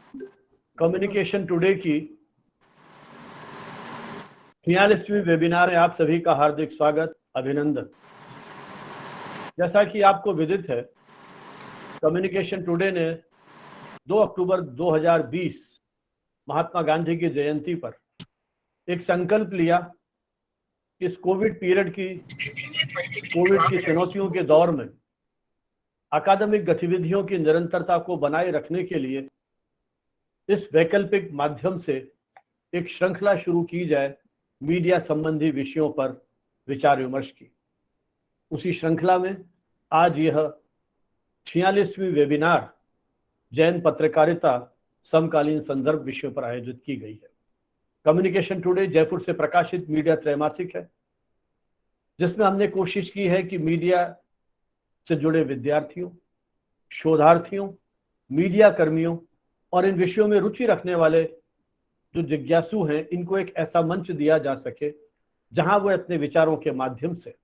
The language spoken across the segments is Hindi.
कम्युनिकेशन टुडे की 46वीं वेबिनार में आप सभी का हार्दिक स्वागत, अभिनंदन। जैसा कि आपको विदित है, कम्युनिकेशन टुडे ने 2 अक्टूबर 2020 महात्मा गांधी की जयंती पर एक संकल्प लिया कि इस कोविड की चुनौतियों के दौर में अकादमिक गतिविधियों की निरंतरता को बनाए रखने के लिए इस वैकल्पिक माध्यम से एक श्रृंखला शुरू की जाए मीडिया संबंधी विषयों पर विचार विमर्श की। उसी श्रृंखला में आज यह 46वीं वेबिनार जैन पत्रकारिता समकालीन संदर्भ विषयों पर आयोजित की गई है। कम्युनिकेशन टुडे जयपुर से प्रकाशित मीडिया त्रैमासिक है, जिसमें हमने कोशिश की है कि मीडिया से जुड़े विद्यार्थियों, शोधार्थियों, मीडिया कर्मियों और इन विषयों में रुचि रखने वाले जो जिज्ञासु हैं, इनको एक ऐसा मंच दिया जा सके जहां वो अपने विचारों के माध्यम से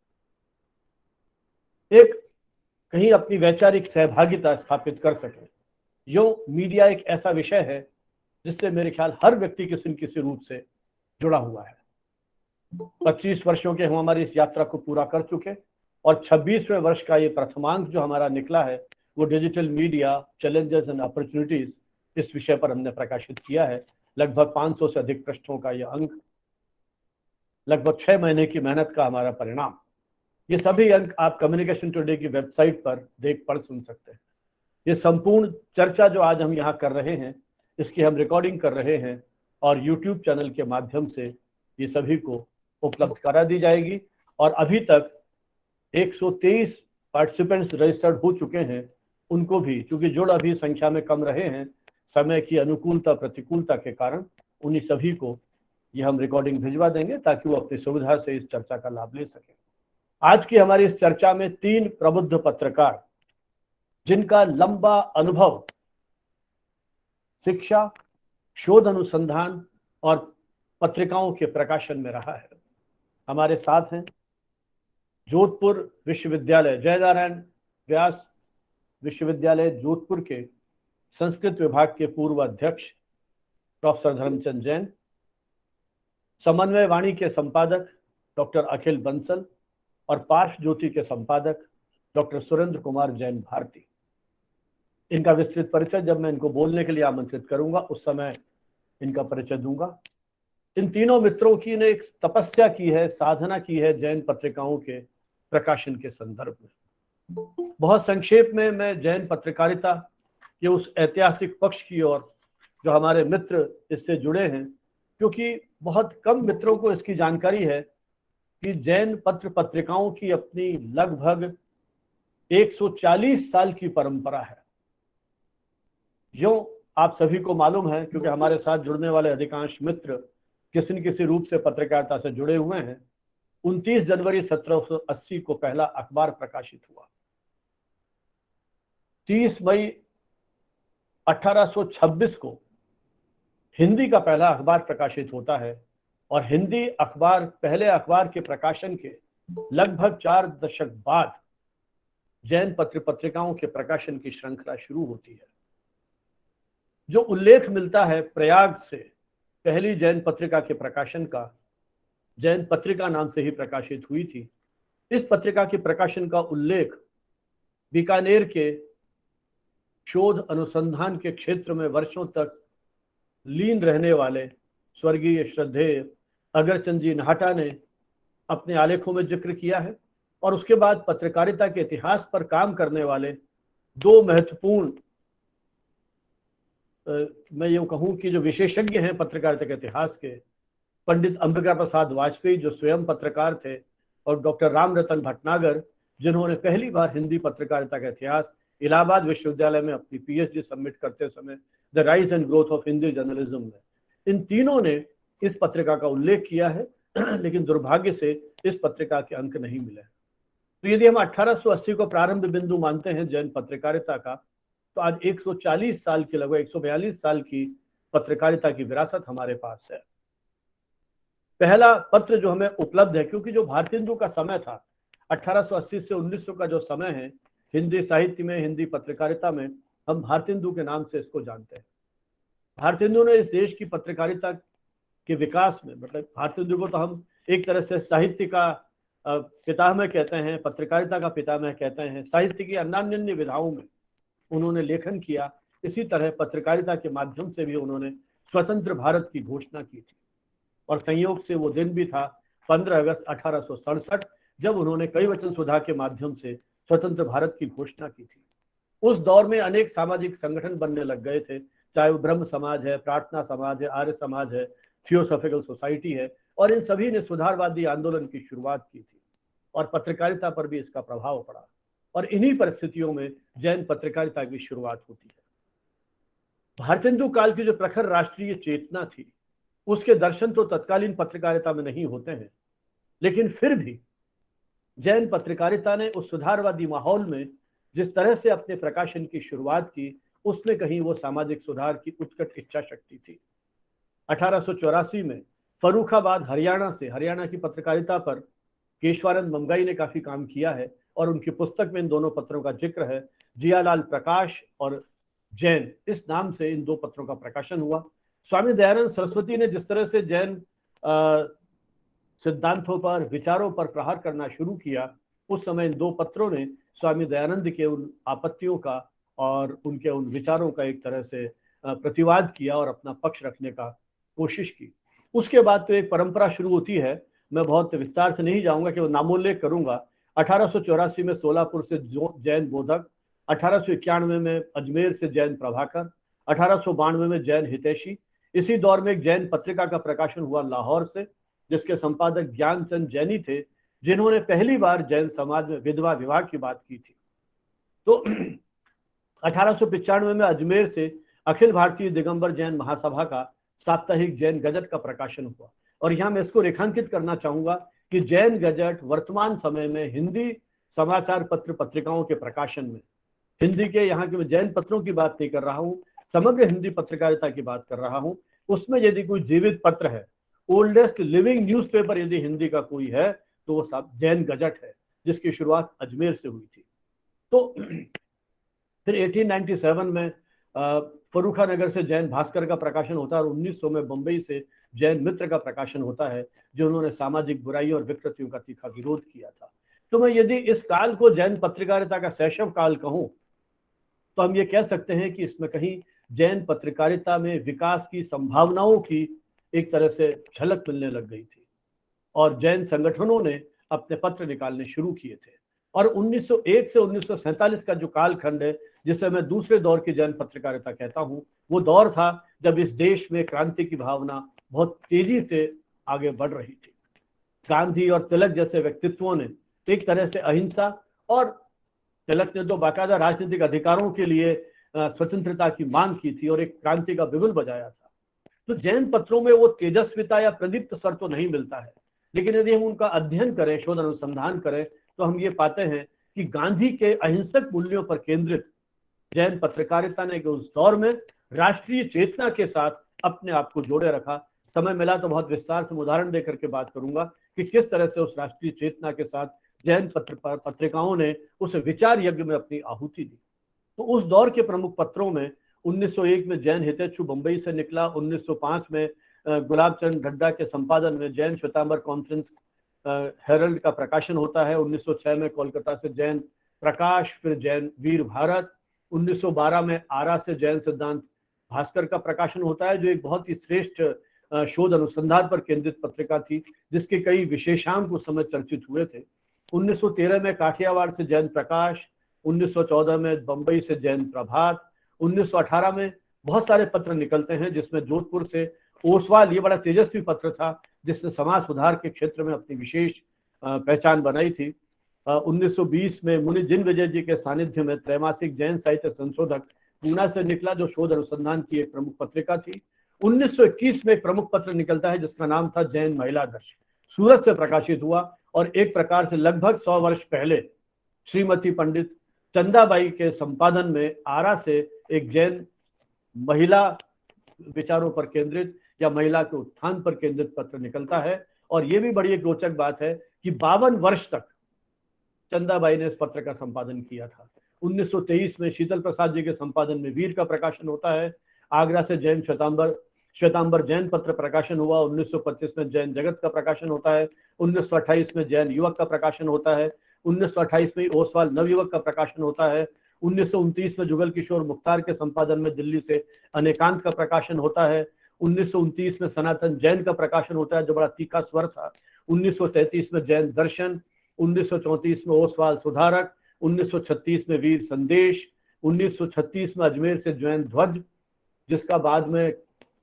एक कहीं अपनी वैचारिक सहभागिता स्थापित कर सके। यो मीडिया एक ऐसा विषय है जिससे मेरे ख्याल हर व्यक्ति किसी न किसी रूप से जुड़ा हुआ है। 25 वर्षों के हम हमारी इस यात्रा को पूरा कर चुके और 26वें वर्ष का ये प्रथमांक जो हमारा निकला है वो digital media challenges and opportunities इस विषय पर हमने प्रकाशित किया है। लगभग 500 से अधिक पृष्ठों का यह अंक, लगभग 6 महीने की मेहनत का हमारा परिणाम। ये सभी अंक आप कम्युनिकेशन टुडे की वेबसाइट पर देख पढ़ सुन सकते हैं। ये संपूर्ण चर्चा जो आज हम यहाँ कर रहे हैं, इसकी हम रिकॉर्डिंग कर रहे हैं और यूट्यूब चैनल के माध्यम से ये सभी को उपलब्ध करा दी जाएगी। और अभी तक 123 पार्टिसिपेंट्स रजिस्टर्ड हो चुके हैं। उनको भी, चूंकि जुड़ अभी संख्या में कम रहे हैं समय की अनुकूलता प्रतिकूलता के कारण, उन्हीं सभी को ये हम रिकॉर्डिंग भिजवा देंगे ताकि वो अपनी सुविधा से इस चर्चा का लाभ ले सकें। आज की हमारी इस चर्चा में 3 प्रबुद्ध पत्रकार, जिनका लंबा अनुभव शिक्षा, शोध अनुसंधान और पत्रिकाओं के प्रकाशन में रहा है, हमारे साथ हैं जोधपुर विश्वविद्यालय, जयनारायण व्यास विश्वविद्यालय जोधपुर के संस्कृत विभाग के पूर्व अध्यक्ष प्रोफेसर धर्मचंद जैन, समन्वय वाणी के संपादक डॉक्टर अखिल बंसल और पार्श ज्योति के संपादक डॉक्टर सुरेंद्र कुमार जैन भारती। इनका विस्तृत परिचय जब मैं इनको बोलने के लिए आमंत्रित करूंगा उस समय इनका परिचय दूंगा। इन तीनों मित्रों की ने एक तपस्या की है, साधना की है जैन पत्रिकाओं के प्रकाशन के संदर्भ में। बहुत संक्षेप में मैं जैन पत्रकारिता के उस ऐतिहासिक पक्ष की ओर जो हमारे मित्र इससे जुड़े हैं, क्योंकि बहुत कम मित्रों को इसकी जानकारी है कि जैन पत्र पत्रिकाओं की अपनी लगभग 140 साल की परंपरा है। जो आप सभी को मालूम है, क्योंकि हमारे साथ जुड़ने वाले अधिकांश मित्र किसी न किसी रूप से पत्रकारिता से जुड़े हुए हैं। 29 जनवरी 1780 को पहला अखबार प्रकाशित हुआ। 30 मई 1826 को हिंदी का पहला अखबार प्रकाशित होता है और हिंदी अखबार, पहले अखबार के प्रकाशन के लगभग 4 दशक बाद जैन पत्र पत्रिकाओं के प्रकाशन की श्रृंखला शुरू होती है। जो उल्लेख मिलता है प्रयाग से पहली जैन पत्रिका के प्रकाशन का, जैन पत्रिका नाम से ही प्रकाशित हुई थी। इस पत्रिका के प्रकाशन का उल्लेख बीकानेर के शोध अनुसंधान के क्षेत्र में वर्षों तक लीन रहने वाले स्वर्गीय श्रद्धेय अगरचंद जी नाहटा ने अपने आलेखों में जिक्र किया है। और उसके बाद पत्रकारिता के इतिहास पर काम करने वाले 2 महत्वपूर्ण, मैं यूं कहूं कि जो विशेषज्ञ हैं पत्रकारिता के इतिहास के, पंडित अंबिका प्रसाद वाजपेयी जो स्वयं पत्रकार थे, और डॉक्टर राम रतन भटनागर जिन्होंने पहली बार हिंदी पत्रकारिता का इतिहास इलाहाबाद विश्वविद्यालय में अपनी पीएचडी सबमिट करते समय the rise and growth of Hindi journalism में, इन तीनों ने इस पत्रिका का उल्लेख किया है। लेकिन दुर्भाग्य से इस पत्रिका के अंक नहीं मिले। तो यदि हम 1880 को प्रारंभ बिंदु मानते हैं जैन पत्रकारिता का, तो आज 140 साल की, लगभग 142 साल की पत्रकारिता की विरासत हमारे पास है। पहला पत्र जो हमें उपलब्ध है, क्योंकि जो भारतेंदु का समय था 1880 से 1900 का जो समय है, हिंदी साहित्य में, हिंदी पत्रकारिता में हम भारतेंदु के नाम से इसको जानते हैं। भारतेंदु ने इस देश की पत्रकारिता के विकास में, मतलब भारतेंदु को तो हम एक तरह से साहित्य का पितामह कहते हैं, पत्रकारिता का पितामह कहते हैं। साहित्य की अन्यान्य विधाओं में उन्होंने लेखन किया। इसी तरह पत्रकारिता के माध्यम से भी उन्होंने स्वतंत्र भारत की घोषणा की थी, और संयोग से वो दिन भी था 15 अगस्त 1867, जब उन्होंने कई वचन सुधा के माध्यम से स्वतंत्र भारत की घोषणा की थी। उस दौर में अनेक सामाजिक संगठन बनने लग गए थे, चाहे वो ब्रह्म समाज है, प्रार्थना समाज है, आर्य समाज है, थियोसॉफिकल सोसाइटी है, और इन सभी ने सुधारवादी आंदोलन की शुरुआत की थी, और पत्रकारिता पर भी इसका प्रभाव पड़ा। और इन्हीं परिस्थितियों में जैन पत्रकारिता की शुरुआत होती है। भारतेंदु काल की जो प्रखर राष्ट्रीय चेतना थी, उसके दर्शन तो तत्कालीन पत्रकारिता में नहीं होते हैं, लेकिन फिर भी जैन पत्रकारिता ने उस सुधारवादी माहौल में जिस तरह से अपने प्रकाशन की शुरुआत की, उसमें कहीं वो सामाजिक सुधार की उत्कट इच्छा शक्ति थी। 1884 में फर्रुखाबाद हरियाणा की पत्रकारिता पर केशवानंद ममगाई ने काफी काम किया है, और उनकी पुस्तक में इन दोनों पत्रों का जिक्र है। जियालाल प्रकाश और जैन, इस नाम से इन दो पत्रों का प्रकाशन हुआ। स्वामी दयानंद सरस्वती ने जिस तरह से जैन सिद्धांतों पर, विचारों पर प्रहार करना शुरू किया, उस समय इन दो पत्रों ने स्वामी दयानंद के उन आपत्तियों का और उनके उन विचारों का एक तरह से प्रतिवाद किया और अपना पक्ष रखने का कोशिश की। उसके बाद तो एक परंपरा शुरू होती है, मैं बहुत विस्तार से नहीं जाऊंगा, कि वो नामोल्लेख करूंगा। 1884 में सोलापुर से जैन बोधक, 1891 में अजमेर से जैन प्रभाकर, 1892 में जैन हितैषी। इसी दौर में एक जैन पत्रिका का प्रकाशन हुआ लाहौर से, जिसके संपादक ज्ञानचंद जैनी थे, जिन्होंने पहली बार जैन समाज में विधवा विवाह की बात की थी। तो 1895 में अजमेर से अखिल भारतीय दिगंबर जैन महासभा का साप्ताहिक जैन गजट का प्रकाशन हुआ। और यहाँ मैं इसको रेखांकित करना चाहूंगा कि जैन गजट वर्तमान समय में हिंदी समाचार पत्र पत्रिकाओं के प्रकाशन में, हिंदी के, यहाँ के मैं जैन पत्रों की बात नहीं कर रहा हूँ, समग्र हिंदी पत्रकारिता की बात कर रहा हूँ, उसमें यदि कोई जीवित पत्र है, ओल्डेस्ट लिविंग न्यूज़पेपर यदि हिंदी का कोई है, तो वो सब जैन गजट है, जिसकी शुरुआत अजमेर से हुई थी। तो फिर 1897 में फर्रुखानगर से जैन भास्कर का प्रकाशन होता है, और 1900 में बंबई से जैन मित्र का प्रकाशन होता है, जो उन्होंने सामाजिक बुराई और विकृतियों का तीखा विरोध किया था। तो मैं यदि इस काल को जैन पत्रकारिता का शैशव काल कहूं, तो हम ये कह सकते हैं कि इसमें कहीं जैन पत्रकारिता में विकास की संभावनाओं की एक तरह से झलक मिलने लग गई थी, और जैन संगठनों ने अपने पत्र निकालने शुरू किए थे। और 1901 से 1947 का जो कालखंड है, जिसे मैं दूसरे दौर की जैन पत्रकारिता कहता हूं, वो दौर था जब इस देश में क्रांति की भावना बहुत तेजी से आगे बढ़ रही थी। गांधी और तिलक जैसे व्यक्तित्वों ने एक तरह से अहिंसा, और तिलक ने तो बाकायदा राजनीतिक अधिकारों के लिए स्वतंत्रता की मांग की थी और एक क्रांति का बिगुल बजाया था। तो जैन पत्रों में वो तेजस्विता या प्रदीप्त स्वर तो नहीं मिलता है, लेकिन यदि हम उनका अध्ययन करें, शोध अनुसंधान करें, तो हम ये पाते हैं कि गांधी के अहिंसक मूल्यों पर केंद्रित जैन पत्रकारिता ने उस दौर में राष्ट्रीय चेतना के साथ अपने आप को जोड़े रखा। समय मिला तो बहुत विस्तार से उदाहरण देकर के बात करूंगा कि किस तरह से उस राष्ट्रीय चेतना के साथ जैन पत्रिकाओं ने उस विचार यज्ञ में अपनी आहुति दी। तो उस दौर के प्रमुख पत्रों में 1901 में जैन हितैषी बंबई से निकला, 1905 में गुलाब चंद ढड्डा के संपादन में जैन श्वेतांबर कॉन्फ्रेंस हेरल्ड का प्रकाशन होता है। 1906 में कोलकाता से जैन प्रकाश, फिर जैन वीर भारत। 1912 में आरा से जैन सिद्धांत भास्कर का प्रकाशन होता है, जो एक बहुत ही श्रेष्ठ शोध अनुसंधान पर केंद्रित पत्रिका थी, जिसके कई विशेषांक उस समय चर्चित हुए थे। 1913 में काठियावाड़ से जैन प्रकाश, 1914 में बंबई से जैन प्रभात, 1918 में बहुत सारे पत्र निकलते हैं, जिसमें जोधपुर से ओसवाल, ये बड़ा तेजस्वी पत्र था, जिसने समाज सुधार के क्षेत्र में अपनी विशेष पहचान बनाई थी। 1920 में मुनि जिन विजय जी के सानिध्य में त्रैमासिक जैन साहित्य संशोधक पूना से निकला, जो शोध अनुसंधान की एक प्रमुख पत्रिका थी। 1921 में एक प्रमुख पत्र निकलता है जिसका नाम था जैन महिला दर्श, सूरत से प्रकाशित हुआ, और एक प्रकार से लगभग 100 वर्ष पहले श्रीमती पंडित चंदाबाई के संपादन में आरा से एक जैन महिला विचारों पर केंद्रित या महिला के उत्थान पर केंद्रित पत्र निकलता है। और ये भी बड़ी एक रोचक बात है कि 52 वर्ष तक चंदाबाई ने इस पत्र का संपादन किया था। 1923 में शीतल प्रसाद जी के संपादन में वीर का प्रकाशन होता है। आगरा से जैन श्वेतांबर जैन पत्र प्रकाशन हुआ। 1925 में जैन जगत का प्रकाशन होता है। 1928 में जैन युवक का प्रकाशन होता है। 1928 में ओसवाल नवयुवक का प्रकाशन होता है। 1929 में जुगल किशोर मुख्तार के संपादन में दिल्ली से अनेकांत का प्रकाशन होता है। 1929 में सनातन जैन का प्रकाशन होता है, जो बड़ा तीखा स्वर था। 1933 में जैन दर्शन। 1934 में ओसवाल सुधारक। 1936 में वीर संदेश। 1936 में अजमेर से जैन ध्वज, जिसका बाद में,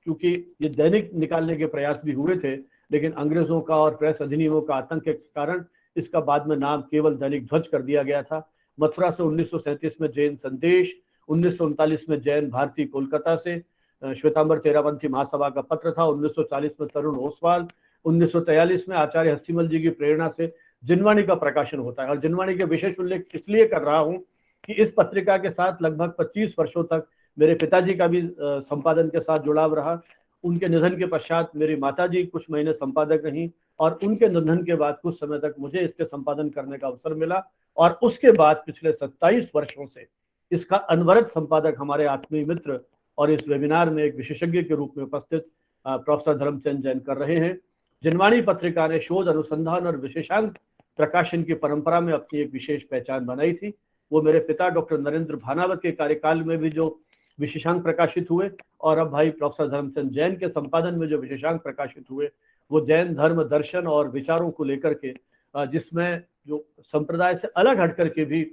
क्योंकि ये दैनिक निकालने के प्रयास भी हुए थे, लेकिन अंग्रेजों का और प्रेस अधिनियमों का आतंक के कारण इसका बाद में नाम केवल दैनिक ध्वज कर दिया गया था। मथुरा से 1937 में जैन संदेश। 1939 में जैन भारती कोलकाता से श्वेतांबर तेरापंथी महासभा का पत्र था। 1940 में तरुण ओसवाल। 1943 में आचार्य हस्तिमल जी की प्रेरणा से जिनवाणी का प्रकाशन होता है। और जिनवाणी के विशेष उल्लेख इसलिए कर रहा हूं कि इस पत्रिका के साथ लगभग 25 वर्षों तक मेरे पिताजी का भी संपादन के साथ जुड़ाव रहा। उनके निधन के पश्चात मेरी माताजी कुछ महीने संपादक रहीं, और उनके निधन के बाद कुछ समय तक मुझे इसके संपादन करने का अवसर मिला। और उसके बाद पिछले 27 वर्षों से इसका अनवरत संपादक हमारे आत्मीय मित्र और इस वेबिनार में एक विशेषज्ञ के रूप में उपस्थित प्रोफेसर धर्मचंद जैन कर रहे हैं। जिनवाणी पत्रिका ने शोध, अनुसंधान और विशेषांक प्रकाशन की परंपरा में अपनी एक विशेष पहचान बनाई थी। वो मेरे पिता डॉक्टर नरेंद्र भानावत के कार्यकाल में भी जो विशेषांक प्रकाशित हुए, और अब भाई प्रोफेसर धर्मचंद जैन के संपादन में जो विशेषांक प्रकाशित हुए, वो जैन धर्म, दर्शन और विचारों को लेकर के, जिसमें जो संप्रदाय से अलग हट करके भी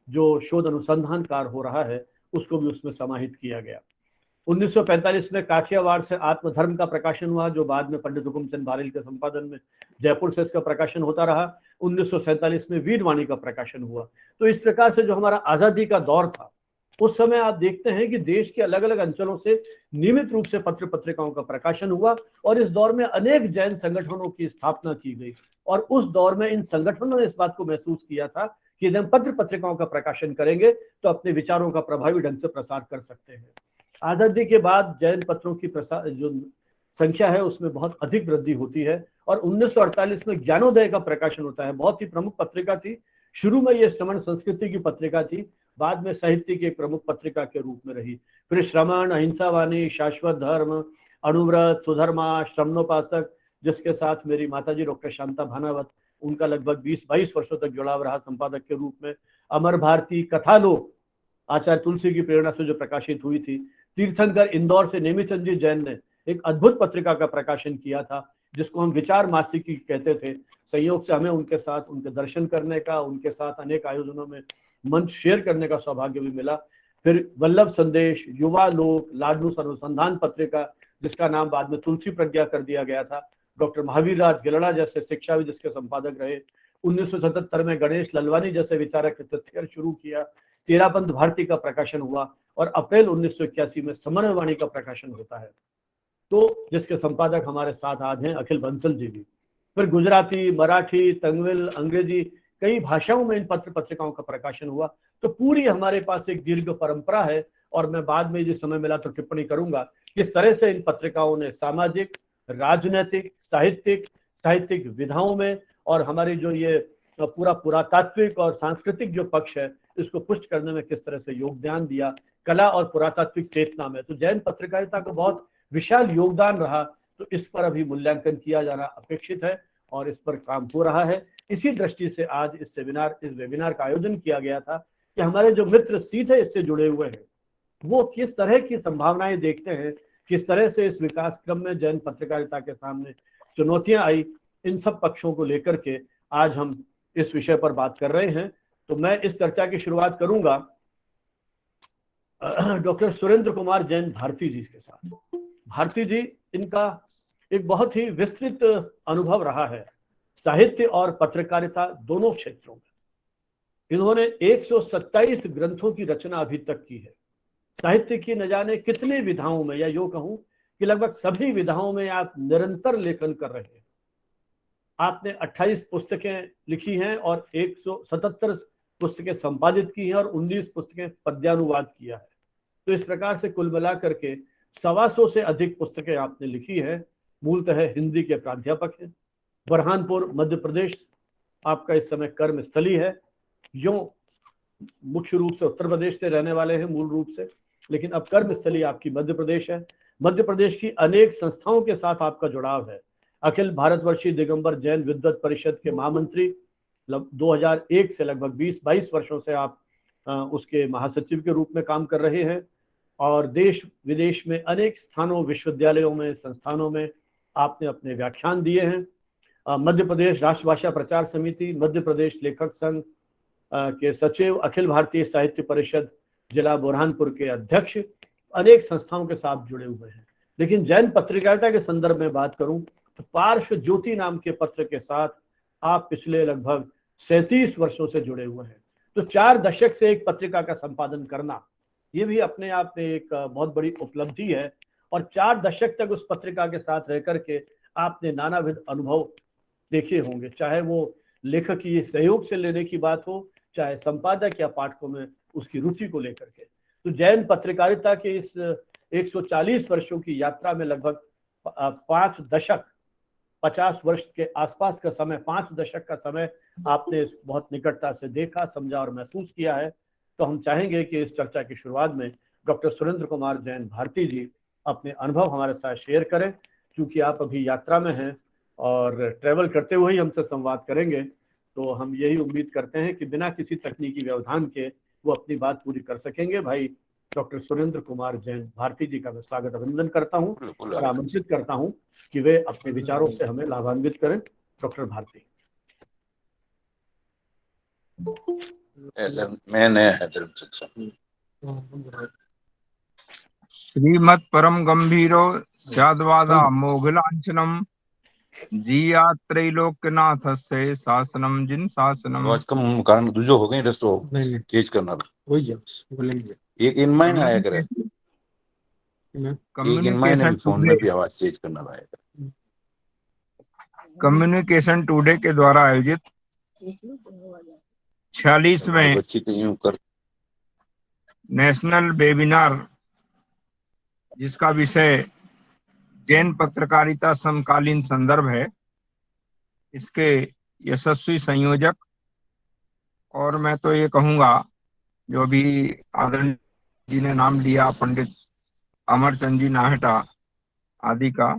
जो शोध अनुसंधान कार्य हो रहा है, उसको भी उसमें समाहित किया गया। 1945 में काठियावाड़ से आत्मधर्म का प्रकाशन हुआ, जो बाद में पंडित हुकुमचंद बारिल के संपादन में जयपुर से इसका प्रकाशन होता रहा। 1947 में वीरवाणी का प्रकाशन हुआ। तो इस प्रकार से जो हमारा आजादी का दौर था, उस समय आप देखते हैं कि देश के अलग अलग अंचलों से नियमित रूप से पत्र पत्रिकाओं का प्रकाशन हुआ, और इस दौर में अनेक जैन संगठनों की स्थापना की गई। और उस दौर में इन संगठनों ने इस बात को महसूस किया था कि यदि हम पत्र पत्रिकाओं का प्रकाशन करेंगे तो अपने विचारों का प्रभावी ढंग से प्रसार कर सकते हैं। आजादी के बाद जैन पत्रों की जो संख्या है उसमें बहुत अधिक वृद्धि होती है, और 1948 में ज्ञानोदय का प्रकाशन होता है। बहुत ही प्रमुख पत्रिका थी। शुरू में ये श्रवण संस्कृति की पत्रिका थी, बाद में साहित्य की एक प्रमुख पत्रिका के रूप में रही। फिर श्रवण, अहिंसावाणी, शाश्वत धर्म, अणुव्रत, सुधर्मा, श्रमणोपासक, जिसके साथ मेरी माताजी डॉक्टर शांता भानावत, उनका लगभग 20-22 वर्षों तक जुड़ाव रहा संपादक के रूप में। अमर भारती, कथालोक, आचार्य तुलसी की प्रेरणा से जो प्रकाशित हुई थी। तीर्थंकर इंदौर से नेमिचंद जी जैन ने एक अद्भुत पत्रिका का प्रकाशन किया था, जिसको हम विचार मासिकी कहते थे। संयोग से हमें उनके साथ उनके दर्शन करने का, उनके साथ अनेक आयोजनों में मंच शेयर करने का सौभाग्य भी मिला। फिर वल्लभ संदेश, युवा लोक, लाडनूस अनुसंधान पत्रिका, जिसका नाम बाद में तुलसी प्रज्ञा कर दिया गया था। डॉक्टर महावीर राज गिलड़ा जैसे शिक्षाविद जिसके संपादक रहे। 1977 में गणेश ललवानी जैसे विचारक ने तथ्य शुरू किया। तेरापंथ भारती का प्रकाशन हुआ, और अप्रैल 1981 में समन्वयवाणी का प्रकाशन होता है, तो जिसके संपादक हमारे साथ आज हैं अखिल बंसल जी भी। फिर गुजराती, मराठी, तमिल, अंग्रेजी, कई भाषाओं में इन पत्र पत्रिकाओं का प्रकाशन हुआ। तो पूरी हमारे पास एक दीर्घ परंपरा है, और मैं बाद में जिस समय मिला तो टिप्पणी करूंगा किस तरह से इन पत्रिकाओं ने सामाजिक, राजनीतिक, साहित्यिक विधाओं में, और हमारी जो ये पूरा पुरातात्विक और सांस्कृतिक जो पक्ष है, इसको पुष्ट करने में किस तरह से योगदान दिया, कला और पुरातात्विक चेतना में। तो जैन पत्रकारिता का बहुत विशाल योगदान रहा। तो इस पर अभी मूल्यांकन किया जाना अपेक्षित है, और इस पर काम हो रहा है। इसी दृष्टि से आज इस वेबिनार का आयोजन किया गया था कि हमारे जो मित्र सीधे इससे जुड़े हुए हैं, वो किस तरह की संभावनाएं देखते हैं, किस तरह से इस विकास क्रम में जैन पत्रकारिता के सामने चुनौतियां आई, इन सब पक्षों को लेकर के आज हम इस विषय पर बात कर रहे हैं। तो मैं इस चर्चा की शुरुआत करूंगा डॉक्टर सुरेंद्र कुमार जैन भारती जी के साथ। भारती जी, इनका एक बहुत ही विस्तृत अनुभव रहा है साहित्य और पत्रकारिता दोनों क्षेत्रों में। इन्होंने 127 ग्रंथों की रचना अभी तक की है। साहित्य की न जाने कितने विधाओं में, या यूं कहूं कि लगभग सभी विधाओं में आप निरंतर लेखन कर रहे हैं। आपने 28 पुस्तकें लिखी हैं और 177 पुस्तकें संपादित की हैं, और 19 पुस्तकें पद्यानुवाद किया है। तो इस प्रकार से कुल मिलाकर के 125 से अधिक पुस्तकें आपने लिखी है। मूलतः हिंदी के प्राध्यापक हैं। बुरहानपुर मध्य प्रदेश आपका इस समय कर्म स्थली है। यूं मुख्य रूप से उत्तर प्रदेश से रहने वाले हैं मूल रूप से, लेकिन अब कर्मस्थली आपकी मध्य प्रदेश है। मध्य प्रदेश की अनेक संस्थाओं के साथ आपका जुड़ाव है। अखिल भारतवर्षीय दिगंबर जैन विद्वत परिषद के महामंत्री 2001 से लगभग 20-22 वर्षों से आप उसके महासचिव के रूप में काम कर रहे हैं और देश विदेश में अनेक स्थानों, विश्वविद्यालयों में, संस्थानों में आपने अपने व्याख्यान दिए हैं। मध्य प्रदेश राष्ट्रभाषा प्रचार समिति, मध्य प्रदेश लेखक संघ के सचिव, अखिल भारतीय साहित्य परिषद जिला बुरहानपुर के अध्यक्ष, अनेक संस्थाओं के साथ जुड़े हुए हैं। लेकिन जैन पत्रकारिता के संदर्भ में बात करूं तो पार्श्व ज्योति नाम के पत्र के साथ आप पिछले लगभग 37 वर्षों से जुड़े हुए हैं। तो 4 दशक से एक पत्रिका का संपादन करना, ये भी अपने आप में एक बहुत बड़ी उपलब्धि है। और 4 दशक तक उस पत्रिका के साथ रह करके आपने नानाविध अनुभव देखे होंगे, चाहे वो लेखक की सहयोग से लेने की बात हो, चाहे संपादक या पाठकों में उसकी रुचि को लेकर के। तो जैन पत्रकारिता के इस 140 वर्षों की यात्रा में लगभग 5 दशक, 50 वर्ष के आसपास का समय, 5 दशक का समय आपने बहुत निकटता से देखा, समझा और महसूस किया है। तो हम चाहेंगे कि इस चर्चा की शुरुआत में डॉक्टर सुरेंद्र कुमार जैन भारती जी अपने अनुभव हमारे साथ शेयर करें। क्योंकि आप अभी यात्रा में हैं और ट्रैवल करते हुए ही हमसे संवाद करेंगे, तो हम यही उम्मीद करते हैं कि बिना किसी तकनीकी व्यवधान के वो अपनी बात पूरी कर सकेंगे। भाई डॉक्टर सुरेंद्र कुमार जैन भारती जी का मैं स्वागत अभिनंदन करता हूं और आमंत्रित करता हूं कि वे अपने विचारों से हमें लाभान्वित करें। डॉक्टर भारती। श्रीमत् परम गंभीरो स्याद्वादा मोघलांचनम जिया त्रैलोक्यनाथस्य शासनम जिन शासनम। आवाज कम कारण दूजो हो गई रस्तो चेंज करना हो जा बोलेंगे एक इन माइन आया करे, एक इन माइन भी फोन में भी आवाज चेंज करना आएगा। कम्युनिकेशन टुडे के द्वारा आयोजित 46वें बच्ची तो यूं कर नेशनल वेबिनार, जिसका विषय जैन पत्रकारिता समकालीन संदर्भ है, इसके यशस्वी संयोजक और मैं तो ये कहूँगा जो अभी आदरणीय जी ने नाम लिया, पंडित अमरचंद जी नाहटा आदि का,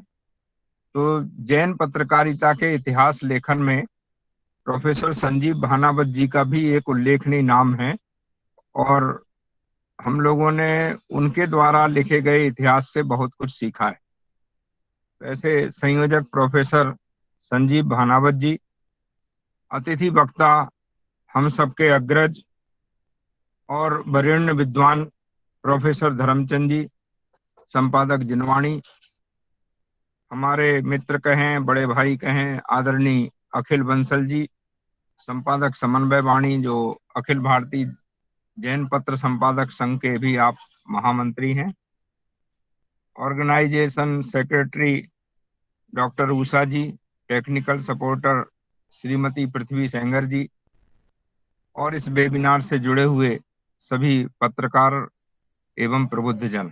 तो जैन पत्रकारिता के इतिहास लेखन में प्रोफेसर संजीव भानावत जी का भी एक उल्लेखनीय नाम है और हम लोगों ने उनके द्वारा लिखे गए इतिहास से बहुत कुछ सीखा है। वैसे संयोजक प्रोफेसर संजीव भानावत जी, अतिथि वक्ता हम सबके अग्रज और वरेण्य विद्वान प्रोफेसर धर्मचंद जी, संपादक जिनवाणी, हमारे मित्र कहें, बड़े भाई कहें, आदरणीय अखिल बंसल जी, संपादक समन्वय वाणी, जो अखिल भारतीय जैन पत्र संपादक संघ के भी आप महामंत्री हैं, ऑर्गेनाइजेशन सेक्रेटरी डॉक्टर उषा जी, टेक्निकल सपोर्टर श्रीमती पृथ्वी सेंगर जी और इस वेबिनार से जुड़े हुए सभी पत्रकार एवं प्रबुद्धजन।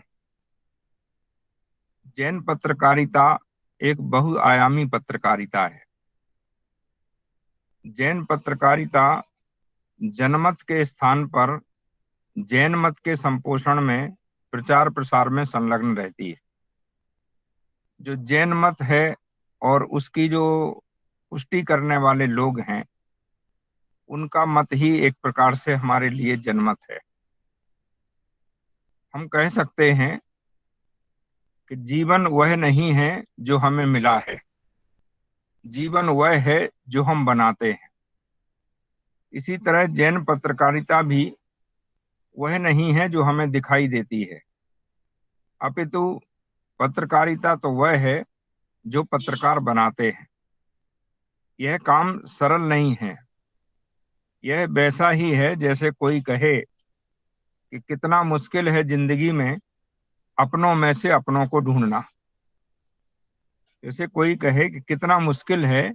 जैन पत्रकारिता एक बहुआयामी पत्रकारिता है। जैन पत्रकारिता जनमत के स्थान पर जैन मत के संपोषण में, प्रचार प्रसार में संलग्न रहती है। जो जैन मत है और उसकी जो पुष्टि करने वाले लोग हैं, उनका मत ही एक प्रकार से हमारे लिए जनमत है। हम कह सकते हैं कि जीवन वह नहीं है जो हमें मिला है, जीवन वह है जो हम बनाते हैं। इसी तरह जैन पत्रकारिता भी वह नहीं है जो हमें दिखाई देती है, अपितु पत्रकारिता तो वह है जो पत्रकार बनाते हैं। यह काम सरल नहीं है। यह वैसा ही है जैसे कोई कहे कि कितना मुश्किल है जिंदगी में अपनों में से अपनों को ढूंढना। जैसे कोई कहे कि कितना मुश्किल है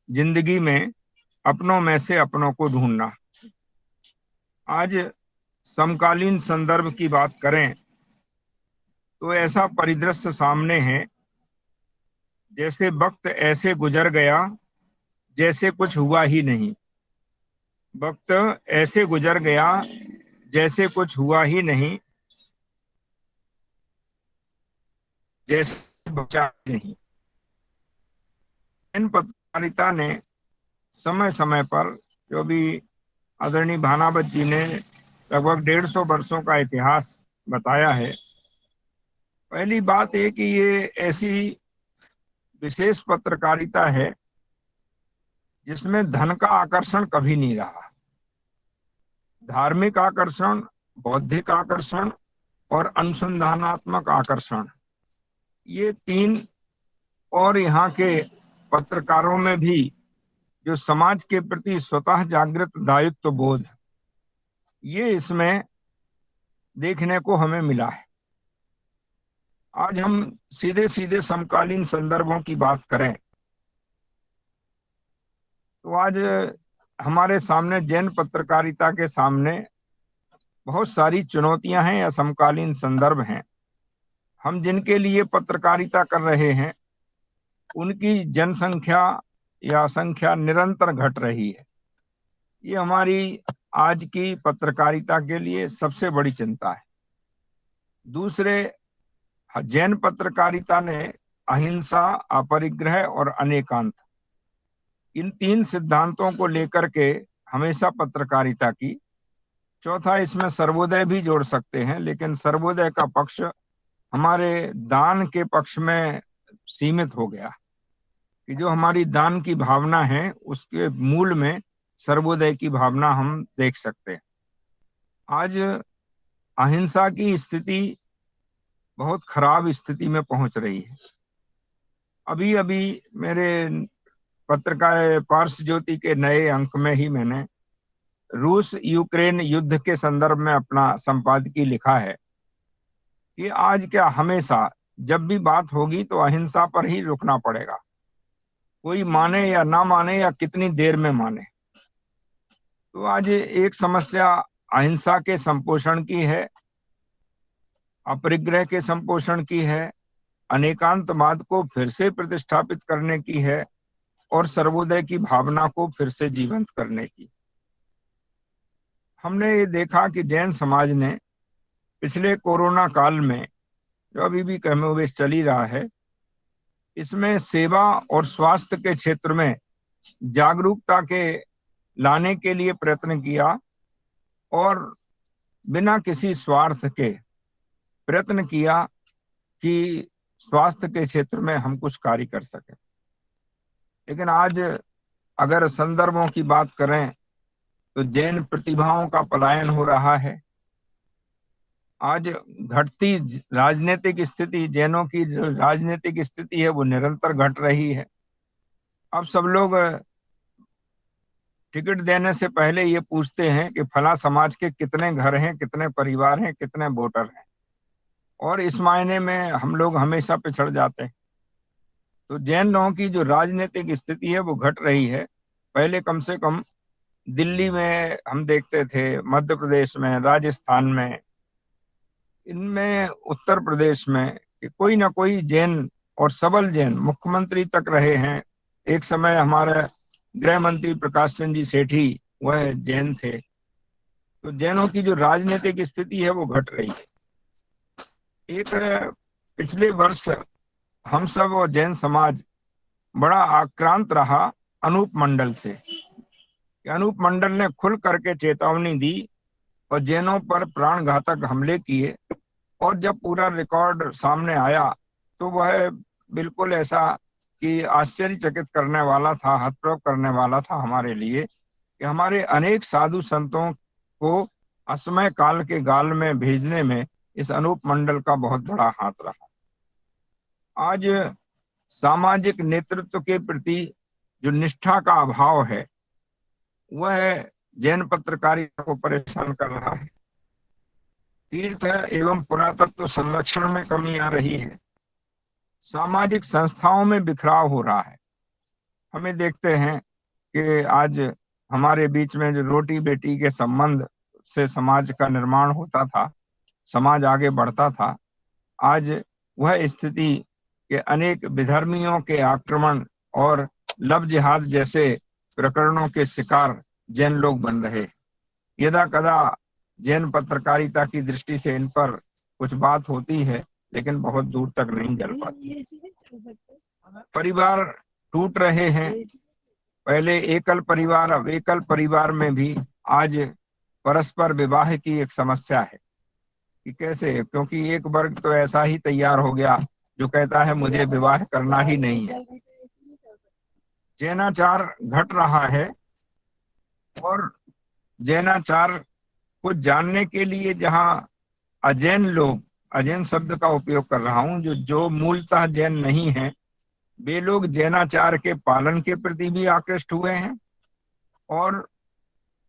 जिंदगी में अपनों में से अपनों को ढूंढना। आज समकालीन संदर्भ की बात करें तो ऐसा परिदृश्य सामने है जैसे वक्त ऐसे गुजर गया जैसे कुछ हुआ ही नहीं। वक्त ऐसे गुजर गया जैसे कुछ हुआ ही नहीं। जैसे बचा नहीं। जैन पत्रकारिता ने समय समय पर, जो भी आदरणीय भानावत जी ने लगभग 150 वर्षों का इतिहास बताया है। पहली बात है कि ये ऐसी विशेष पत्रकारिता है जिसमें धन का आकर्षण कभी नहीं रहा। धार्मिक आकर्षण, बौद्धिक आकर्षण और अनुसंधानात्मक आकर्षण, ये तीन, और यहाँ के पत्रकारों में भी जो समाज के प्रति स्वतः जागृत दायित्व बोध, ये इसमें देखने को हमें मिला है। आज हम सीधे सीधे समकालीन संदर्भों की बात करें तो आज हमारे सामने जैन पत्रकारिता के सामने बहुत सारी चुनौतियां हैं या समकालीन संदर्भ हैं। हम जिनके लिए पत्रकारिता कर रहे हैं उनकी जनसंख्या या संख्या निरंतर घट रही है। ये हमारी आज की पत्रकारिता के लिए सबसे बड़ी चिंता है। दूसरे, जैन पत्रकारिता ने अहिंसा, अपरिग्रह और अनेकांत, इन तीन सिद्धांतों को लेकर के हमेशा पत्रकारिता की। चौथा, इसमें सर्वोदय भी जोड़ सकते हैं, लेकिन सर्वोदय का पक्ष हमारे दान के पक्ष में सीमित हो गया कि जो हमारी दान की भावना है उसके मूल में सर्वोदय की भावना हम देख सकते हैं। आज अहिंसा की स्थिति बहुत खराब स्थिति में पहुंच रही है। अभी अभी मेरे पत्रकार पार्स ज्योति के नए अंक में ही मैंने रूस यूक्रेन युद्ध के संदर्भ में अपना संपादकीय लिखा है कि आज क्या हमेशा जब भी बात होगी तो अहिंसा पर ही रुकना पड़ेगा, कोई माने या ना माने या कितनी देर में माने। तो आज एक समस्या अहिंसा के संपोषण की है, अपरिग्रह के संपोषण की है, अनेकांतवाद को फिर से प्रतिष्ठापित करने की है और सर्वोदय की भावना को फिर से जीवंत करने की। हमने ये देखा कि जैन समाज ने पिछले कोरोना काल में, जो अभी भी कमोबेश चल ही रहा है, इसमें सेवा और स्वास्थ्य के क्षेत्र में जागरूकता के लाने के लिए प्रयत्न किया और बिना किसी स्वार्थ के प्रयत्न किया कि स्वास्थ्य के क्षेत्र में हम कुछ कार्य कर सकें। लेकिन आज अगर संदर्भों की बात करें तो जैन प्रतिभाओं का पलायन हो रहा है। आज घटती राजनीतिक स्थिति, जैनों की जो राजनीतिक स्थिति है वो निरंतर घट रही है। अब सब लोग टिकट देने से पहले ये पूछते हैं कि फला समाज के कितने घर हैं, कितने परिवार हैं, कितने वोटर हैं, और इस मायने में हम लोग हमेशा पिछड़ जाते हैं। तो जैन लोगों की जो राजनीतिक स्थिति है वो घट रही है। पहले कम से कम दिल्ली में हम देखते थे, मध्य प्रदेश में, राजस्थान में, इनमें उत्तर प्रदेश में कि कोई ना कोई जैन और सबल जैन मुख्यमंत्री तक रहे हैं। एक समय हमारे गृह मंत्री प्रकाश चंद्र जी सेठी वह जैन थे। तो जैनों की जो राजनीतिक स्थिति है वो घट रही है। एक पिछले वर्ष हम सब और जैन समाज बड़ा आक्रांत रहा अनूप मंडल से। अनूप मंडल ने खुल करके चेतावनी दी और जैनों पर प्राणघातक हमले किए, और जब पूरा रिकॉर्ड सामने आया तो वह बिल्कुल ऐसा कि आश्चर्यचकित करने वाला था, हतप्रभ करने वाला था हमारे लिए कि हमारे अनेक साधु संतों को असमय काल के गाल में भेजने में इस अनूप मंडल का बहुत बड़ा हाथ रहा। आज सामाजिक नेतृत्व के प्रति जो निष्ठा का अभाव है वह जैन पत्रकारिता को परेशान कर रहा है। तीर्थ एवं पुरातत्व संरक्षण में कमी आ रही है। सामाजिक संस्थाओं में बिखराव हो रहा है। हमें देखते हैं कि आज हमारे बीच में जो रोटी बेटी के संबंध से समाज का निर्माण होता था, समाज आगे बढ़ता था, आज वह स्थिति के अनेक विधर्मियों के आक्रमण और लव जिहाद जैसे प्रकरणों के शिकार जैन लोग बन रहे। यदा कदा जैन पत्रकारिता की दृष्टि से इन पर कुछ बात होती है, लेकिन बहुत दूर तक नहीं जल पाती। परिवार टूट रहे हैं, पहले एकल परिवार, अब एकल परिवार में भी आज परस्पर विवाह की एक समस्या है कि कैसे, क्योंकि एक वर्ग तो ऐसा ही तैयार हो गया जो कहता है मुझे विवाह करना ही नहीं है। जैनाचार घट रहा है और जैनाचार को जानने के लिए जहां अजैन लोग, अजैन शब्द का उपयोग कर रहा हूं, जो मूलतः जैन नहीं है, वे लोग जैनाचार के पालन के प्रति भी आकृष्ट हुए हैं और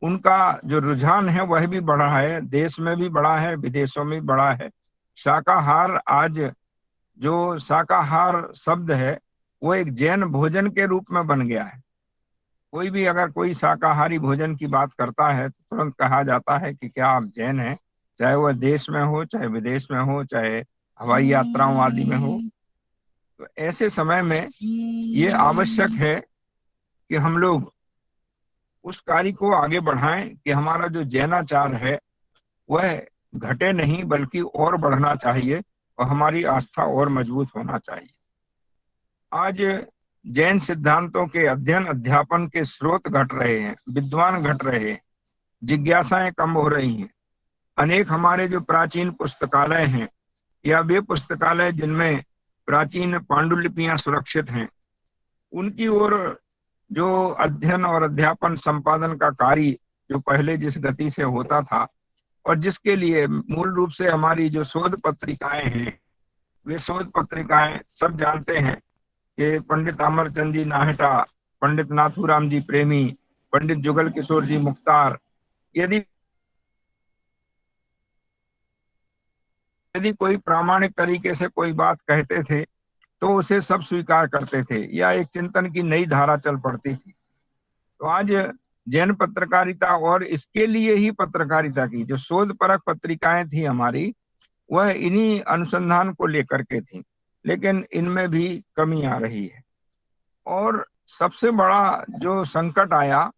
उनका जो रुझान है वह भी बढ़ा है, देश में भी बढ़ा है, विदेशों में भी बढ़ा है। शाकाहार, आज जो शाकाहार शब्द है वो एक जैन भोजन के रूप में बन गया है। कोई भी अगर कोई शाकाहारी भोजन की बात करता है तो तुरंत कहा जाता है कि क्या आप जैन हैं, चाहे वह देश में हो, चाहे विदेश में हो, चाहे हवाई यात्राओं आदि में हो। तो ऐसे समय में ये आवश्यक है कि हम लोग उस कार्य को आगे बढ़ाएं कि हमारा जो जैनाचार है वह घटे नहीं बल्कि और बढ़ना चाहिए और हमारी आस्था और मजबूत होना चाहिए। आज जैन सिद्धांतों के अध्ययन अध्यापन के स्रोत घट रहे हैं, विद्वान घट रहे हैं, जिज्ञासाएं कम हो रही हैं। अनेक हमारे जो प्राचीन पुस्तकालय हैं या वे पुस्तकालय जिनमें प्राचीन पांडुलिपियां सुरक्षित हैं, उनकी ओर जो अध्ययन और अध्यापन संपादन का कार्य जो पहले जिस गति से होता था और जिसके लिए मूल रूप से हमारी जो शोध पत्रिकाएं हैं, वे शोध पत्रिकाएं सब जानते हैं कि पंडित अमरचंद जी नाहटा, पंडित नाथूराम जी प्रेमी, पंडित जुगल किशोर जी मुख्तार, यदि कोई प्रामाणिक तरीके से कोई बात कहते थे तो उसे सब स्वीकार करते थे या एक चिंतन की नई धारा चल पड़ती थी। तो आज जैन पत्रकारिता और इसके लिए ही पत्रकारिता की जो शोध परक पत्रिकाएं थी हमारी, वह इन्हीं अनुसंधान को लेकर के थी, लेकिन इनमें भी कमी आ रही है। और सबसे बड़ा जो संकट आया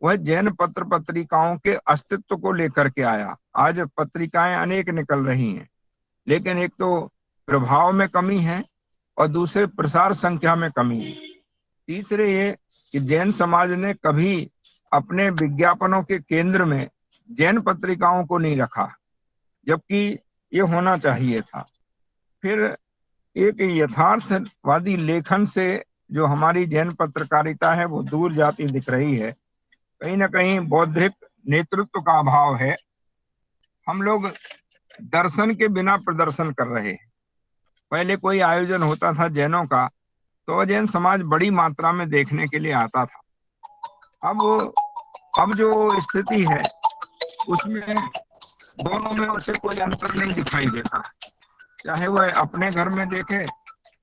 वह जैन पत्र पत्रिकाओं के अस्तित्व को लेकर के आया। आज पत्रिकाएं अनेक निकल रही हैं, लेकिन एक तो प्रभाव में कमी है और दूसरे प्रसार संख्या में कमी है। तीसरे ये कि जैन समाज ने कभी अपने विज्ञापनों के केंद्र में जैन पत्रिकाओं को नहीं रखा, जबकि ये होना चाहिए था। फिर एक यथार्थवादी लेखन से जो हमारी जैन पत्रकारिता है वो दूर जाती दिख रही है। कहीं ना कहीं बौद्धिक नेतृत्व का अभाव है। हम लोग दर्शन के बिना प्रदर्शन कर रहे हैं। पहले कोई आयोजन होता था जैनों का तो जैन समाज बड़ी मात्रा में देखने के लिए आता था। अब जो स्थिति है उसमें दोनों में उसे कोई अंतर नहीं दिखाई देता, चाहे वह अपने घर में देखे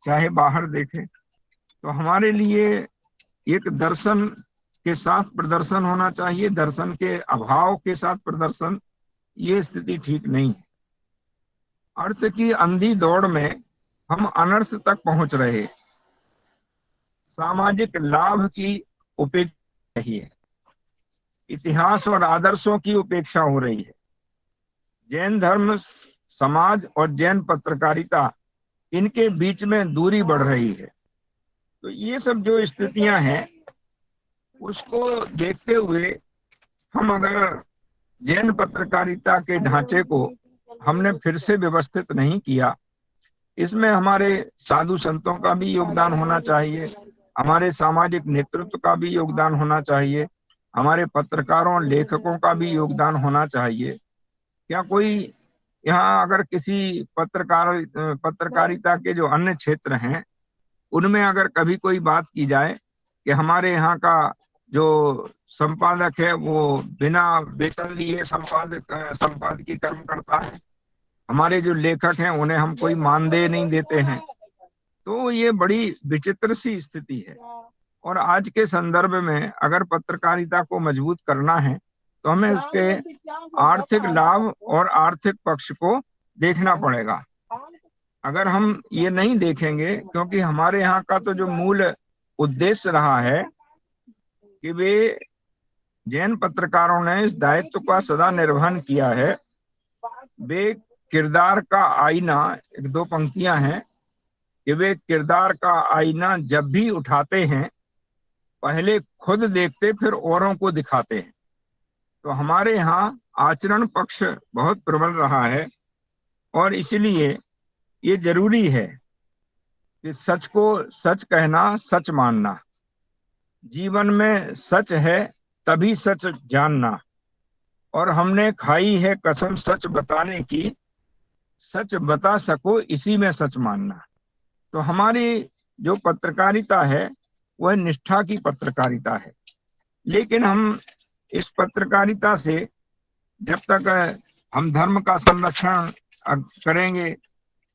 चाहे बाहर देखे। तो हमारे लिए एक दर्शन के साथ प्रदर्शन होना चाहिए, दर्शन के अभाव के साथ प्रदर्शन, ये स्थिति ठीक नहीं है। अर्थ की अंधी दौड़ में हम अनर्थ तक पहुंच रहे, सामाजिक लाभ की उपेक्षा रही है, इतिहास और आदर्शों की उपेक्षा हो रही है। जैन धर्म समाज और जैन पत्रकारिता, इनके बीच में दूरी बढ़ रही है। तो ये सब जो स्थितियां हैं उसको देखते हुए हम अगर जैन पत्रकारिता के ढांचे को हमने फिर से व्यवस्थित नहीं किया, इसमें हमारे साधु संतों का भी योगदान होना चाहिए, हमारे सामाजिक नेतृत्व का भी योगदान होना चाहिए, हमारे पत्रकारों लेखकों का भी योगदान होना चाहिए। क्या कोई यहाँ अगर किसी पत्रकारिता के जो अन्य क्षेत्र हैं उनमें अगर कभी कोई बात की जाए कि हमारे यहाँ का जो संपादक है वो बिना वेतन लिए संपादकीय कर्म करता है, हमारे जो लेखक हैं उन्हें हम कोई मानदेय नहीं देते हैं, तो ये बड़ी विचित्र सी स्थिति है। और आज के संदर्भ में अगर पत्रकारिता को मजबूत करना है तो हमें उसके आर्थिक लाभ और आर्थिक पक्ष को देखना पड़ेगा। अगर हम ये नहीं देखेंगे, क्योंकि हमारे यहाँ का तो जो मूल उद्देश्य रहा है कि वे जैन पत्रकारों ने इस दायित्व का सदा निर्वहन किया है, वे किरदार का आईना, एक दो पंक्तियां हैं कि वे किरदार का आईना जब भी उठाते हैं पहले खुद देखते फिर औरों को दिखाते हैं। तो हमारे यहाँ आचरण पक्ष बहुत प्रबल रहा है और इसलिए ये जरूरी है कि सच को सच कहना, सच मानना। जीवन में सच है तभी सच जानना, और हमने खाई है कसम सच बताने की, सच बता सको इसी में सच मानना। तो हमारी जो पत्रकारिता है वह निष्ठा की पत्रकारिता है, लेकिन हम इस पत्रकारिता से जब तक हम धर्म का संरक्षण करेंगे,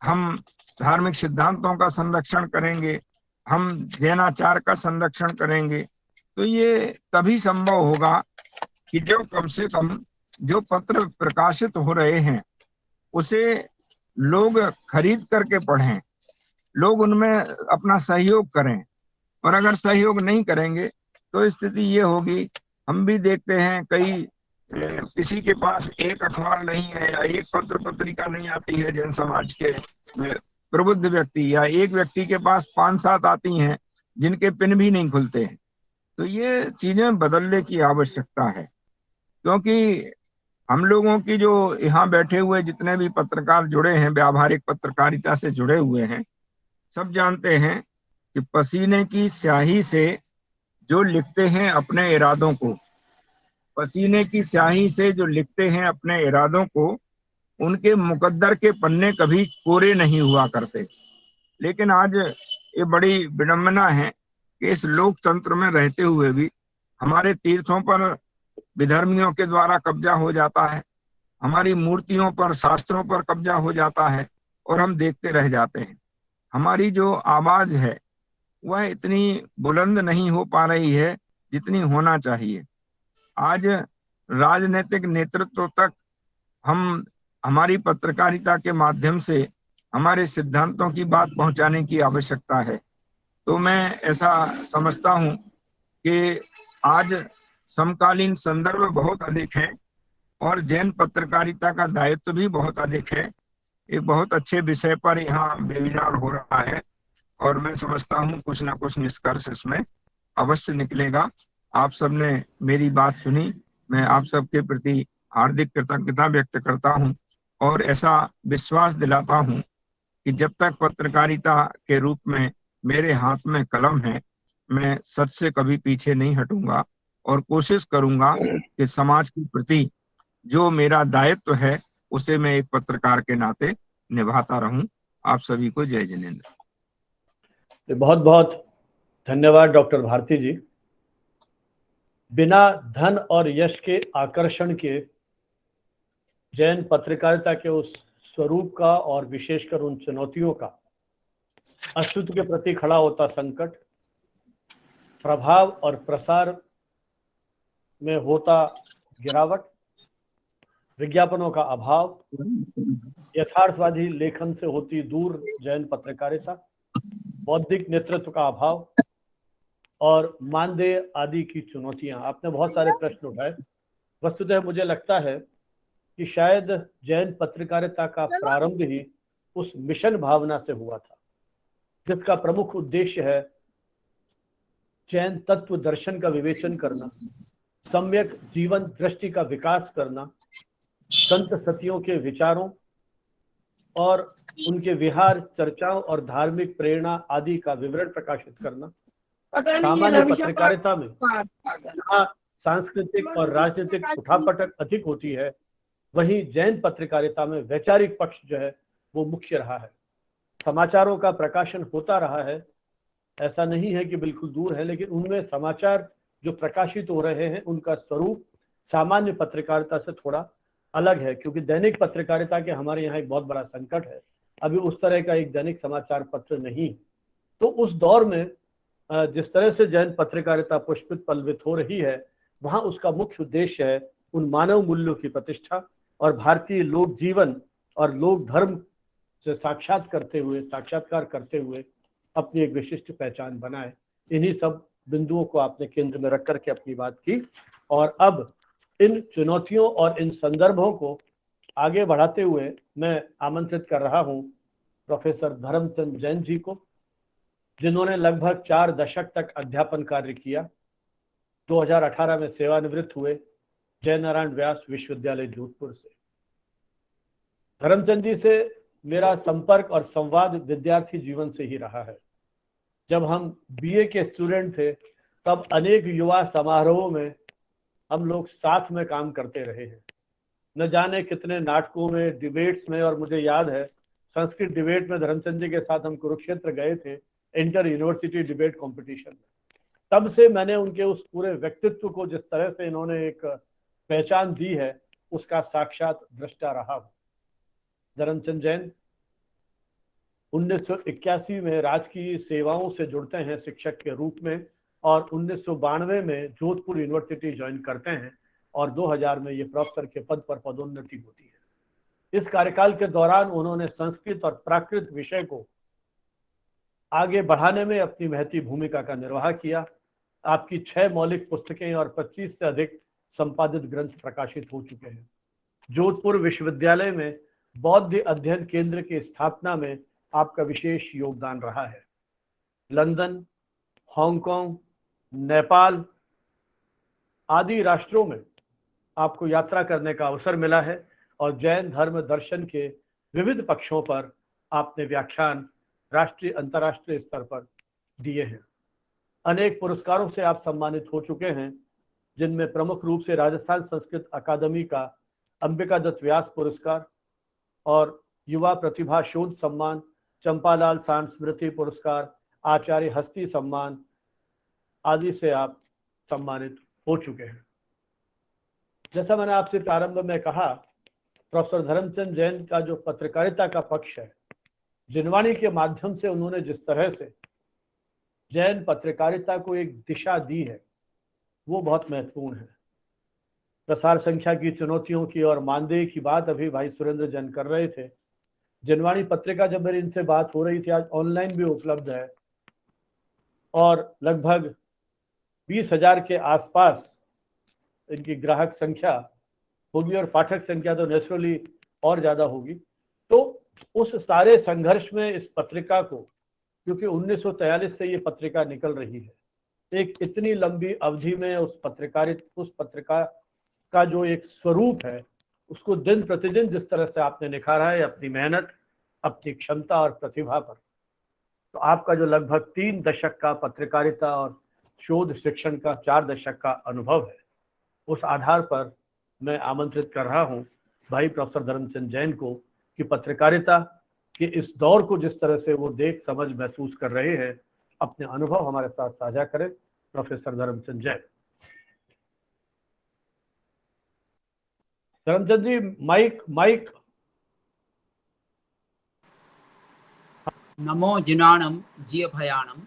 हम धार्मिक सिद्धांतों का संरक्षण करेंगे, हम जैनाचार का संरक्षण करेंगे, तो ये तभी संभव होगा कि जो कम से कम जो पत्र प्रकाशित हो रहे हैं उसे लोग खरीद करके पढ़ें, लोग उनमें अपना सहयोग करें। और अगर सहयोग नहीं करेंगे तो स्थिति ये होगी, हम भी देखते हैं कई किसी के पास एक अखबार नहीं है या एक पत्र पत्रिका नहीं आती है जैन समाज के प्रबुद्ध व्यक्ति, या एक व्यक्ति के पास 5-7 आती हैं जिनके पिन भी नहीं खुलते हैं। तो ये चीजें बदलने की आवश्यकता है, क्योंकि हम लोगों की जो यहाँ बैठे हुए जितने भी पत्रकार जुड़े हैं, व्यावहारिक पत्रकारिता से जुड़े हुए हैं, सब जानते हैं कि पसीने की स्याही से जो लिखते हैं अपने इरादों को, पसीने की स्याही से जो लिखते हैं अपने इरादों को, उनके मुकद्दर के पन्ने कभी कोरे नहीं हुआ करते। लेकिन आज ये बड़ी विडंबना है कि इस लोकतंत्र में रहते हुए भी हमारे तीर्थों पर विधर्मियों के द्वारा कब्जा हो जाता है, हमारी मूर्तियों पर, शास्त्रों पर कब्जा हो जाता है और हम देखते रह जाते हैं। हमारी जो आवाज है वह इतनी बुलंद नहीं हो पा रही है जितनी होना चाहिए। आज राजनीतिक नेतृत्व तक हम हमारी पत्रकारिता के माध्यम से हमारे सिद्धांतों की बात पहुंचाने की आवश्यकता है। तो मैं ऐसा समझता हूं कि आज समकालीन संदर्भ बहुत अधिक है और जैन पत्रकारिता का दायित्व भी बहुत अधिक है। एक बहुत अच्छे विषय पर यहाँ वेबिनार हो रहा है और मैं समझता हूँ कुछ ना कुछ निष्कर्ष इसमें अवश्य निकलेगा। आप सबने मेरी बात सुनी, मैं आप सबके प्रति हार्दिक कृतज्ञता व्यक्त करता हूँ और ऐसा विश्वास दिलाता हूँ कि जब तक पत्रकारिता के रूप में मेरे हाथ में कलम है, मैं सच से कभी पीछे नहीं हटूंगा और कोशिश करूंगा कि समाज के प्रति जो मेरा दायित्व है उसे मैं एक पत्रकार के नाते निभाता रहूं। आप सभी को जय जिनेंद्र। बहुत बहुत धन्यवाद डॉक्टर भारती जी। बिना धन और यश के आकर्षण के जैन पत्रकारिता के उस स्वरूप का और विशेषकर उन चुनौतियों का, अस्तित्व के प्रति खड़ा होता संकट, प्रभाव और प्रसार में होता गिरावट, विज्ञापनों का अभाव, यथार्थवादी लेखन से होती दूर जैन पत्रकारिता, बौद्धिक नेतृत्व का अभाव और मानदेय आदि की चुनौतियां। आपने बहुत सारे प्रश्न उठाए। वस्तुतः मुझे लगता है कि शायद जैन पत्रकारिता का प्रारंभ ही उस मिशन भावना से हुआ था जिसका प्रमुख उद्देश्य है जैन तत्व दर्शन का विवेचन करना, सम्यक जीवन दृष्टि का विकास करना, संत सतियों के विचारों और उनके विहार, चर्चाओं और धार्मिक प्रेरणा आदि का विवरण प्रकाशित करना। सामान्य पत्रकारिता में जहाँ सांस्कृतिक और राजनीतिक उठापटक अधिक होती है, वहीं जैन पत्रकारिता में वैचारिक पक्ष जो है वो मुख्य रहा है। समाचारों का प्रकाशन होता रहा है, ऐसा नहीं है कि बिल्कुल दूर है, लेकिन उनमें समाचार जो प्रकाशित हो रहे हैं उनका स्वरूप सामान्य पत्रकारिता से थोड़ा अलग है, क्योंकि दैनिक पत्रकारिता के हमारे यहाँ एक बहुत बड़ा संकट है। अभी उस तरह का एक दैनिक समाचार पत्र नहीं। तो उस दौर में जिस तरह से जैन पत्रकारिता पुष्पित पल्वित हो रही है, वहाँ उसका मुख्य उद्देश्य है उन मानव मूल्यों की प्रतिष्ठा और भारतीय लोक जीवन और लोक धर्म से साक्षात्कार करते हुए अपनी एक विशिष्ट पहचान बनाए। इन्हीं सब बिंदुओं को आपने केंद्र में रख करके अपनी बात की और अब इन चुनौतियों और इन संदर्भों को आगे बढ़ाते हुए मैं आमंत्रित कर रहा हूं प्रोफेसर धर्मचंद जैन जी को, जिन्होंने लगभग 4 दशक तक अध्यापन कार्य किया। 2018 में सेवानिवृत्त हुए जयनारायण व्यास विश्वविद्यालय जोधपुर से। धर्मचंद जी से मेरा संपर्क और संवाद विद्यार्थी जीवन से ही रहा है। जब हम बीए के स्टूडेंट थे तब अनेक युवा समारोहों में हम लोग साथ में काम करते रहे हैं। न जाने कितने नाटकों में, डिबेट्स में, और मुझे याद है संस्कृत डिबेट में धर्मचंद जी के साथ हम कुरुक्षेत्र गए थे, इंटर यूनिवर्सिटी डिबेट कंपटीशन में। तब से मैंने उनके उस पूरे व्यक्तित्व को, जिस तरह से इन्होंने एक पहचान दी है, उसका साक्षात दृष्टा रहा हूं। धर्मचंद जैन 1981 में राजकीय सेवाओं से जुड़ते हैं शिक्षक के रूप में, और 1992 में जोधपुर यूनिवर्सिटी ज्वाइन करते हैं, और 2000 में ये प्रोफेसर के पद पर पदोन्नति होती है। इस कार्यकाल के दौरान उन्होंने संस्कृत और प्राकृत विषय को आगे बढ़ाने में अपनी महती भूमिका का निर्वाह किया। आपकी 6 मौलिक पुस्तकें और 25 से अधिक संपादित ग्रंथ प्रकाशित हो चुके हैं। जोधपुर विश्वविद्यालय में बौद्ध अध्ययन केंद्र की स्थापना में आपका विशेष योगदान रहा है। लंदन, हांगकांग, नेपाल आदि राष्ट्रों में आपको यात्रा करने का अवसर मिला है, और जैन धर्म दर्शन के विविध पक्षों पर आपने व्याख्यान राष्ट्रीय अंतर्राष्ट्रीय स्तर पर दिए हैं। अनेक पुरस्कारों से आप सम्मानित हो चुके हैं, जिनमें प्रमुख रूप से राजस्थान संस्कृत अकादमी का अंबिका दत्त व्यास पुरस्कार और युवा प्रतिभा शोध सम्मान, चंपालाल स्मृति पुरस्कार, आचार्य हस्ती सम्मान आदि से आप सम्मानित हो चुके हैं। जैसा मैंने आपसे प्रारंभ में कहा, प्रोफेसर धर्मचंद जैन का जो पत्रकारिता का पक्ष है, जिनवाणी के माध्यम से उन्होंने जिस तरह से जैन पत्रकारिता को एक दिशा दी है, वो बहुत महत्वपूर्ण है। प्रसार संख्या की चुनौतियों की और मानदेय की बात अभी भाई सुरेंद्र जैन कर रहे थे। जिनवाणी पत्रिका, जब मेरी इनसे बात हो रही थी, आज ऑनलाइन भी उपलब्ध है, और लगभग 20,000 के आसपास इनकी ग्राहक संख्या होगी, और पाठक संख्या तो नेचुरली और ज़्यादा होगी। तो उस सारे संघर्ष में इस पत्रिका को, क्योंकि 1943 से ये पत्रिका निकल रही है, एक इतनी लंबी अवधि में उस पत्रिका का जो एक स्वरूप है, उसको दिन प्रतिदिन जिस तरह से आपने निखारा है अपनी मेहनत, अपनी क्षमता और प्रतिभा पर, तो आपका जो लगभग 3 दशक का पत्रकारिता और शोध शिक्षण का 4 दशक का अनुभव है, उस आधार पर मैं आमंत्रित कर रहा हूं भाई प्रोफेसर धर्मचंद जैन को कि पत्रकारिता के इस दौर को जिस तरह से वो देख समझ महसूस कर रहे हैं, अपने अनुभव हमारे साथ साझा करें। प्रोफेसर धर्मचंद जैन। धर्मचंद जी, माइक। नमो जिनाणम जिय भयाणम।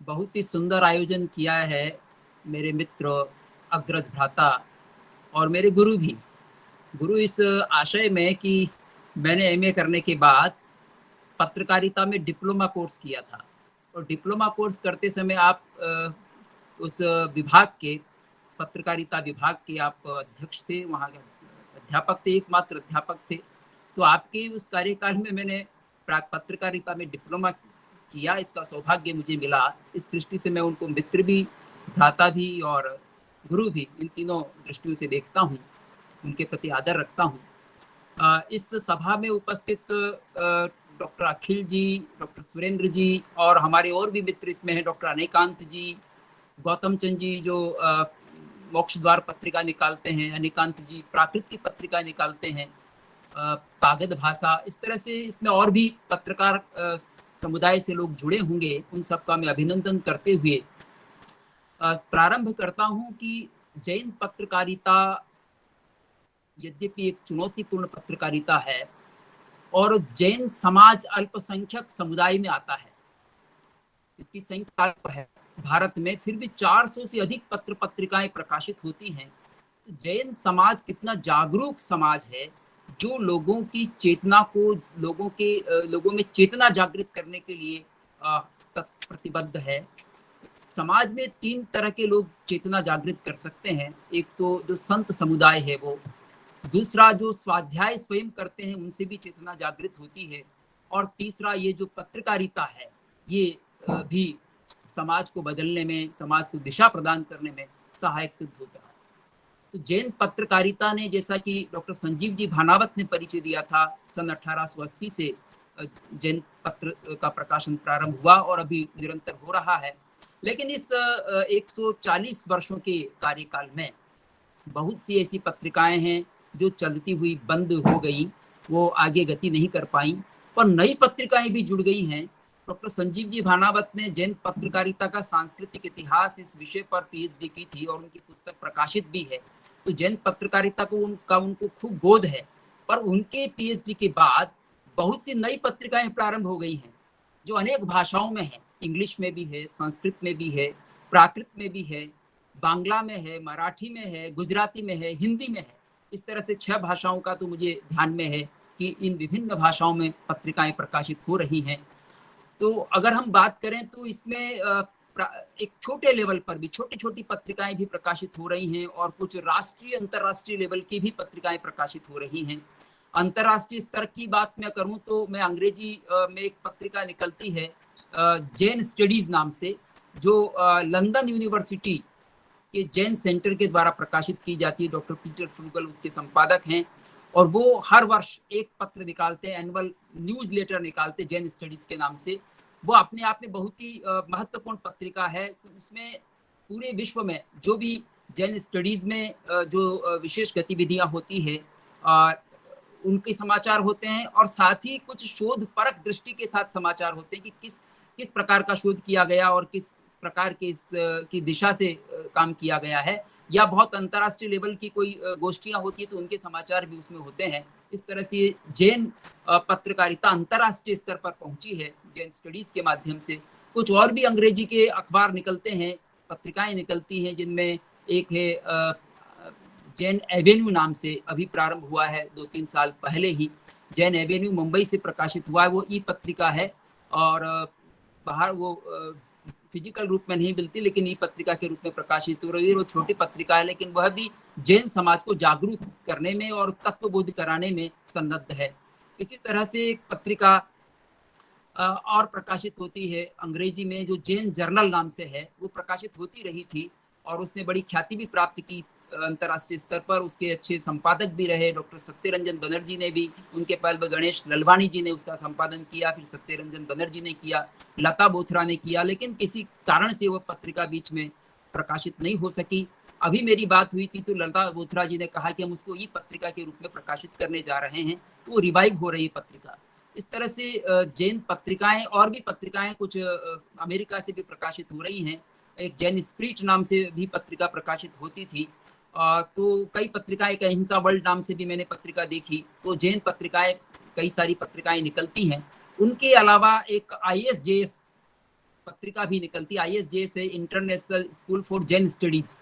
बहुत ही सुंदर आयोजन किया है मेरे मित्र, अग्रज भ्राता और मेरे गुरु भी। गुरु इस आशय में कि मैंने एमए करने के बाद पत्रकारिता में डिप्लोमा कोर्स किया था, और डिप्लोमा कोर्स करते समय आप उस विभाग के, पत्रकारिता विभाग के आप अध्यक्ष थे, वहाँ के अध्यापक थे, एकमात्र अध्यापक थे। तो आपके उस कार्यकाल में मैंने पत्रकारिता में डिप्लोमा किया, इसका सौभाग्य मुझे मिला। इस दृष्टि से मैं उनको मित्र भी, भ्राता भी और गुरु भी, इन तीनों दृष्टियों से देखता हूँ, उनके प्रति आदर रखता हूँ। इस सभा में उपस्थित डॉक्टर अखिल जी, डॉक्टर सुरेंद्र जी और हमारे और भी मित्र इसमें हैं, डॉक्टर अनिकांत जी, गौतम चंद जी जो मोक्ष द्वार पत्रिका निकालते हैं, अनिकांत जी प्राकृत की पत्रिका निकालते हैं, कागज भाषा, इस तरह से इसमें और भी पत्रकार समुदाय से लोग जुड़े होंगे, उन सबका मैं अभिनंदन करते हुए प्रारंभ करता हूं कि जैन पत्रकारिता यद्यपि एक चुनौतीपूर्ण पत्रकारिता है और जैन समाज अल्पसंख्यक समुदाय में आता है, इसकी संख्या है भारत में, फिर भी 400 से अधिक पत्र पत्रिकाएं प्रकाशित होती हैं। तो जैन समाज कितना जागरूक समाज है, जो लोगों की चेतना को, लोगों में चेतना जागृत करने के लिए प्रतिबद्ध है। समाज में 3 तरह के लोग चेतना जागृत कर सकते हैं। एक तो जो संत समुदाय है वो, दूसरा जो स्वाध्याय स्वयं करते हैं उनसे भी चेतना जागृत होती है, और तीसरा ये जो पत्रकारिता है ये भी समाज को बदलने में, समाज को दिशा प्रदान करने में सहायक सिद्ध होता है। तो जैन पत्रकारिता ने, जैसा कि डॉक्टर संजीव जी भानावत ने परिचय दिया था, सन 1880 से जैन पत्र का प्रकाशन प्रारंभ हुआ और अभी निरंतर हो रहा है। लेकिन इस 140 वर्षों के कार्यकाल में बहुत सी ऐसी पत्रिकाएं हैं जो चलती हुई बंद हो गई, वो आगे गति नहीं कर पाई, पर नई पत्रिकाएं भी जुड़ गई हैं। डॉक्टर संजीव जी भानावत ने जैन पत्रकारिता का सांस्कृतिक इतिहास इस विषय पर पीएचडी की थी और उनकी पुस्तक प्रकाशित भी है। तो जैन पत्रकारिता को उनको खूब बोध है, पर उनके पीएचडी के बाद बहुत सी नई पत्रिकाएं प्रारंभ हो गई हैं जो अनेक भाषाओं में है, इंग्लिश में भी है, संस्कृत में भी है, प्राकृत में भी है, बांग्ला में है, मराठी में है, गुजराती में है, हिंदी में है। इस तरह से 6 भाषाओं का तो मुझे ध्यान में है कि इन विभिन्न भाषाओं में पत्रिकाएं प्रकाशित हो रही हैं। तो अगर हम बात करें तो इसमें एक छोटे लेवल पर भी छोटी छोटी पत्रिकाएं भी प्रकाशित हो रही हैं और कुछ राष्ट्रीय अंतर्राष्ट्रीय लेवल की भी पत्रिकाएं प्रकाशित हो रही हैं। अंतर्राष्ट्रीय स्तर की बात मैं करूं तो मैं अंग्रेजी में एक पत्रिका निकलती है जैन स्टडीज नाम से, जो लंदन यूनिवर्सिटी के जैन सेंटर के द्वारा प्रकाशित की जाती है। डॉक्टर पीटर फ्रूगल उसके संपादक हैं और वो हर वर्ष एक पत्र निकालते हैं, एनुअल न्यूज लेटर निकालते हैं जैन स्टडीज के नाम से। वो अपने आप में बहुत ही महत्वपूर्ण पत्रिका है। उसमें पूरे विश्व में जो भी जैन स्टडीज में जो विशेष गतिविधियां होती है उनके समाचार होते हैं, और साथ ही कुछ शोध परक दृष्टि के साथ समाचार होते हैं कि किस प्रकार का शोध किया गया और किस प्रकार के की दिशा से काम किया गया है, या बहुत अंतर्राष्ट्रीय लेवल की कोई गोष्ठियां होती है तो उनके समाचार भी उसमें होते हैं। इस तरह से जैन पत्रकारिता अंतर्राष्ट्रीय स्तर पर पहुंची है जैन स्टडीज के माध्यम से। कुछ और भी अंग्रेजी के अखबार निकलते हैं, पत्रिकाएं निकलती हैं, जिनमें एक है जैन एवेन्यू नाम से, अभी प्रारंभ हुआ है 2-3 साल पहले ही। जैन एवेन्यू मुंबई से प्रकाशित हुआ है, वो ई पत्रिका है और बाहर वो फिजिकल रूप में नहीं मिलती लेकिन ई पत्रिका के रूप में प्रकाशित हो रही है। वो छोटी पत्रिका है लेकिन वह भी जैन समाज को जागरूक करने में और तत्वबोध कराने में सन्नद्ध है। इसी तरह से एक पत्रिका और प्रकाशित होती है अंग्रेजी में जो जैन जर्नल नाम से है, वो प्रकाशित होती रही थी और उसने बड़ी ख्याति भी प्राप्त की अंतर्राष्ट्रीय स्तर पर। उसके अच्छे संपादक भी रहे, डॉक्टर सत्यरंजन बनर्जी ने भी, उनके पहले गणेश ललवाणी जी ने उसका संपादन किया, फिर सत्यरंजन बनर्जी ने किया, लता बोथरा ने किया, लेकिन किसी कारण से वह पत्रिका बीच में प्रकाशित नहीं हो सकी। अभी मेरी बात हुई थी तो लता बोथरा जी ने कहा कि हम उसको ई पत्रिका के रूप में प्रकाशित करने जा रहे हैं, तो वो रिवाइव हो रही पत्रिका। इस तरह से जैन पत्रिकाएं और भी पत्रिकाएं कुछ अमेरिका से भी प्रकाशित हो रही हैं। एक जैन स्पिरिट नाम से भी पत्रिका प्रकाशित होती थी, तो कई पत्रिकाएं, एक अहिंसा वर्ल्ड नाम से भी मैंने पत्रिका देखी। तो जैन पत्रिकाएं, कई सारी पत्रिकाएं निकलती हैं। उनके अलावा एक ISJS पत्रिका भी निकलती है। ISJS है international school for Jain studies.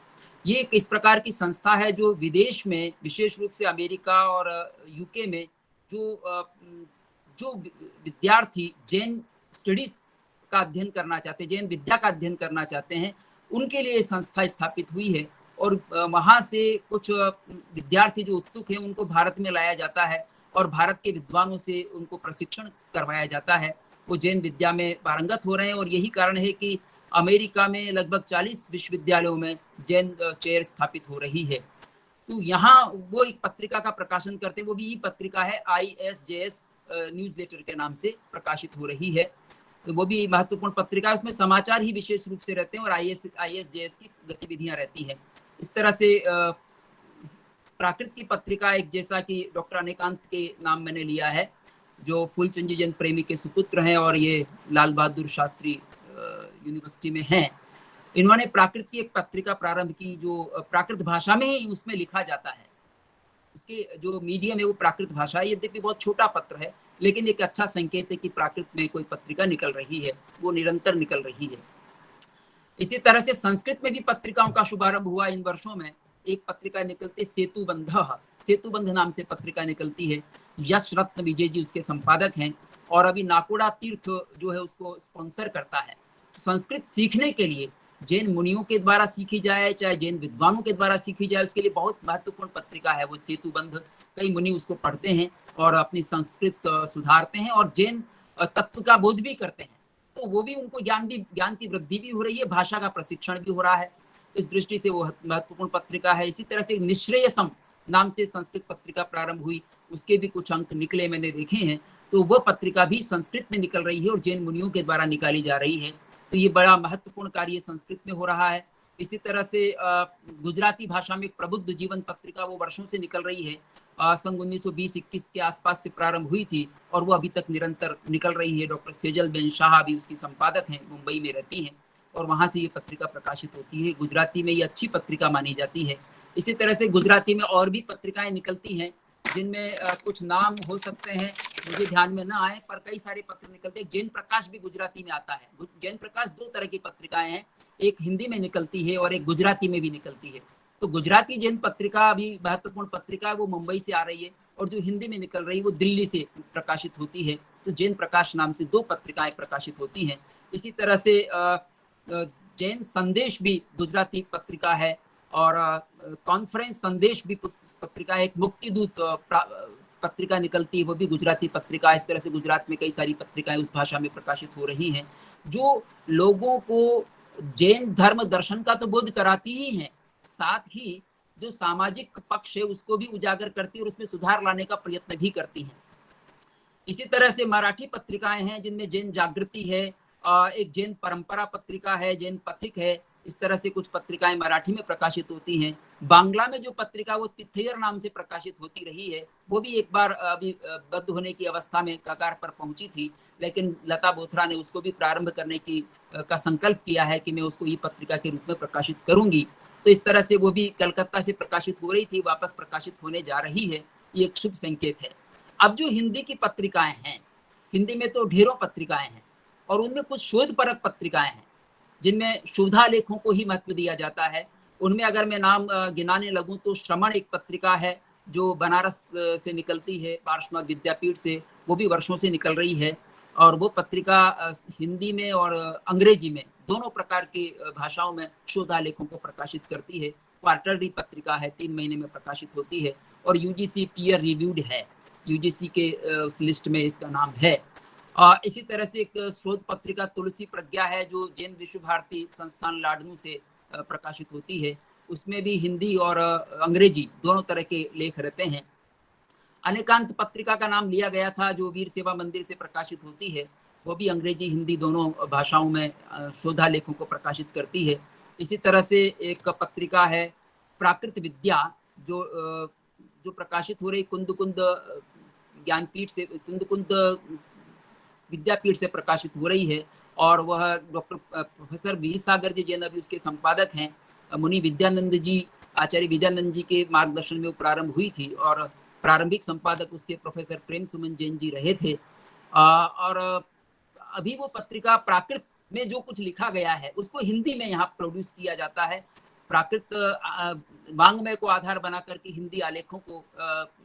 ये एक इस प्रकार की संस्था है जो विदेश में, विशेष रूप से अमेरिका और UK में जो विद्यार्थी जैन स्टडीज का अध्ययन करना चाहते हैं, जैन विद्या का अध्ययन करना चाहते हैं, उनके लिए संस्था स्थापित हुई है। और वहाँ से कुछ विद्यार्थी जो उत्सुक हैं उनको भारत में लाया जाता है और भारत के विद्वानों से उनको प्रशिक्षण करवाया जाता है। वो जैन विद्या में पारंगत हो रहे हैं और यही कारण है कि अमेरिका में लगभग 40 विश्वविद्यालयों में जैन चेयर स्थापित हो रही है। तो यहाँ वो एक पत्रिका का प्रकाशन करते हैं, वो भी ई पत्रिका है, ISJS न्यूज लेटर के नाम से प्रकाशित हो रही है। तो वो भी महत्वपूर्ण पत्रिका है, उसमें समाचार ही विशेष रूप से रहते हैं और ISJS की गतिविधियां रहती हैं। इस तरह से प्राकृत की पत्रिका एक, जैसा कि डॉक्टर अनेकांत के नाम मैंने लिया है, जो फूलचंद जैन प्रेमी के सुपुत्र हैं और ये लाल बहादुर शास्त्री यूनिवर्सिटी में हैं। इन्होंने प्राकृत की एक पत्रिका प्रारंभ की जो प्राकृत भाषा में ही उसमें लिखा जाता है। उसके जो मीडियम है वो प्राकृत भाषा है। यद्यपि बहुत छोटा पत्र है लेकिन एक अच्छा संकेत है कि प्राकृत में कोई पत्रिका निकल रही है, वो निरंतर निकल रही है। इसी तरह से संस्कृत में भी पत्रिकाओं का शुभारंभ हुआ इन वर्षों में। एक पत्रिका निकलती सेतुबंध नाम से पत्रिका निकलती है। यश रत्न विजय जी उसके संपादक हैं और अभी नाकोड़ा तीर्थ जो है उसको स्पॉन्सर करता है। संस्कृत सीखने के लिए जैन मुनियों के द्वारा सीखी जाए चाहे जैन विद्वानों के द्वारा सीखी जाए, उसके लिए बहुत महत्वपूर्ण पत्रिका है वो सेतुबंध। कई मुनि उसको पढ़ते हैं और अपनी संस्कृत सुधारते हैं और जैन तत्व का बोध भी करते हैं, तो वो भी उनको ज्ञान की वृद्धि भी हो रही है, भाषा का प्रशिक्षण भी हो रहा है। इस दृष्टि से वो महत्वपूर्ण पत्रिका है। इसी तरह से निश्रेयसम नाम से संस्कृत पत्रिका प्रारंभ हुई, उसके भी कुछ अंक निकले, मैंने देखे हैं, तो वह पत्रिका भी संस्कृत में निकल रही है और जैन मुनियों के द्वारा निकाली जा रही है। तो ये बड़ा महत्वपूर्ण कार्य संस्कृत में हो रहा है। इसी तरह से गुजराती भाषा में एक प्रबुद्ध जीवन पत्रिका वो वर्षों से निकल रही है, सन 1920-21 के आसपास से प्रारंभ हुई थी और वो अभी तक निरंतर निकल रही है। डॉक्टर सेजल बेन शाह अभी उसकी संपादक हैं, मुंबई में रहती हैं और वहाँ से ये पत्रिका प्रकाशित होती है। गुजराती में ये अच्छी पत्रिका मानी जाती है। इसी तरह से गुजराती में और भी पत्रिकाएं निकलती हैं जिनमें कुछ नाम हो सकते हैं मुझे ध्यान में ना आए, पर कई सारे पत्र निकलते हैं। जैन प्रकाश भी गुजराती में आता है। जैन प्रकाश दो तरह की पत्रिकाएं हैं, एक हिंदी में निकलती है और एक गुजराती में भी निकलती है। तो गुजराती जैन पत्रिका अभी महत्वपूर्ण पत्रिका है, वो मुंबई से आ रही है, और जो हिंदी में निकल रही है वो दिल्ली से प्रकाशित होती है। तो जैन प्रकाश नाम से दो पत्रिकाएं प्रकाशित होती हैं। इसी तरह से जैन संदेश भी गुजराती पत्रिका है और कॉन्फ्रेंस संदेश भी पत्रिका है। एक मुक्तिदूत पत्रिका निकलती है, वो भी गुजराती पत्रिका। इस तरह से गुजरात में कई सारी पत्रिकाएं उस भाषा में प्रकाशित हो रही हैं, जो लोगों को जैन धर्म दर्शन का तो बोध कराती ही हैं, साथ ही जो सामाजिक पक्ष है उसको भी उजागर करती है और उसमें सुधार लाने का प्रयत्न भी करती हैं। इसी तरह से मराठी पत्रिकाएं हैं जिनमें जैन जागृति है, एक जैन परंपरा पत्रिका है, जैन पथिक है। इस तरह से कुछ पत्रिकाएं मराठी में प्रकाशित होती हैं। बांग्ला में जो पत्रिका वो तिथैयर नाम से प्रकाशित होती रही है, वो भी एक बार अभी बंद होने की अवस्था में कगार पर पहुंची थी, लेकिन लता बोथरा ने उसको भी प्रारंभ करने की का संकल्प किया है कि मैं उसको ई पत्रिका के रूप में प्रकाशित करूंगी। तो इस तरह से वो भी कलकत्ता से प्रकाशित हो रही थी, वापस प्रकाशित होने जा रही है, ये एक शुभ संकेत है। अब जो हिंदी की पत्रिकाएं हैं, हिंदी में तो ढेरों पत्रिकाएं हैं और उनमें कुछ शोधपरक पत्रिकाएं हैं जिनमें शोधा लेखों को ही महत्व दिया जाता है। उनमें अगर मैं नाम गिनाने लगूं तो श्रवण एक पत्रिका है जो बनारस से निकलती है, पार्श्वनाथ विद्यापीठ से, वो भी वर्षों से निकल रही है और वो पत्रिका हिंदी में और अंग्रेजी में दोनों प्रकार की भाषाओं में शोधा लेखों को प्रकाशित करती है। क्वार्टरली पत्रिका है, 3 महीने में प्रकाशित होती है और यूजीसी पीयर रिव्यूड है, यूजीसी के उस लिस्ट में इसका नाम है। इसी तरह से एक शोध पत्रिका तुलसी प्रज्ञा है जो जैन विश्व भारती संस्थान लाडनू से प्रकाशित होती है। उसमें भी हिंदी और अंग्रेजी दोनों तरह के लेख रहते हैं। अनेकांत पत्रिका का नाम लिया गया था जो वीर सेवा मंदिर से प्रकाशित होती है, वो भी अंग्रेजी हिंदी दोनों भाषाओं में शोधा लेखों को प्रकाशित करती है। इसी तरह से एक पत्रिका है प्राकृत विद्या जो प्रकाशित हो रही कुंद ज्ञानपीठ से, कुंद विद्यापीठ से प्रकाशित हो रही है और वह डॉक्टर प्रोफेसर वी सागर जी जैन अभी उसके संपादक हैं। मुनि विद्यानंद जी, आचार्य विद्यानंद जी के मार्गदर्शन में वो प्रारंभ हुई थी और प्रारंभिक संपादक उसके प्रोफेसर प्रेम सुमन जैन जी रहे थे। और अभी वो पत्रिका प्राकृत में जो कुछ लिखा गया है उसको हिंदी में यहाँ प्रोड्यूस किया जाता है। प्राकृत वांग्मय को आधार बना करके हिंदी आलेखों को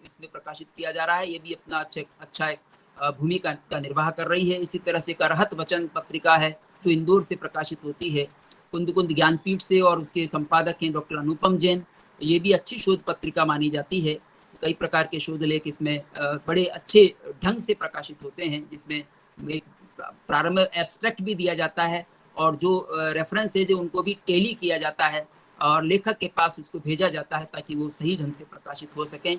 इसमें प्रकाशित किया जा रहा है। ये भी अपना अच्छा भूमिका का निर्वाह कर रही है। इसी तरह से करहत वचन पत्रिका है जो इंदौर से प्रकाशित होती है, कुंद ज्ञानपीठ से, और उसके संपादक हैं डॉक्टर अनुपम जैन। ये भी अच्छी शोध पत्रिका मानी जाती है। कई प्रकार के शोध लेख इसमें बड़े अच्छे ढंग से प्रकाशित होते हैं, जिसमें प्रारंभ एब्स्ट्रैक्ट भी दिया जाता है और जो रेफरेंसेज है उनको भी टेली किया जाता है और लेखक के पास उसको भेजा जाता है ताकि वो सही ढंग से प्रकाशित हो सकें।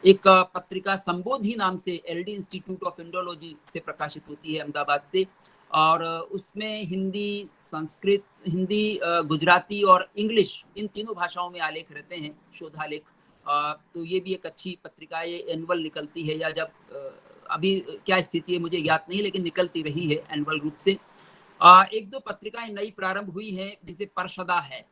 एक पत्रिका संबोधि नाम से एलडी इंस्टीट्यूट ऑफ इंडोलॉजी से प्रकाशित होती है अहमदाबाद से, और उसमें हिंदी, संस्कृत, हिंदी, गुजराती और इंग्लिश, इन तीनों भाषाओं में आलेख रहते हैं, शोधालेख। तो ये भी एक अच्छी पत्रिका है, एनुअल निकलती है, या जब अभी क्या स्थिति है मुझे याद नहीं, लेकिन निकलती रही है एनुअल रूप से। एक दो पत्रिकाएं नई प्रारंभ हुई हैं, जैसे परशदा है।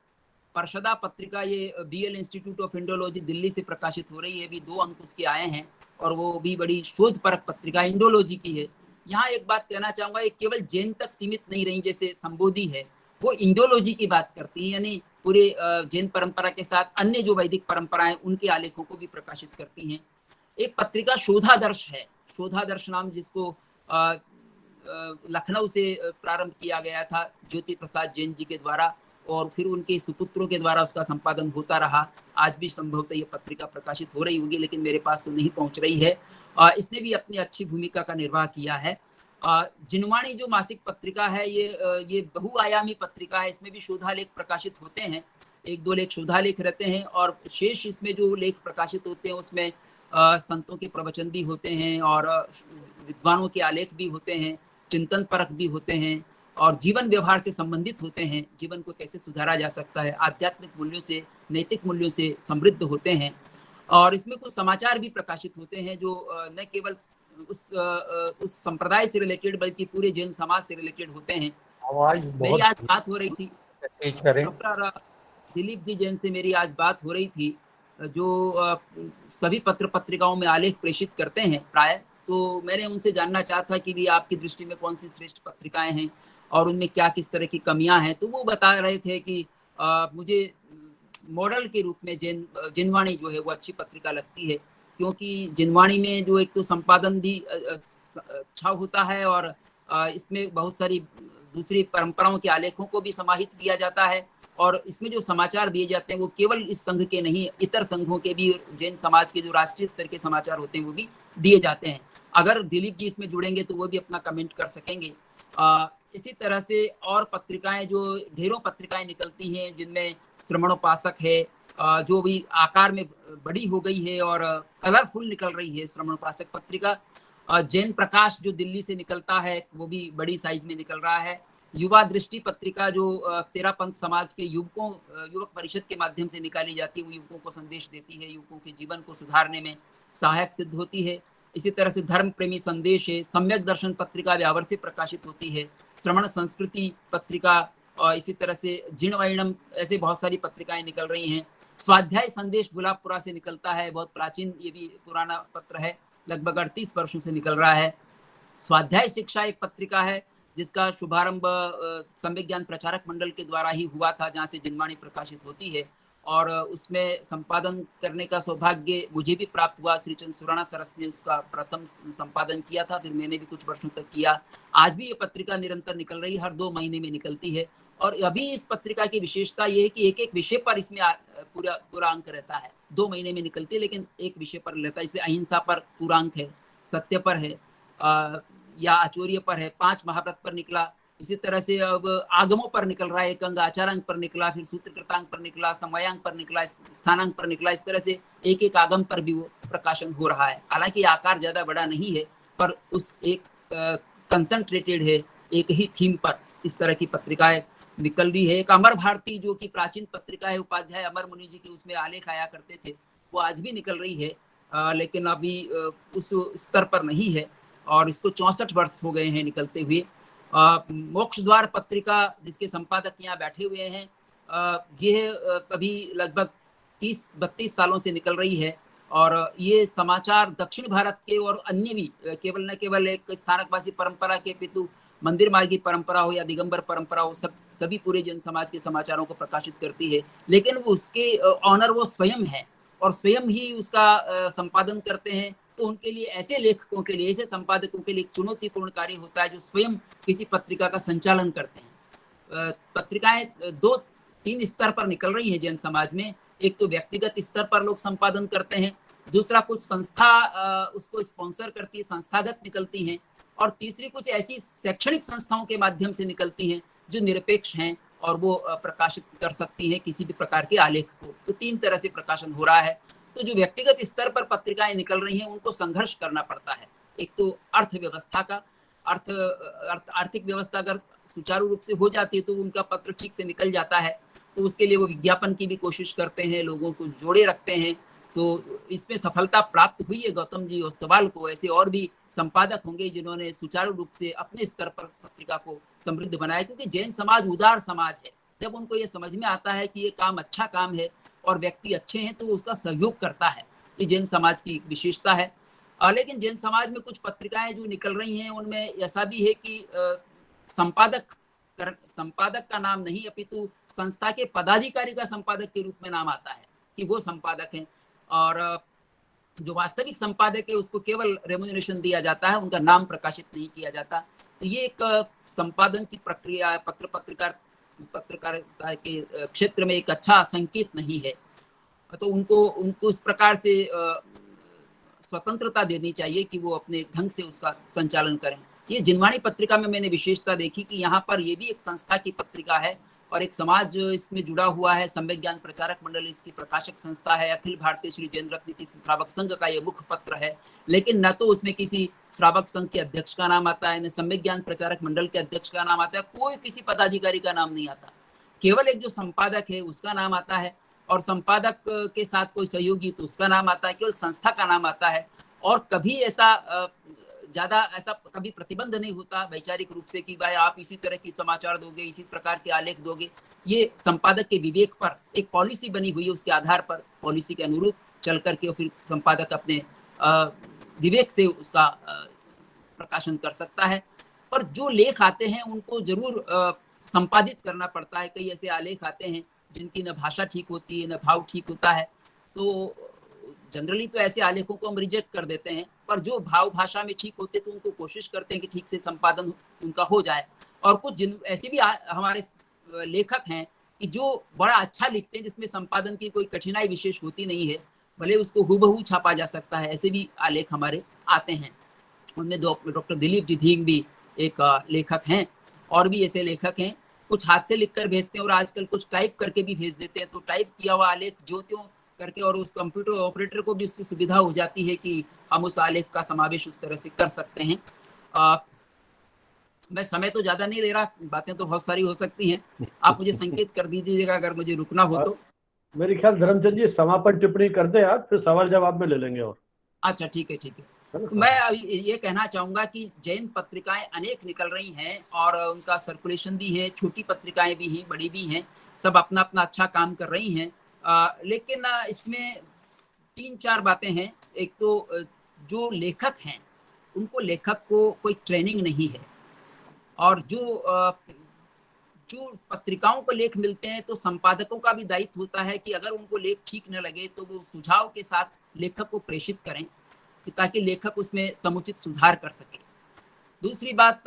परशदा पत्रिका ये BL institute of Indology Delhi से प्रकाशित हो रही है। अभी 2 अंक उसके आए हैं और वो भी बड़ी शोधपरक पत्रिका इंडोलॉजी की है। यहाँ एक बात कहना चाहूँगा, ये केवल जैन तक सीमित नहीं रही, जैसे संबोधि है वो इंडोलॉजी की बात करती है, यानी पूरे जैन परंपरा के साथ अन्य जो वैदिक परंपराएं उनके आलेखों को भी प्रकाशित करती हैं। एक पत्रिका शोधादर्श है, शोधादर्श नाम, जिसको लखनऊ से प्रारंभ किया गया था ज्योति प्रसाद जैन जी के द्वारा, और फिर उनके सुपुत्रों के द्वारा उसका संपादन होता रहा। आज भी संभवतः ये पत्रिका प्रकाशित हो रही होगी, लेकिन मेरे पास तो नहीं पहुंच रही है। इसने भी अपनी अच्छी भूमिका का निर्वाह किया है। जिनवाणी जो मासिक पत्रिका है, ये बहुआयामी पत्रिका है। इसमें भी शोधालेख प्रकाशित होते हैं, 1-2 लेख शोधालेख रहते हैं, और शेष इसमें जो लेख प्रकाशित होते हैं उसमें संतों के प्रवचन भी होते हैं, और विद्वानों के आलेख भी होते हैं, चिंतन परक भी होते हैं, और जीवन व्यवहार से संबंधित होते हैं। जीवन को कैसे सुधारा जा सकता है, आध्यात्मिक मूल्यों से, नैतिक मूल्यों से समृद्ध होते हैं। और इसमें कुछ समाचार भी प्रकाशित होते हैं जो न केवल उस संप्रदाय से रिलेटेड बल्कि पूरे जैन समाज से रिलेटेड होते हैं। मेरी आज बात हो रही थी डॉक्टर दिलीप जी जैन से, मेरी आज बात हो रही थी, जो सभी पत्र पत्रिकाओं में आलेख प्रेषित करते हैं प्राय। तो मैंने उनसे जानना चाहा था कि भी आपकी दृष्टि में कौन सी श्रेष्ठ पत्रिकाएं हैं और उनमें क्या किस तरह की कमियां हैं। तो वो बता रहे थे कि मुझे मॉडल के रूप में जिनवाणी जो है वो अच्छी पत्रिका लगती है, क्योंकि जिनवाणी में जो एक तो संपादन भी अच्छा होता है, और इसमें बहुत सारी दूसरी परंपराओं के आलेखों को भी समाहित किया जाता है, और इसमें जो समाचार दिए जाते हैं वो केवल इस संघ के नहीं, इतर संघों के भी, जैन समाज के जो राष्ट्रीय स्तर के समाचार होते हैं वो भी दिए जाते हैं। अगर दिलीप जी इसमें जुड़ेंगे तो वो भी अपना कमेंट कर सकेंगे। इसी तरह से और पत्रिकाएं, जो ढेरों पत्रिकाएं निकलती हैं जिनमें श्रवणोपासक है, जो भी आकार में बड़ी हो गई है और कलरफुल निकल रही है श्रवणोपासक पत्रिका। जैन प्रकाश जो दिल्ली से निकलता है वो भी बड़ी साइज में निकल रहा है। युवा दृष्टि पत्रिका जो तेरापंथ समाज के युवक परिषद के माध्यम से निकाली जाती है, वो युवकों को संदेश देती है, युवकों के जीवन को सुधारने में सहायक सिद्ध होती है। इसी तरह से धर्म प्रेमी संदेश है। सम्यक दर्शन पत्रिका व्यावर से प्रकाशित होती है। श्रवण संस्कृति पत्रिका, और इसी तरह से जिनवैणम, ऐसे बहुत सारी पत्रिकाएं निकल रही हैं। स्वाध्याय संदेश गुलाबपुरा से निकलता है, बहुत प्राचीन, ये भी पुराना पत्र है, लगभग 38 वर्षों से निकल रहा है। स्वाध्याय शिक्षा एक पत्रिका है जिसका शुभारंभ सम्यक ज्ञान प्रचारक मंडल के द्वारा ही हुआ था, जहाँ से जिनवाणी प्रकाशित होती है, और उसमें संपादन करने का सौभाग्य मुझे भी प्राप्त हुआ। श्री चंद्र सुराणा सरस ने उसका प्रथम संपादन किया था, फिर मैंने भी कुछ वर्षों तक किया। आज भी ये पत्रिका निरंतर निकल रही, हर 2 महीने में निकलती है। और अभी इस पत्रिका की विशेषता ये है कि एक विषय पर इसमें पूरा अंक रहता है। 2 महीने में निकलती है लेकिन एक विषय पर रहता है। जैसे अहिंसा पर पूरा अंक है, सत्य पर है, या आचौर्य पर है, 5 महाव्रत पर निकला। इसी तरह से अब आगमों पर निकल रहा है, एक अंग आचारांक पर निकला, फिर सूत्रकृतांक पर निकला, समयांक पर निकला, स्थानांक पर निकला। इस तरह से एक आगम पर भी वो प्रकाशन हो रहा है। हालांकि आकार ज्यादा बड़ा नहीं है, पर उस एक कंसंट्रेटेड है, एक ही थीम पर इस तरह की पत्रिकाएं निकल रही है। एक अमर भारती जो कि प्राचीन पत्रिका है, उपाध्याय अमर मुनि जी के उसमें आलेख आया करते थे, वो आज भी निकल रही है, लेकिन अभी उस स्तर पर नहीं है, और इसको 64 वर्ष हो गए हैं निकलते हुए। मोक्ष द्वार पत्रिका जिसके संपादक यहाँ बैठे हुए हैं, ये अभी लगभग 30-32 सालों से निकल रही है, और ये समाचार दक्षिण भारत के और अन्य भी, केवल न केवल एक स्थानकवासी परंपरा के पितु मंदिर मार्गी परंपरा हो या दिगंबर परंपरा हो, सभी पूरे जन समाज के समाचारों को प्रकाशित करती है। लेकिन वो उसके ऑनर वो स्वयं है, और स्वयं ही उसका संपादन करते हैं। तो उनके लिए, ऐसे लेखकों के लिए, ऐसे संपादकों के लिए चुनौतीपूर्ण कार्य होता है जो स्वयं किसी पत्रिका का संचालन करते हैं। पत्रिकाएं 2-3 स्तर पर निकल रही हैं जैन समाज में। एक तो व्यक्तिगत स्तर पर लोग संपादन करते हैं, दूसरा कुछ संस्था उसको स्पॉन्सर करती है, संस्थागत निकलती हैं, और तीसरी कुछ ऐसी शैक्षणिक संस्थाओं के माध्यम से निकलती हैं जो निरपेक्ष हैं और वो प्रकाशित कर सकती हैं किसी भी प्रकार के आलेख को। तो 3 तरह से प्रकाशन हो रहा है। तो जो व्यक्तिगत स्तर पर पत्रिकाएं निकल रही हैं उनको संघर्ष करना पड़ता है। एक तो अर्थव्यवस्था का, आर्थिक व्यवस्था अगर सुचारू रूप से हो जाती है तो उनका पत्र ठीक से निकल जाता है, तो उसके लिए वो विज्ञापन की भी कोशिश करते हैं, लोगों को जोड़े रखते हैं। तो इसमें सफलता प्राप्त हुई है गौतम जी ओस्तवाल को। ऐसे और भी संपादक होंगे जिन्होंने सुचारू रूप से अपने स्तर पर पत्रिका को समृद्ध बनाया, क्योंकि जैन समाज उदार समाज है। जब उनको ये समझ में आता है कि ये काम अच्छा काम है और व्यक्ति अच्छे हैं तो वो उसका सहयोग करता है। ये जैन समाज की विशेषता है। लेकिन जैन समाज में कुछ पत्रिकाएं जो निकल रही हैं उनमें ऐसा भी है कि संपादक का नाम नहीं अपितु संस्था के पदाधिकारी का संपादक के रूप में नाम आता है कि वो संपादक हैं, और जो वास्तविक संपादक है उसको केवल रेम्यूनरेशन दिया जाता है, उनका नाम प्रकाशित नहीं किया जाता। तो ये एक संपादन की प्रक्रिया, पत्र पत्रिका पत्रकारिता के क्षेत्र में एक अच्छा संकेत नहीं है। तो उनको इस प्रकार से स्वतंत्रता देनी चाहिए कि वो अपने ढंग से उसका संचालन करें। ये जिनवाणी पत्रिका में मैंने विशेषता देखी कि यहाँ पर ये भी एक संस्था की पत्रिका है और एक समाज इसमें जुड़ा हुआ है। सम्यक ज्ञान प्रचारक मंडल इसकी प्रकाशक संस्था है। अखिल भारतीय श्री जैन रत्न नीति श्रावक संघ का ये मुख्य पत्र है, लेकिन न तो उसमें किसी श्रावक संघ के अध्यक्ष का नाम आता है, न सम्यक ज्ञान प्रचारक मंडल के अध्यक्ष का नाम आता है, कोई किसी पदाधिकारी का नाम नहीं आता। केवल एक जो संपादक है उसका नाम आता है और संपादक के साथ कोई सहयोगी तो उसका नाम आता है, केवल संस्था का नाम आता है। और कभी ऐसा ज्यादा ऐसा कभी प्रतिबंध नहीं होता वैचारिक रूप से कि भाई आप इसी तरह की समाचार दोगे, इसी प्रकार के आलेख दोगे। ये संपादक के विवेक पर एक पॉलिसी बनी हुई है, उसके आधार पर पॉलिसी के अनुरूप चल करके और फिर संपादक अपने विवेक से उसका प्रकाशन कर सकता है। पर जो लेख आते हैं उनको जरूर संपादित करना पड़ता है। कई ऐसे आलेख आते हैं जिनकी न भाषा ठीक होती है, न भाव ठीक होता है, तो जनरली तो ऐसे आलेखों को हम रिजेक्ट कर देते हैं। पर जो भाव भाषा में ठीक होते तो उनको कोशिश करते हैं कि ठीक से संपादन उनका हो जाए। और कुछ ऐसे भी हमारे लेखक हैं कि जो बड़ा अच्छा लिखते हैं, जिसमें संपादन की कोई कठिनाई विशेष होती नहीं है, भले उसको हूबहू छापा जा सकता है, ऐसे भी आलेख हमारे आते हैं। उनमें डॉक्टर दिलीप जी धींग भी एक लेखक हैं और भी ऐसे लेखक हैं। कुछ हाथ से लिख कर भेजते हैं और आजकल कुछ टाइप करके भी भेज देते हैं, तो टाइप किया हुआ आलेख जो त्यों करके और उस कंप्यूटर ऑपरेटर को भी उससे सुविधा हो जाती है कि हम उस आलेख का समावेश उस तरह से कर सकते हैं। मैं समय तो ज्यादा नहीं दे रहा, बातें तो बहुत सारी हो सकती हैं, आप मुझे संकेत कर दीजिएगा अगर मुझे रुकना हो तो। मेरे ख्याल धर्मचंद जी समापन टिप्पणी कर दे आप, फिर सवाल जवाब में ले लेंगे। और अच्छा ठीक है ठीक है। तो मैं ये कहना चाहूंगा कि जैन पत्रिकाएं अनेक निकल रही हैं और उनका सर्कुलेशन भी है, छोटी पत्रिकाएं भी हैं, बड़ी भी हैं, सब अपना अपना अच्छा काम कर रही हैं। लेकिन इसमें 3-4 बातें हैं। एक तो जो लेखक हैं उनको लेखक को कोई ट्रेनिंग नहीं है, और जो पत्रिकाओं को लेख मिलते हैं तो संपादकों का भी दायित्व होता है कि अगर उनको लेख ठीक न लगे तो वो सुझाव के साथ लेखक को प्रेषित करें ताकि लेखक उसमें समुचित सुधार कर सके। दूसरी बात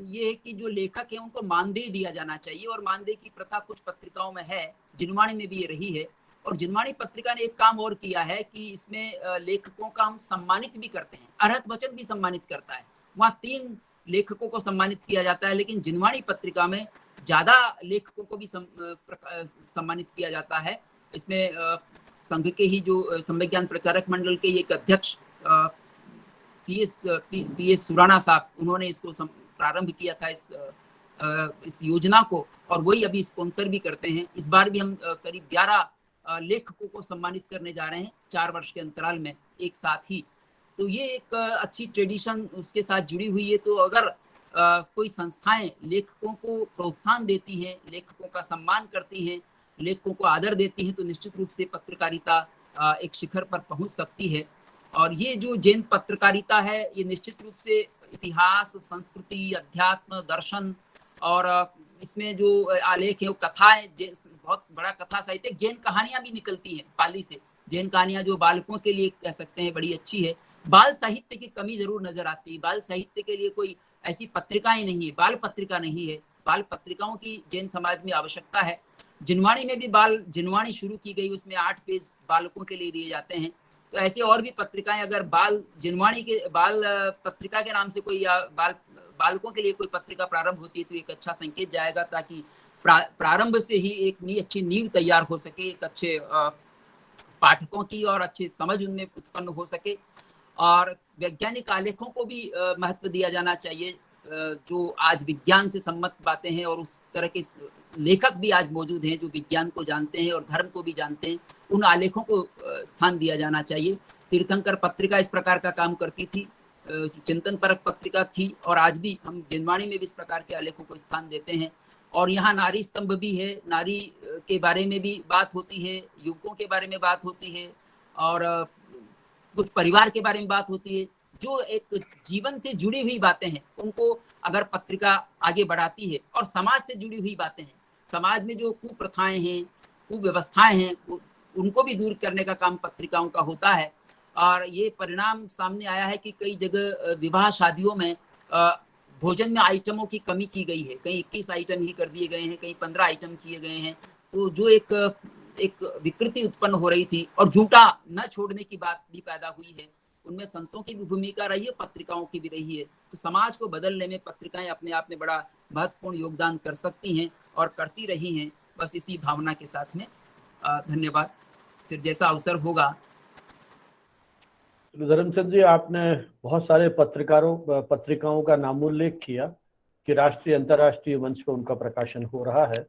ये है कि जो लेखक है उनको मानदेय दिया जाना चाहिए, और मानदेय की प्रथा कुछ पत्रिकाओं में है, जिनवाणी में भी ये रही है। और जिनवाणी पत्रिका ने एक काम और किया है कि इसमें लेखकों का हम सम्मानित भी करते हैं, अर्हत वचन भी सम्मानित करता है। वहाँ 3 लेखकों को सम्मानित किया जाता है, लेकिन जिनवाणी पत्रिका में ज्यादा लेखकों को भी सम्मानित किया जाता है। इसमें संघ के ही जो सम्यक ज्ञान प्रचारक मंडल के एक अध्यक्ष पी.एस. सुराणा साहब, उन्होंने इसको प्रारंभ किया था इस योजना को, और वही अभी स्पॉन्सर भी करते हैं। इस बार भी हम करीब 11 लेखकों को सम्मानित करने जा रहे हैं 4 वर्ष के अंतराल में एक साथ ही। तो ये एक अच्छी ट्रेडिशन उसके साथ जुड़ी हुई है। तो अगर कोई संस्थाएं लेखकों को प्रोत्साहन देती हैं, लेखकों का सम्मान करती हैं, लेखकों को आदर देती हैं, तो निश्चित रूप से पत्रकारिता एक शिखर पर पहुंच सकती है। और ये जो जैन पत्रकारिता है ये निश्चित रूप से इतिहास, संस्कृति, अध्यात्म, दर्शन और इसमें जो आलेख है वो कथाएं, बहुत बड़ा कथा साहित्य, जैन कहानियां भी निकलती हैं पाली से। जैन कहानियां जो बालकों के लिए कह सकते हैं बड़ी अच्छी है। बाल साहित्य की कमी जरूर नजर आती है। बाल साहित्य के लिए कोई ऐसी पत्रिकाएं नहीं है, बाल पत्रिका नहीं है। बाल पत्रिकाओं की जैन समाज में आवश्यकता है। जिनवाणी में भी बाल जिनवाणी शुरू की गई, उसमें 8 पेज बालकों के लिए दिए जाते हैं। तो ऐसे और भी पत्रिकाएं, अगर बाल जिनवाणी के बाल पत्रिका के नाम से कोई या बालकों के लिए कोई पत्रिका प्रारंभ होती है तो एक अच्छा संकेत जाएगा, ताकि प्रारंभ से ही एक अच्छी नींव तैयार हो सके, एक अच्छे पाठकों की और अच्छी समझ उनमें उत्पन्न हो सके। और वैज्ञानिक आलेखों को भी महत्व दिया जाना चाहिए, जो आज विज्ञान से सम्मत बातें हैं, और उस तरह के लेखक भी आज मौजूद हैं जो विज्ञान को जानते हैं और धर्म को भी जानते हैं। उन आलेखों को स्थान दिया जाना चाहिए। तीर्थंकर पत्रिका इस प्रकार का काम करती थी, चिंतन परक पत्रिका थी, और आज भी हम जिनवाणी में भी इस प्रकार के आलेखों को स्थान देते हैं। और यहाँ नारी स्तंभ भी है, नारी के बारे में भी बात होती है, युवकों के बारे में बात होती है, और कुछ परिवार के बारे में बात होती है। जो एक जीवन से जुड़ी हुई बातें हैं उनको अगर पत्रिका आगे बढ़ाती है, और समाज से जुड़ी हुई बातें हैं, समाज में जो कुप्रथाएं हैं, कुव्यवस्थाएं हैं, उनको भी दूर करने का काम पत्रिकाओं का होता है। और ये परिणाम सामने आया है कि कई जगह विवाह शादियों में भोजन में आइटमों की कमी की गई है, कहीं 21 आइटम ही कर दिए गए हैं, कहीं 15 आइटम किए गए हैं। तो जो एक विकृति उत्पन्न हो रही थी और झूठा न छोड़ने की बात भी पैदा हुई है, उनमें संतों की भी भूमिका रही है, पत्रिकाओं की भी रही है। तो समाज को बदलने में पत्रिकाएं अपने आप में बड़ा महत्वपूर्ण योगदान कर सकती हैं और करती रही हैं। बस इसी भावना के साथ में धन्यवाद। फिर जैसा अवसर होगा। धर्मचंद जी, आपने बहुत सारे पत्रिकाओं का नामोल्लेख किया कि राष्ट्रीय अंतर्राष्ट्रीय मंच पर उनका प्रकाशन हो रहा है।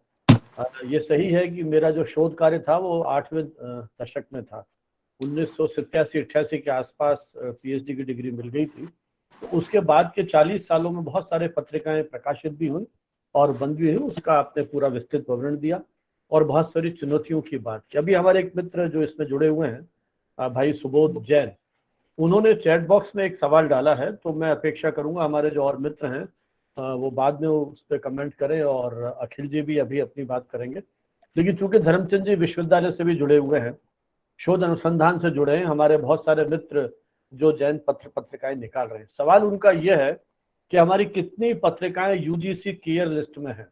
ये सही है कि मेरा जो शोध कार्य था वो 8वें दशक में था। 1987-88 के आसपास पीएचडी की डिग्री मिल गई थी। तो उसके बाद के 40 सालों में बहुत सारे पत्रिकाएं प्रकाशित भी हुई और बंद भी हुई। उसका आपने पूरा विस्तृत विवरण दिया और बहुत सारी चुनौतियों की बात की। अभी हमारे एक मित्र जो इसमें जुड़े हुए हैं, भाई सुबोध जैन, उन्होंने चैट बॉक्स में एक सवाल डाला है, तो मैं अपेक्षा करूंगा हमारे जो और मित्र हैं वो बाद में उस पर कमेंट करें, और अखिल जी भी अभी अपनी बात करेंगे। लेकिन चूंकि धर्मचंद जी विश्वविद्यालय से भी जुड़े हुए हैं, शोध अनुसंधान से जुड़े हैं, हमारे बहुत सारे मित्र जो जैन पत्रिकाएं निकाल रहे हैं, सवाल उनका यह है कि हमारी कितनी पत्रिकाएं यूजीसी केयर लिस्ट में है।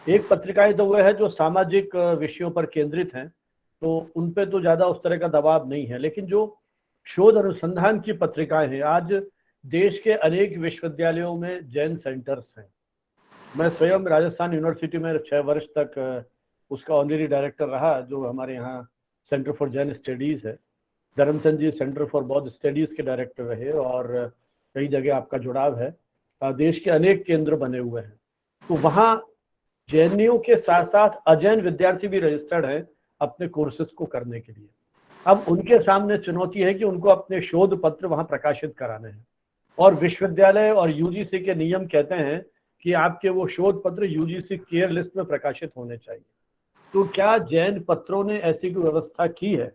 एक पत्रिकाएं तो वह है जो सामाजिक विषयों पर केंद्रित हैं, तो उन पे तो ज्यादा उस तरह का दबाव नहीं है। लेकिन जो शोध अनुसंधान की पत्रिकाएं हैं, आज देश के अनेक विश्वविद्यालयों में जैन सेंटर्स हैं। मैं स्वयं राजस्थान यूनिवर्सिटी में 6 वर्ष तक उसका ऑनरी डायरेक्टर रहा, जो हमारे यहाँ सेंटर फॉर जैन स्टडीज है। धर्मचंद जी सेंटर फॉर बौद्ध स्टडीज के डायरेक्टर रहे और कई जगह आपका जुड़ाव है। देश के अनेक केंद्र बने हुए हैं, तो वहाँ जैनियों के साथ साथ अजैन विद्यार्थी भी रजिस्टर्ड हैं अपने कोर्सेज को करने के लिए। अब उनके सामने चुनौती है कि उनको अपने शोध पत्र वहां प्रकाशित कराने हैं, और विश्वविद्यालय और यूजीसी के नियम कहते हैं कि आपके वो शोध पत्र यूजीसी केयर लिस्ट में प्रकाशित होने चाहिए। तो क्या जैन पत्रों ने ऐसी कोई व्यवस्था की है?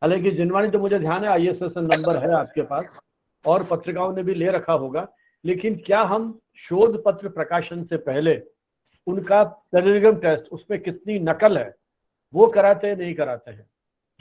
हालांकि जिनवानी तो मुझे ध्यान है ISSN नंबर है आपके पास और पत्रिकाओं ने भी ले रखा होगा, लेकिन क्या हम शोध पत्र प्रकाशन से पहले उनका प्लेजरिज्म टेस्ट, उसमें कितनी नकल है, वो कराते हैं नहीं कराते हैं?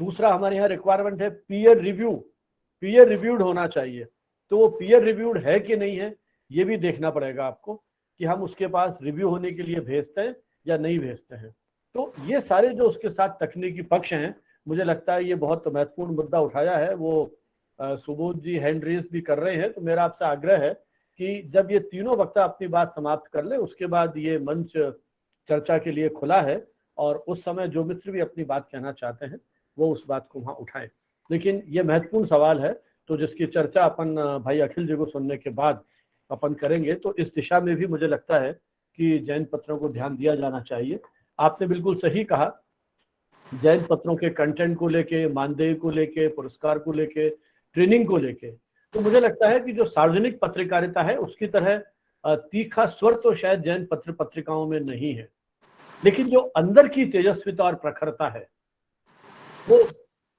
दूसरा, हमारे यहाँ रिक्वायरमेंट है पीयर रिव्यूड होना चाहिए। तो वो पीयर रिव्यूड है कि नहीं है, ये भी देखना पड़ेगा आपको कि हम उसके पास रिव्यू होने के लिए भेजते हैं या नहीं भेजते हैं। तो ये सारे जो उसके साथ तकनीकी पक्ष हैं, मुझे लगता है ये बहुत महत्वपूर्ण मुद्दा उठाया है। वो सुबोध जी हैंड रेस भी कर रहे हैं, तो मेरा आपसे आग्रह है कि जब ये तीनों वक्ता अपनी बात समाप्त कर ले, उसके बाद ये मंच चर्चा के लिए खुला है, और उस समय जो मित्र भी अपनी बात कहना चाहते हैं वो उस बात को वहाँ उठाएं। लेकिन ये महत्वपूर्ण सवाल है, तो जिसकी चर्चा अपन भाई अखिल जी को सुनने के बाद अपन करेंगे। तो इस दिशा में भी मुझे लगता है कि जैन पत्रों को ध्यान दिया जाना चाहिए। आपने बिल्कुल सही कहा, जैन पत्रों के कंटेंट को लेके, मानदेय को लेके, पुरस्कार को लेके, ट्रेनिंग को लेके, तो मुझे लगता है कि जो सार्वजनिक पत्रकारिता है उसकी तरह तीखा स्वर तो शायद जैन पत्रिकाओं में नहीं है, लेकिन जो अंदर की तेजस्विता और प्रखरता है वो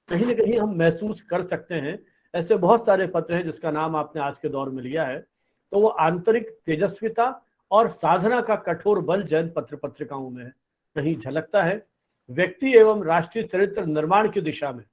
कहीं ना कहीं हम महसूस कर सकते हैं। ऐसे बहुत सारे पत्र हैं जिसका नाम आपने आज के दौर में लिया है, तो वो आंतरिक तेजस्विता और साधना का कठोर बल जैन पत्रिकाओं में कहीं झलकता है। व्यक्ति एवं राष्ट्रीय चरित्र निर्माण की दिशा में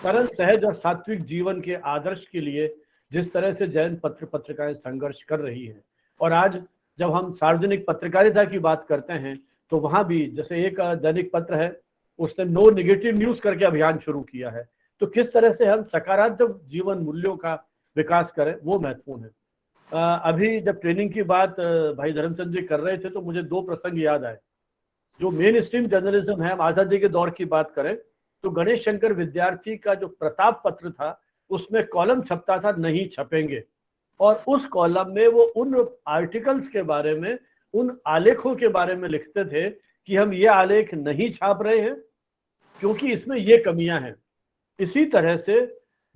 सरल, सहज और सात्विक जीवन के आदर्श के लिए जिस तरह से जैन पत्रिकाएं संघर्ष कर रही है, और आज जब हम सार्वजनिक पत्रकारिता की बात करते हैं तो वहां भी, जैसे एक दैनिक पत्र है, उसने नो नेगेटिव न्यूज करके अभियान शुरू किया है। तो किस तरह से हम सकारात्मक जीवन मूल्यों का विकास करें, वो महत्वपूर्ण है। अभी जब ट्रेनिंग की बात भाई धर्मचंद जी कर रहे थे, तो मुझे 2 प्रसंग याद आए। जो मेन स्ट्रीम जर्नलिज्म है, हम आजादी के दौर की बात करें तो गणेश शंकर विद्यार्थी का जो प्रताप पत्र था, उसमें कॉलम छपता था नहीं छपेंगे, और उस कॉलम में वो उन आर्टिकल्स के बारे में, उन आलेखों के बारे में लिखते थे कि हम ये आलेख नहीं छाप रहे हैं क्योंकि इसमें ये कमियां हैं। इसी तरह से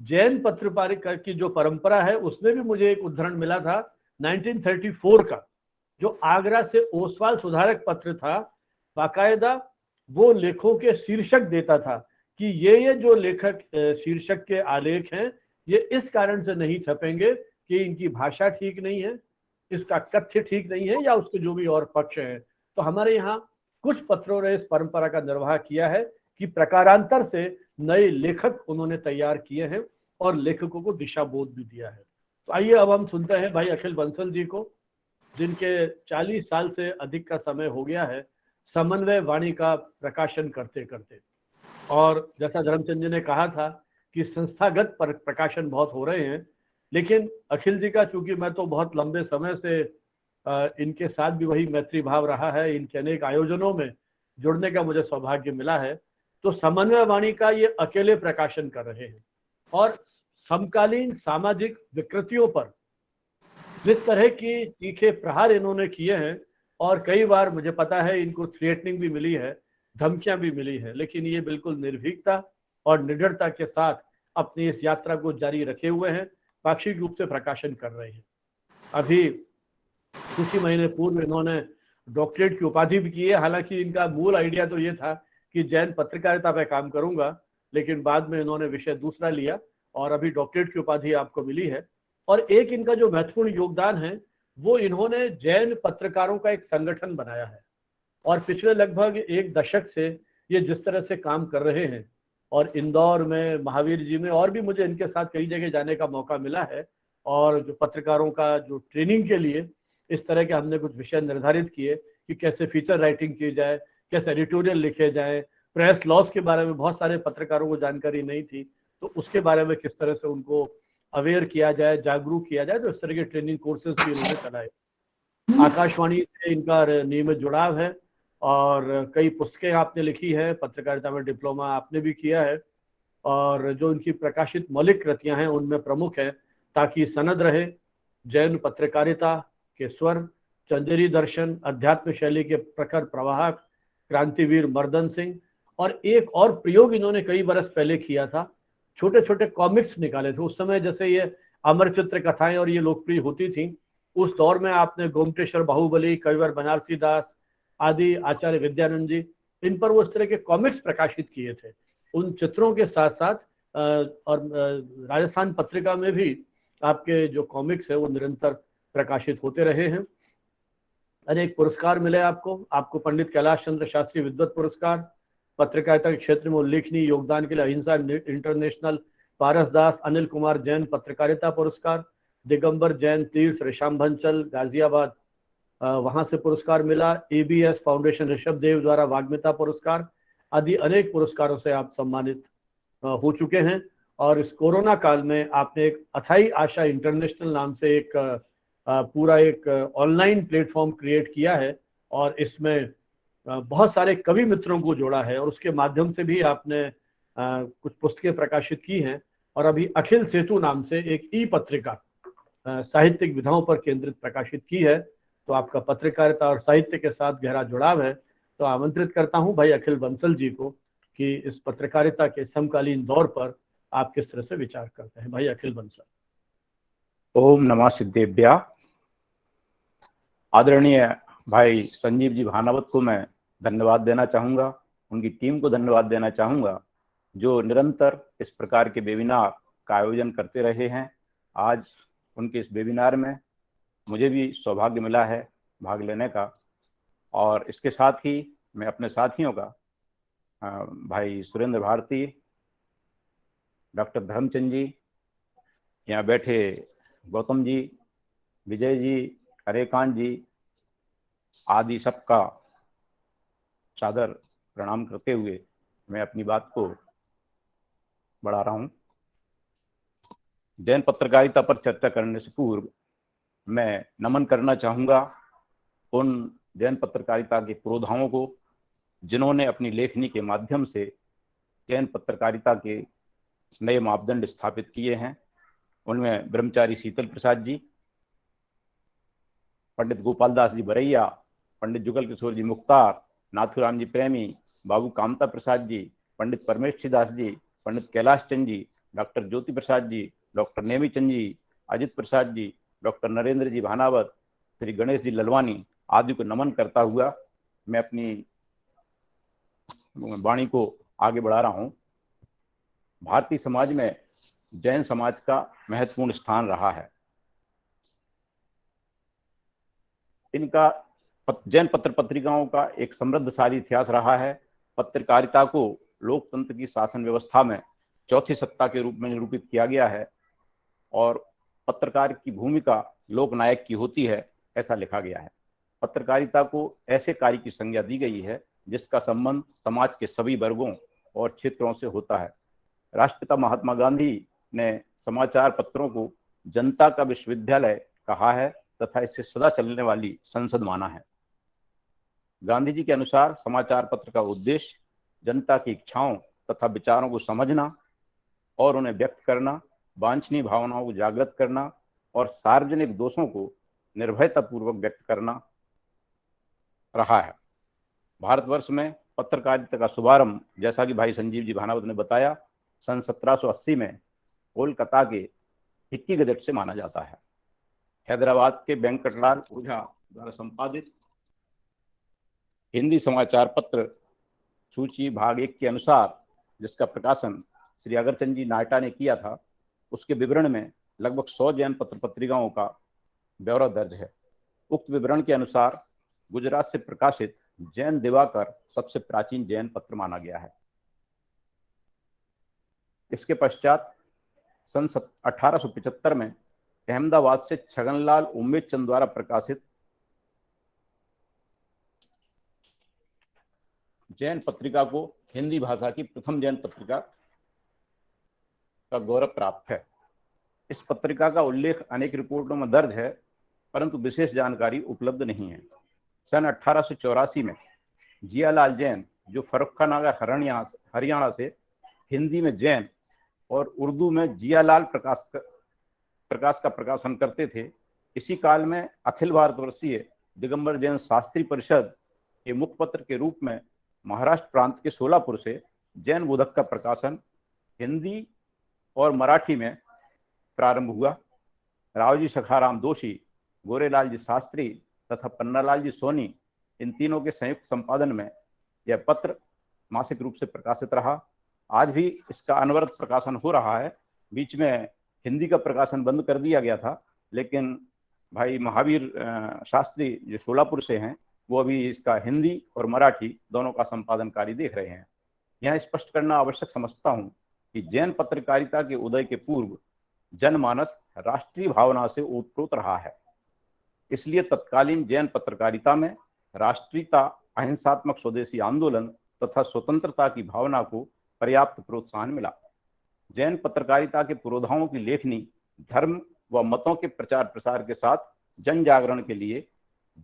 जैन पत्रकारिता की जो परंपरा है, उसमें भी मुझे एक उदाहरण मिला था 1934 का, जो आगरा से ओसवाल सुधारक पत्र था। बाकायदा वो लेखों के शीर्षक देता था कि ये जो लेखक शीर्षक के आलेख हैं, ये इस कारण से नहीं छपेंगे कि इनकी भाषा ठीक नहीं है, इसका कथ्य ठीक नहीं है, या उसके जो भी और पक्ष हैं। तो हमारे यहाँ कुछ पत्रों ने इस परंपरा का निर्वाह किया है कि प्रकारांतर से नए लेखक उन्होंने तैयार किए हैं और लेखकों को दिशा बोध भी दिया है। तो आइए अब हम सुनते हैं भाई अखिल बंसल जी को, जिनके 40 साल से अधिक का समय हो गया है समन्वय वाणी का प्रकाशन करते करते। और जैसा धर्मचंद जी ने कहा था कि संस्थागत पर प्रकाशन बहुत हो रहे हैं, लेकिन अखिल जी का, चूंकि मैं तो बहुत लंबे समय से इनके साथ भी वही मैत्री भाव रहा है, इनके अनेक आयोजनों में जुड़ने का मुझे सौभाग्य मिला है, तो समन्वय वाणी का ये अकेले प्रकाशन कर रहे हैं और समकालीन सामाजिक विकृतियों पर जिस तरह की तीखे प्रहार इन्होंने किए हैं, और कई बार मुझे पता है इनको थ्रेटनिंग भी मिली है, धमकियां भी मिली है, लेकिन ये बिल्कुल निर्भीकता और निडरता के साथ अपनी इस यात्रा को जारी रखे हुए हैं, पाक्षिक रूप से प्रकाशन कर रहे हैं। अभी कुछ ही महीने पूर्व इन्होंने डॉक्टरेट की उपाधि भी की है। हालांकि इनका मूल आइडिया तो ये था कि जैन पत्रकारिता पे काम करूंगा, लेकिन बाद में इन्होंने विषय दूसरा लिया और अभी डॉक्टरेट की उपाधि आपको मिली है। और एक इनका जो महत्वपूर्ण योगदान है, वो इन्होंने जैन पत्रकारों का एक संगठन बनाया है और पिछले लगभग 1 दशक से ये जिस तरह से काम कर रहे हैं, और इंदौर में, महावीर जी में, और भी मुझे इनके साथ कई जगह जाने का मौका मिला है। और जो पत्रकारों का जो ट्रेनिंग के लिए इस तरह के हमने कुछ विषय निर्धारित किए कि कैसे फीचर राइटिंग की जाए, कैसे एडिटोरियल लिखे जाए, प्रेस लॉस के बारे में बहुत सारे पत्रकारों को जानकारी नहीं थी, तो उसके बारे में किस तरह से उनको अवेयर किया जाए, जागरूक किया जाए, तो इस तरह के ट्रेनिंग कोर्सेज भी इन्होंने चलाए। आकाशवाणी से इनका नियमित जुड़ाव है और कई पुस्तकें आपने लिखी है, पत्रकारिता में डिप्लोमा आपने भी किया है, और जो इनकी प्रकाशित मौलिक कृतियां हैं उनमें प्रमुख है ताकि सनद रहे, जैन पत्रकारिता के स्वर, चंदेरी दर्शन, अध्यात्म शैली के प्रखर प्रवाहक, क्रांतिवीर मर्दन सिंह। और एक और प्रयोग इन्होंने कई बरस पहले किया था, छोटे छोटे कॉमिक्स निकाले थे। उस समय जैसे ये अमर चित्र कथाएं और ये लोकप्रिय होती थी, उस दौर में आपने गोमटेश्वर बाहुबली, कविवर बनारसी दास आदि, आचार्य विद्यानंद जी, इन पर वो इस तरह के कॉमिक्स प्रकाशित किए थे। उन चित्रों के साथ साथ और राजस्थान पत्रिका में भी आपके जो कॉमिक्स है वो निरंतर प्रकाशित होते रहे हैं। अनेक पुरस्कार मिले आपको पंडित कैलाश चंद्र शास्त्री विद्वत पुरस्कार, पत्रकारिता के क्षेत्र में उल्लेखनीय योगदान के लिए अहिंसा इंटरनेशनल पारसदास अनिल कुमार जैन पत्रकारिता पुरस्कार, दिगंबर जैन तीर्थ ऋषाम भंचल गाजियाबाद, वहां से पुरस्कार मिला, ABS फाउंडेशन ऋषभ देव द्वारा वाग्मिता पुरस्कार आदि अनेक पुरस्कारों से आप सम्मानित हो चुके हैं। और इस कोरोना काल में आपने एक अथाई आशा इंटरनेशनल नाम से एक पूरा एक ऑनलाइन प्लेटफॉर्म क्रिएट किया है और इसमें बहुत सारे कवि मित्रों को जोड़ा है, और उसके माध्यम से भी आपने कुछ पुस्तकें प्रकाशित की हैं। और अभी अखिल सेतु नाम से एक ई-पत्रिका साहित्यिक विधाओं पर केंद्रित प्रकाशित की है। तो आपका पत्रकारिता और साहित्य के साथ गहरा जुड़ाव है, तो आमंत्रित करता हूं भाई अखिल बंसल जी को कि इस पत्रकारिता के समकालीन दौर पर आप किस तरह से विचार करते हैं। भाई अखिल बंसल। ओम नमः सिद्धेभ्या। आदरणीय भाई संजीव जी भानावत को मैं धन्यवाद देना चाहूँगा, उनकी टीम को धन्यवाद देना चाहूँगा जो निरंतर इस प्रकार के वेबिनार का आयोजन करते रहे हैं। आज उनके इस वेबिनार में मुझे भी सौभाग्य मिला है भाग लेने का, और इसके साथ ही मैं अपने साथियों का, भाई सुरेंद्र भारती, डॉक्टर धर्मचंद जी, यहाँ बैठे गौतम जी, विजय जी, हरेकांत जी आदि सबका सादर प्रणाम करते हुए मैं अपनी बात को बढ़ा रहा हूँ। जैन पत्रकारिता पर चर्चा करने से पूर्व मैं नमन करना चाहूँगा उन जैन पत्रकारिता के पुरोधाओं को जिन्होंने अपनी लेखनी के माध्यम से जैन पत्रकारिता के नए मापदंड स्थापित किए हैं। उनमें ब्रह्मचारी शीतल प्रसाद जी, पंडित गोपाल दास जी बरैया, पंडित जुगल किशोर जी मुख्तार, नाथुराम जी प्रेमी, बाबू कामता प्रसाद जी, पंडित परमेश्वर दास जी, पंडित Kailash Chand ji, doctor Jyoti Prasad ji, doctor Nemi Chand ji, Ajit Prasad ji, doctor Narendra जी भानावत, श्री गणेश जी ललवानी आदि को नमन करता हुआ मैं अपनी वाणी को आगे बढ़ा रहा हूँ। भारतीय समाज में जैन समाज का महत्वपूर्ण स्थान रहा है। इनका जैन पत्र पत्रिकाओं का एक समृद्धशाली इतिहास रहा है। पत्रकारिता को लोकतंत्र की शासन व्यवस्था में चौथी सत्ता के रूप में निरूपित किया गया है और पत्रकार की भूमिका लोकनायक की होती है, ऐसा लिखा गया है। पत्रकारिता को ऐसे कार्य की संज्ञा दी गई है जिसका संबंध समाज के सभी वर्गों और क्षेत्रों से होता है। राष्ट्रपिता महात्मा गांधी ने समाचार पत्रों को जनता का विश्वविद्यालय कहा है तथा इसे सदा चलने वाली संसद माना है। गांधी जी के अनुसार समाचार पत्र का उद्देश्य जनता की इच्छाओं तथा विचारों को समझना और उन्हें व्यक्त करना, वांछनीय भावनाओं को जागृत करना और सार्वजनिक दोषों को निर्भयतापूर्वक व्यक्त करना रहा है। भारतवर्ष में पत्रकारिता का शुभारंभ, जैसा कि भाई संजीव जी भानावत ने बताया, सन 1780 में कोलकाता के हिक्की गजट से माना जाता है। हैदराबाद के वेंकटलाल ओझा द्वारा संपादित हिंदी समाचार पत्र सूची भाग 1 के अनुसार, जिसका प्रकाशन श्री अगरचंद जी नायटा ने किया था, उसके विवरण में लगभग 100 जैन पत्र पत्रिकाओं का ब्यौरा दर्ज है। उक्त विवरण के अनुसार गुजरात से प्रकाशित जैन दिवाकर सबसे प्राचीन जैन पत्र माना गया है। इसके पश्चात सन 1875 में अहमदाबाद से छगनलाल उम्मेद चंद द्वारा प्रकाशित जैन पत्रिका को हिंदी भाषा की प्रथम जैन पत्रिका का गौरव प्राप्त है। इस पत्रिका का उल्लेख अनेक रिपोर्टों में दर्ज है, परंतु विशेष जानकारी उपलब्ध नहीं है। सन 1884 में जियालाल जैन, जो फर्रुखानगर हरियाणा से हिंदी में जैन और उर्दू में जियालाल प्रकाश का प्रकाशन करते थे, इसी काल में अखिल भारतवर्षीय दिगंबर जैन शास्त्री परिषद के मुखपत्र के रूप में महाराष्ट्र प्रांत के सोलापुर से जैन बोधक का प्रकाशन हिंदी और मराठी में प्रारंभ हुआ। रावजी सखाराम दोषी, गोरेलाल जी शास्त्री तथा पन्नालाल जी सोनी, इन तीनों के संयुक्त संपादन में यह पत्र मासिक रूप से प्रकाशित रहा। आज भी इसका अनवरत प्रकाशन हो रहा है। बीच में हिंदी का प्रकाशन बंद कर दिया गया था, लेकिन भाई महावीर शास्त्री जो सोलापुर से हैं, वो अभी इसका हिंदी और मराठी दोनों का संपादन कार्य देख रहे हैं। यह स्पष्ट करना आवश्यक समझता हूँ कि जैन पत्रकारिता के उदय के पूर्व जनमानस राष्ट्रीय भावना से ओतप्रोत रहा है। इसलिए तत्कालीन जैन पत्रकारिता में राष्ट्रीयता, अहिंसात्मक स्वदेशी आंदोलन तथा स्वतंत्रता की भावना को पर्याप्त प्रोत्साहन मिला। जैन पत्रकारिता के पुरोधाओं की लेखनी धर्म व मतों के प्रचार प्रसार के साथ जन जागरण के लिए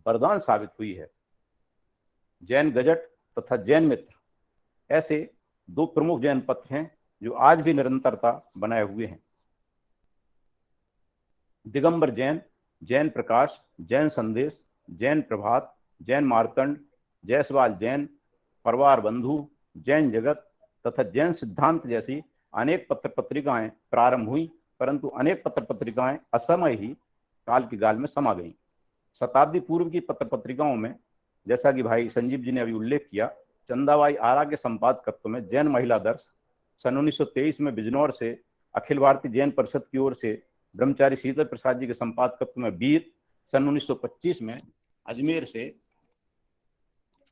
वरदान साबित हुई है। जैन गजट तथा जैन मित्र ऐसे 2 प्रमुख जैन पत्र हैं जो आज भी निरंतरता बनाए हुए हैं। दिगंबर जैन, जैन प्रकाश, जैन संदेश, जैन प्रभात, जैन मार्तंड, जयसवाल जैन, परवार बंधु, जैन जगत तथा जैन सिद्धांत जैसी अनेक पत्र पत्रिकाएं प्रारंभ हुई, परंतु अनेक पत्र पत्रिकाएं असमय ही काल की गाल में समा गईं। शताब्दी पूर्व की पत्र पत्रिकाओं में, जैसा कि भाई संजीव जी ने अभी उल्लेख किया, चंदाबाई आरा के संपादकत्व में जैन महिला दर्श, सन 1923 में बिजनौर से अखिल भारतीय जैन परिषद की ओर से ब्रह्मचारी शीतल प्रसाद जी के संपादकत्व में वीर, सन 1925 में अजमेर से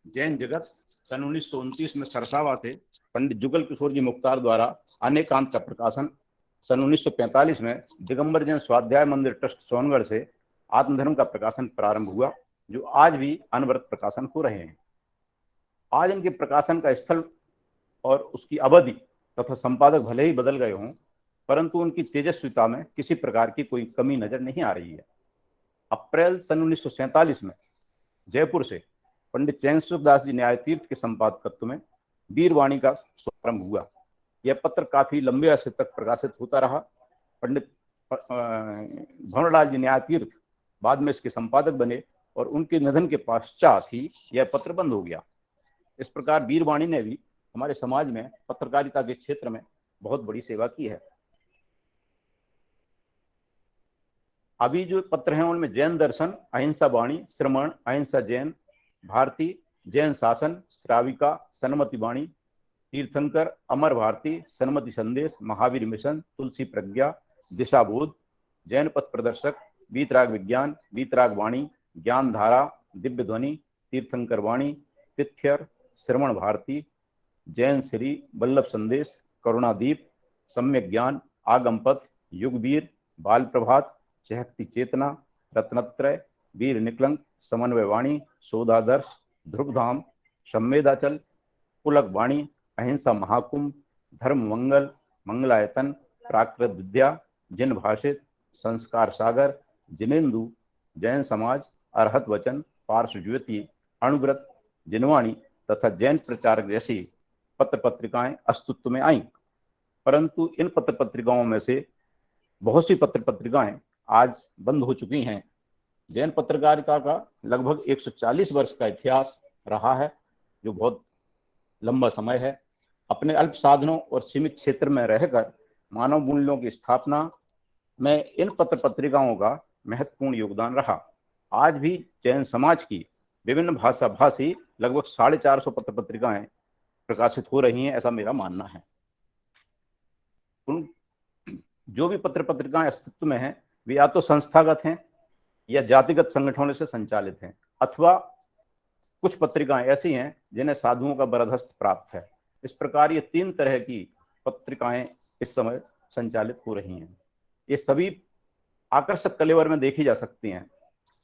जैन जगत, सन 1929 में सरसावा से पंडित जुगल किशोर जी मुख्तार द्वारा अनेकांत का प्रकाशन, सन 1945 में दिगंबर जैन स्वाध्याय मंदिर ट्रस्ट सोनगढ़ से आत्मधर्म का प्रकाशन प्रारंभ हुआ, जो आज भी अनवरत प्रकाशन हो रहे हैं। आज इनके प्रकाशन का स्थल और उसकी अवधि तथा संपादक भले ही बदल गए हों, परंतु उनकी तेजस्विता में किसी प्रकार की कोई कमी नजर नहीं आ रही है। अप्रैल सन 1947 में जयपुर से पंडित चैनसुख दास जी न्याय तीर्थ के संपादकत्व में वीरवाणी का शुभारंभ हुआ। यह पत्र काफी लंबे अरसे तक प्रकाशित होता रहा। पंडित भंवरलाल जी न्याय तीर्थ बाद में इसके संपादक बने और उनके निधन के पश्चात ही यह पत्र बंद हो गया। इस प्रकार वीरवाणी ने भी हमारे समाज में पत्रकारिता के क्षेत्र में बहुत बड़ी सेवा की है। अभी जो पत्र हैं उनमें जैन दर्शन, अहिंसा वाणी, श्रमण, अहिंसा जैन, भारती, जैन शासन, श्राविका, सन्मति वाणी, तीर्थंकर, अमर भारती, सन्मति संदेश, महावीर मिशन, तुलसी प्रज्ञा, दिशाबोध, जैन पथ प्रदर्शक, वीतराग विज्ञान, वीतराग वाणी, ज्ञान धारा, दिव्य ध्वनि, तीर्थंकर वाणी, तिथ्यर, श्रवण भारती, जैन श्री, वल्लभ संदेश, करुणादीप, सम्यक ज्ञान, आगम पथ, युगवीर, बाल प्रभात, चहकती चेतना, रत्नत्रय, वीर निकलंक, समन्वय वाणी, शोधादर्श, ध्रुवधाम, संवेदाचल, पुलक वाणी, अहिंसा महाकुंभ, धर्म मंगल, मंगलायतन, प्राकृत विद्या, जिन भाषित, संस्कार सागर, जिनेंदु, जैन समाज, अरहत वचन, पार्श्व ज्योति, अणुव्रत, जिनवाणी तथा जैन प्रचारक जैसी पत्र पत्रिकाएं अस्तित्व में आईं। परंतु इन पत्र पत्रिकाओं में से बहुत सी पत्र पत्रिकाएं आज बंद हो चुकी हैं। जैन पत्रकारिता का लगभग 140 वर्ष का इतिहास रहा है, जो बहुत लंबा समय है। अपने अल्प साधनों और सीमित क्षेत्र में रहकर मानव मूल्यों की स्थापना में इन पत्र पत्रिकाओं का महत्वपूर्ण योगदान रहा। आज भी जैन समाज की विभिन्न भाषा भाषी लगभग 450 पत्र पत्रिकाएं प्रकाशित हो रही हैं, ऐसा मेरा मानना है। उन जो भी पत्र पत्रिकाएं अस्तित्व में हैं, वे या तो संस्थागत हैं या जातिगत संगठनों से संचालित हैं, अथवा कुछ पत्रिकाएं ऐसी हैं जिन्हें साधुओं का बरदस्त प्राप्त है। इस प्रकार ये 3 तरह की पत्रिकाएं इस समय संचालित हो रही हैं। ये सभी आकर्षक कलेवर में देखी जा सकती हैं,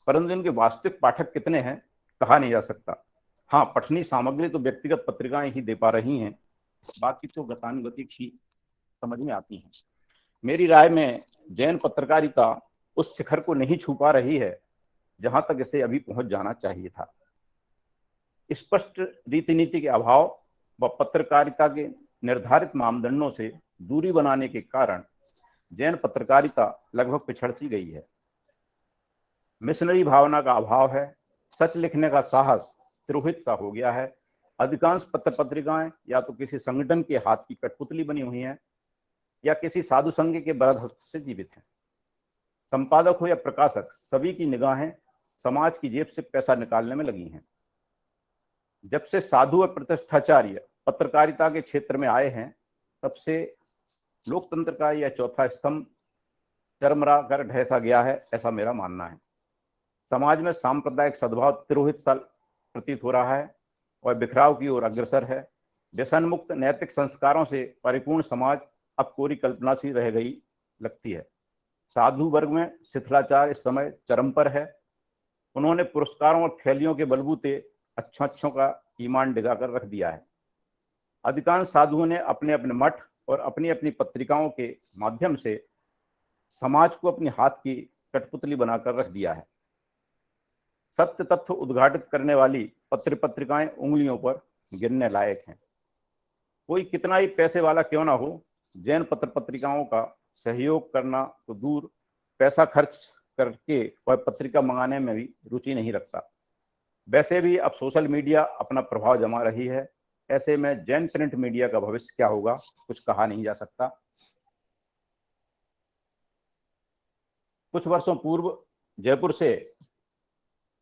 परंतु इनके वास्तविक पाठक कितने हैं कहा नहीं जा सकता। हाँ, पठनीय सामग्री तो व्यक्तिगत पत्रिकाएं ही दे पा रही हैं, बाकी तो गतानुगतिक ही समझ में आती हैं। मेरी राय में जैन पत्रकारिता उस शिखर को नहीं छू पा रही है जहां तक इसे अभी पहुंच जाना चाहिए था। स्पष्ट रीति नीति के अभाव व पत्रकारिता के निर्धारित मानदंडों से दूरी बनाने के कारण जैन पत्रकारिता लगभग पिछड़ती गई है। मिशनरी भावना का अभाव है, सच लिखने का साहस तिरोहित सा हो गया है। अधिकांश पत्र पत्रिकाएं या तो किसी संगठन के हाथ की कठपुतली बनी हुई हैं या किसी साधु संघ के बरदस्त से जीवित हैं। संपादक हो या प्रकाशक, सभी की निगाहें समाज की जेब से पैसा निकालने में लगी हैं। जब से साधु और प्रतिष्ठाचार्य पत्रकारिता के क्षेत्र में आए हैं, तब से लोकतंत्र का यह चौथा स्तंभ चरमरा कर ढहसा गया है, ऐसा मेरा मानना है। समाज में सांप्रदायिक सद्भाव तिरोहित सा प्रतीत हो रहा है और बिखराव की ओर अग्रसर है। व्यसन मुक्त नैतिक संस्कारों से परिपूर्ण समाज अब कोरी कल्पना सी रह गई लगती है। साधु वर्ग में शिथिलाचार इस समय चरम पर है। उन्होंने पुरस्कारों और थैलियों के बलबूते अच्छों का ईमान डिगाकर रख दिया है। अधिकांश साधुओं ने अपने अपने मठ और अपनी अपनी पत्रिकाओं के माध्यम से समाज को अपनी हाथ की कठपुतली बनाकर रख दिया है। सत्य तथ्य उद्घाटित करने वाली पत्र पत्रिकाएं उंगलियों पर गिनने लायक हैं। कोई कितना ही पैसे वाला क्यों ना हो, जैन पत्र पत्रिकाओं का सहयोग करना तो दूर, पैसा खर्च करके वह पत्रिका मंगाने में भी रुचि नहीं रखता। वैसे भी अब सोशल मीडिया अपना प्रभाव जमा रही है। ऐसे में जैन प्रिंट मीडिया का भविष्य क्या होगा, कुछ कहा नहीं जा सकता। कुछ वर्षों पूर्व जयपुर से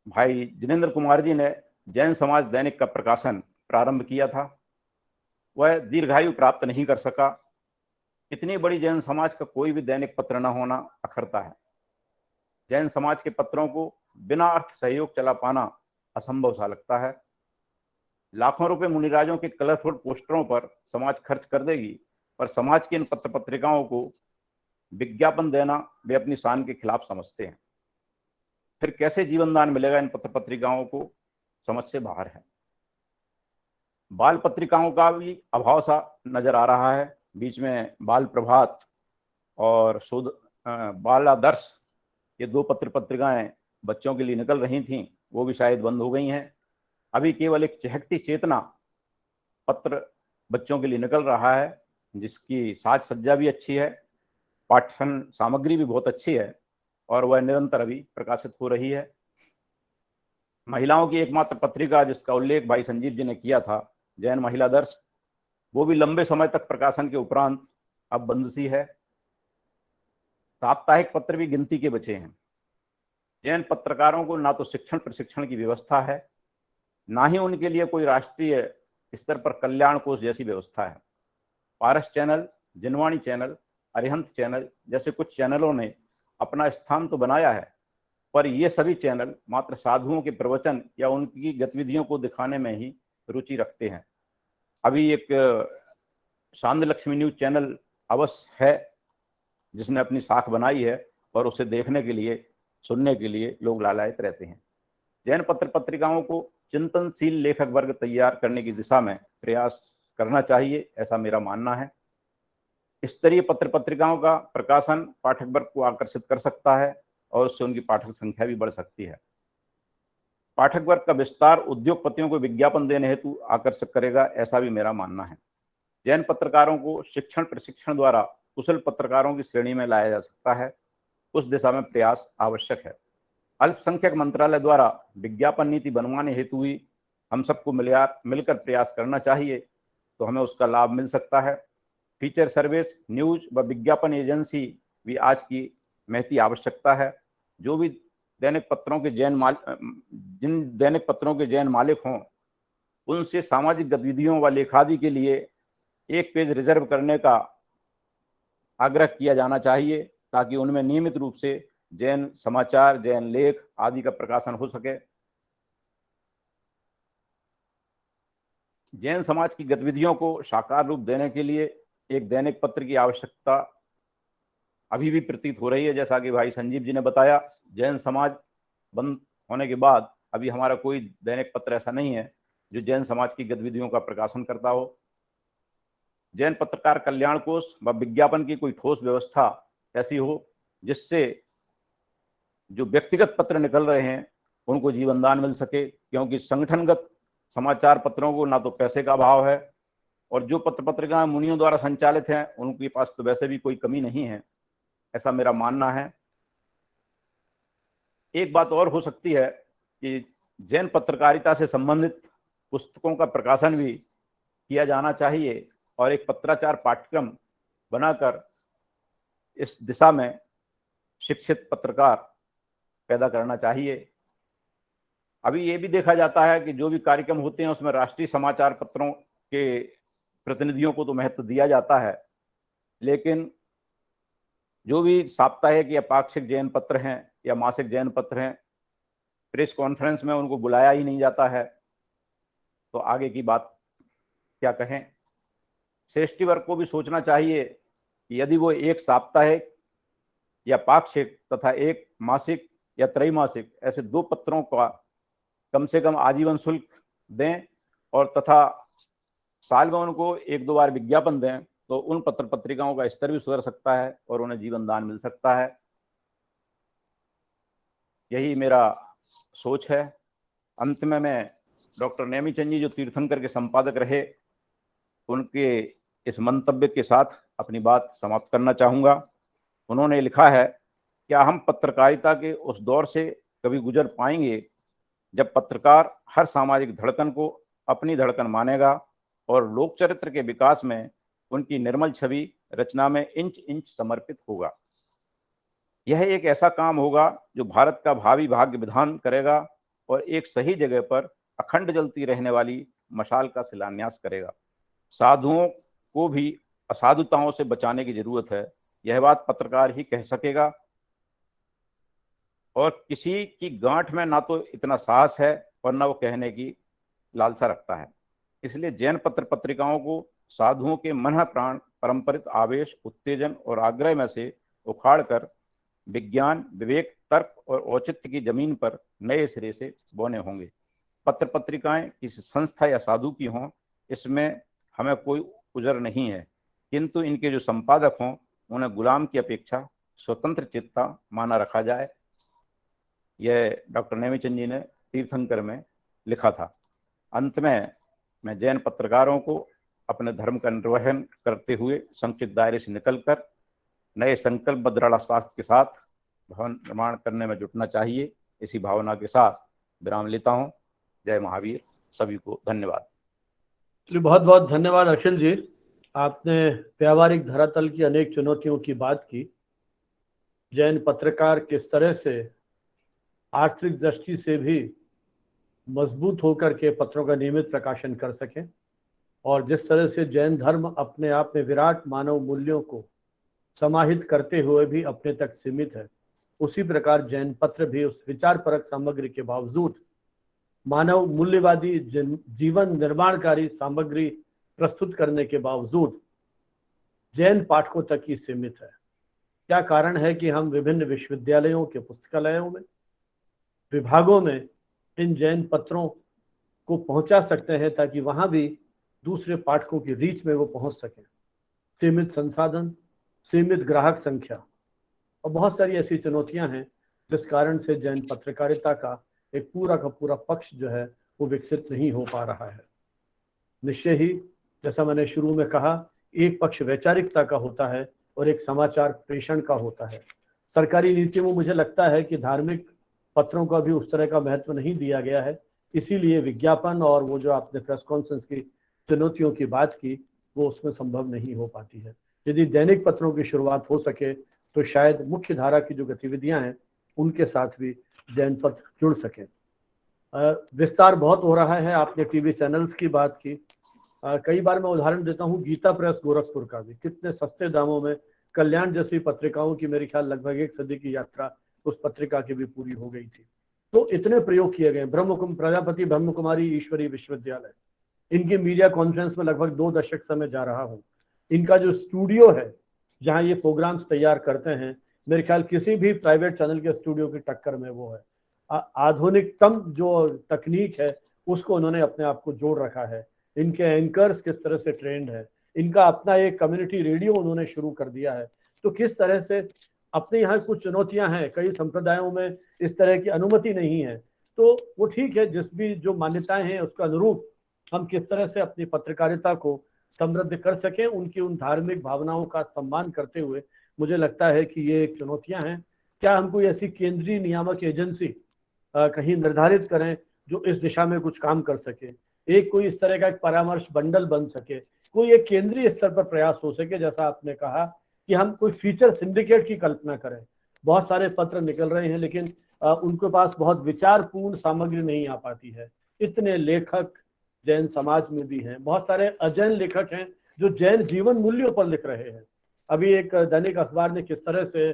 भाई जिनेंद्र कुमार जी ने जैन समाज दैनिक का प्रकाशन प्रारंभ किया था। वह दीर्घायु प्राप्त नहीं कर सका। इतनी बड़ी जैन समाज का कोई भी दैनिक पत्र न होना अखरता है। जैन समाज के पत्रों को बिना अर्थ सहयोग चला पाना असंभव सा लगता है। लाखों रुपए मुनिराजों के कलरफुल पोस्टरों पर समाज खर्च कर देगी, पर समाज की इन पत्र पत्रिकाओं को विज्ञापन देना वे अपनी शान के खिलाफ समझते हैं। फिर कैसे जीवन दान मिलेगा इन पत्र पत्रिकाओं को, समझ से बाहर है। बाल पत्रिकाओं का भी अभाव सा नजर आ रहा है। बीच में बाल प्रभात और बाल आदर्श, ये 2 पत्र पत्रिकाएं बच्चों के लिए निकल रही थीं, वो भी शायद बंद हो गई हैं। अभी केवल एक चहकती चेतना पत्र बच्चों के लिए निकल रहा है, जिसकी साज सज्जा भी अच्छी है, पाठन सामग्री भी बहुत अच्छी है और वह निरंतर अभी प्रकाशित हो रही है। महिलाओं की एकमात्र पत्रिका जिसका उल्लेख भाई संजीव जी ने किया था, जैन महिला दर्श, वो भी लंबे समय तक प्रकाशन के उपरांत अब बंद सी है। साप्ताहिक पत्र भी गिनती के बचे हैं। जैन पत्रकारों को ना तो शिक्षण प्रशिक्षण की व्यवस्था है, ना ही उनके लिए कोई राष्ट्रीय स्तर पर कल्याण कोष जैसी व्यवस्था है। पारस चैनल, जिनवाणी चैनल, अरिहंत चैनल जैसे कुछ चैनलों ने अपना स्थान तो बनाया है, पर ये सभी चैनल मात्र साधुओं के प्रवचन या उनकी गतिविधियों को दिखाने में ही रुचि रखते हैं। अभी एक शांत लक्ष्मी न्यूज चैनल अवश्य है जिसने अपनी साख बनाई है और उसे देखने के लिए, सुनने के लिए लोग लालायित रहते हैं। जैन पत्र पत्रिकाओं को चिंतनशील लेखक वर्ग तैयार करने की दिशा में प्रयास करना चाहिए, ऐसा मेरा मानना है। स्तरीय पत्र पत्रिकाओं का प्रकाशन पाठक वर्ग को आकर्षित कर सकता है और उससे उनकी पाठक संख्या भी बढ़ सकती है। पाठक वर्ग का विस्तार उद्योगपतियों को विज्ञापन देने हेतु आकर्षक करेगा, ऐसा भी मेरा मानना है। जैन पत्रकारों को शिक्षण प्रशिक्षण द्वारा कुशल पत्रकारों की श्रेणी में लाया जा सकता है, उस दिशा में प्रयास आवश्यक है। अल्पसंख्यक मंत्रालय द्वारा विज्ञापन नीति बनवाने हेतु भी हम सबको मिलकर प्रयास करना चाहिए, तो हमें उसका लाभ मिल सकता है। फीचर सर्विस, न्यूज व विज्ञापन एजेंसी भी आज की महती आवश्यकता है। जो भी दैनिक पत्रों के जिन दैनिक पत्रों के जैन मालिक हों, उनसे सामाजिक गतिविधियों व लेखादि के लिए एक पेज रिजर्व करने का आग्रह किया जाना चाहिए, ताकि उनमें नियमित रूप से जैन समाचार, जैन लेख आदि का प्रकाशन हो सके। जैन समाज की गतिविधियों को साकार रूप देने के लिए एक दैनिक पत्र की आवश्यकता अभी भी प्रतीत हो रही है। जैसा कि भाई संजीव जी ने बताया, जैन समाज बंद होने के बाद अभी हमारा कोई दैनिक पत्र ऐसा नहीं है जो जैन समाज की गतिविधियों का प्रकाशन करता हो। जैन पत्रकार कल्याण कोष व विज्ञापन की कोई ठोस व्यवस्था ऐसी हो जिससे जो व्यक्तिगत पत्र निकल रहे हैं उनको जीवनदान मिल सके, क्योंकि संगठनगत समाचार पत्रों को ना तो पैसे का अभाव है, और जो पत्र पत्रिकाएं मुनियों द्वारा संचालित हैं उनके पास तो वैसे भी कोई कमी नहीं है, ऐसा मेरा मानना है। एक बात और हो सकती है कि जैन पत्रकारिता से संबंधित पुस्तकों का प्रकाशन भी किया जाना चाहिए और एक पत्राचार पाठ्यक्रम बनाकर इस दिशा में शिक्षित पत्रकार पैदा करना चाहिए। अभी ये भी देखा जाता है कि जो भी कार्यक्रम होते हैं उसमें राष्ट्रीय समाचार पत्रों के प्रतिनिधियों को तो महत्व दिया जाता है, लेकिन जो भी साप्ताहिक या पाक्षिक जैन पत्र हैं या मासिक जैन पत्र हैं, प्रेस कॉन्फ्रेंस में उनको बुलाया ही नहीं जाता है, तो आगे की बात क्या कहें। श्रेष्ठी वर्ग को भी सोचना चाहिए कि यदि वो एक साप्ताहिक या पाक्षिक तथा एक मासिक या त्रैमासिक ऐसे 2 पत्रों का कम से कम आजीवन शुल्क दें और तथा साल में उनको 1-2 बार विज्ञापन दें, तो उन पत्र पत्रिकाओं का स्तर भी सुधर सकता है और उन्हें जीवन दान मिल सकता है। यही मेरा सोच है। अंत में मैं डॉक्टर नेमीचंद जी जो तीर्थंकर के संपादक रहे, उनके इस मंतव्य के साथ अपनी बात समाप्त करना चाहूँगा। उन्होंने लिखा है, क्या हम पत्रकारिता के उस दौर से कभी गुजर पाएंगे जब पत्रकार हर सामाजिक धड़कन को अपनी धड़कन मानेगा और लोक चरित्र के विकास में उनकी निर्मल छवि रचना में इंच इंच समर्पित होगा। यह एक ऐसा काम होगा जो भारत का भावी भाग्य विधान करेगा और एक सही जगह पर अखंड जलती रहने वाली मशाल का शिलान्यास करेगा। साधुओं को भी असाधुताओं से बचाने की जरूरत है, यह बात पत्रकार ही कह सकेगा, और किसी की गांठ में ना तो इतना साहस है और ना वो कहने की लालसा रखता है। इसलिए जैन पत्र पत्रिकाओं को साधुओं के मन प्राण परंपरित आवेश, उत्तेजन और आग्रह में से उखाड़कर विज्ञान, विवेक, तर्क और औचित्य की जमीन पर नए सिरे से बोने होंगे। पत्र पत्रिकाएं किसी संस्था या साधु की हों, इसमें हमें कोई उजर नहीं है, किंतु इनके जो संपादक हों उन्हें गुलाम की अपेक्षा स्वतंत्र चित्ता माना रखा जाए। यह डॉक्टर नेमीचंद जी ने तीर्थंकर में लिखा था। अंत में मैं जैन पत्रकारों को अपने धर्म का निर्वहन करते हुए संचित दायरे से निकलकर नए संकल्प दृढ़ साहस के साथ भवन निर्माण करने में जुटना चाहिए, इसी भावना के साथ विराम लेता हूँ। जय महावीर। सभी को धन्यवाद। बहुत बहुत धन्यवाद अखिल जी। आपने व्यावहारिक धरातल की अनेक चुनौतियों की बात की। जैन पत्रकार किस तरह से आर्थिक दृष्टि से भी मजबूत होकर के पत्रों का नियमित प्रकाशन कर सकें, और जिस तरह से जैन धर्म अपने आप में विराट मानव मूल्यों को समाहित करते हुए भी अपने तक सीमित है, उसी प्रकार जैन पत्र भी उस विचारपरक सामग्री के बावजूद मानव मूल्यवादी जीवन निर्माणकारी सामग्री प्रस्तुत करने के बावजूद जैन पाठकों तक ही सीमित है। क्या कारण है कि हम विभिन्न विश्वविद्यालयों के पुस्तकालयों में, विभागों में इन जैन पत्रों को पहुंचा सकते हैं ताकि वहां भी दूसरे पाठकों की रीच में वो पहुंच सकें। सीमित संसाधन, सीमित ग्राहक संख्या और बहुत सारी ऐसी चुनौतियां हैं जिस कारण से जैन पत्रकारिता का एक पूरा का पूरा पक्ष जो है वो विकसित नहीं हो पा रहा है। निश्चय ही जैसा मैंने शुरू में कहा, एक पक्ष वैचारिकता का होता है और एक समाचार प्रेषण का होता है। सरकारी नीतियों में मुझे लगता है कि धार्मिक पत्रों का भी उस तरह का महत्व नहीं दिया गया है, इसीलिए विज्ञापन और वो जो आपने प्रेस कॉन्फ्रेंस की चुनौतियों की बात की वो उसमें संभव नहीं हो पाती है। यदि दैनिक पत्रों की शुरुआत हो सके तो शायद मुख्य धारा की जो गतिविधियां हैं उनके साथ भी जैन पत्र जुड़ सकें। विस्तार बहुत हो रहा है, आपने टीवी चैनल्स की बात की। कई बार मैं उदाहरण देता हूँ गीता प्रेस गोरखपुर का भी, कितने सस्ते दामों में कल्याण जैसी पत्रिकाओं की मेरे ख्याल लगभग 1 सदी की यात्रा उस पत्रिका की भी पूरी हो गई थी। तो इतने प्रयोग किए गए। प्रजापति ब्रह्म कुमारी ईश्वरी विश्वविद्यालय, इनकी मीडिया कॉन्फ्रेंस में लगभग 2 दशक से मैं जा रहा हूँ। इनका जो स्टूडियो है जहाँ ये प्रोग्राम्स तैयार करते हैं, मेरे ख्याल किसी भी प्राइवेट चैनल के स्टूडियो की टक्कर में वो है। आधुनिकतम जो तकनीक है उसको उन्होंने अपने आप को जोड़ रखा है। इनके एंकर्स किस तरह से ट्रेंड है, इनका अपना एक कम्युनिटी रेडियो उन्होंने शुरू कर दिया है। तो किस तरह से अपने यहाँ कुछ चुनौतियां हैं, कई संप्रदायों में इस तरह की अनुमति नहीं है, तो वो ठीक है, जिस भी जो मान्यताएं हैं उसके अनुरूप हम किस तरह से अपनी पत्रकारिता को समृद्ध कर सकें, उनकी उन धार्मिक भावनाओं का सम्मान करते हुए, मुझे लगता है कि ये एक चुनौतियां हैं। क्या हम कोई ऐसी केंद्रीय नियामक एजेंसी कहीं निर्धारित करें जो इस दिशा में कुछ काम कर सके, एक कोई इस तरह का एक परामर्श बंडल बन सके, कोई एक केंद्रीय स्तर पर प्रयास हो सके, जैसा आपने कहा कि हम कोई फीचर सिंडिकेट की कल्पना करें। बहुत सारे पत्र निकल रहे हैं लेकिन उनके पास बहुत विचारपूर्ण सामग्री नहीं आ पाती है। इतने लेखक जैन समाज में भी हैं, बहुत सारे अजैन लेखक हैं जो जैन जीवन मूल्यों पर लिख रहे हैं। अभी एक दैनिक अखबार ने किस तरह से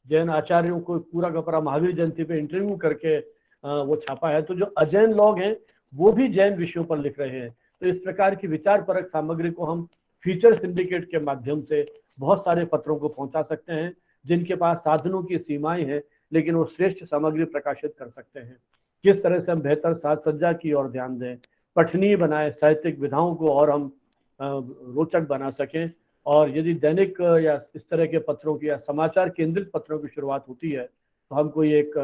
जैन आचार्यों को पूरा का पूरा महावीर जयंती पे इंटरव्यू करके वो छापा है। तो जो अजैन लोग हैं वो भी जैन विषयों पर लिख रहे हैं। तो इस प्रकार की विचारपरक सामग्री को हम फीचर सिंडिकेट के माध्यम से बहुत सारे पत्रों को पहुंचा सकते हैं जिनके पास साधनों की सीमाएं हैं, लेकिन वो श्रेष्ठ सामग्री प्रकाशित कर सकते हैं। किस तरह से हम बेहतर साज सज्जा की ओर ध्यान दें, पठनीय बनाए, साहित्यिक विधाओं को और हम रोचक बना सकें। और यदि दैनिक या इस तरह के पत्रों की या समाचार केंद्रित पत्रों की शुरुआत होती है तो हम कोई एक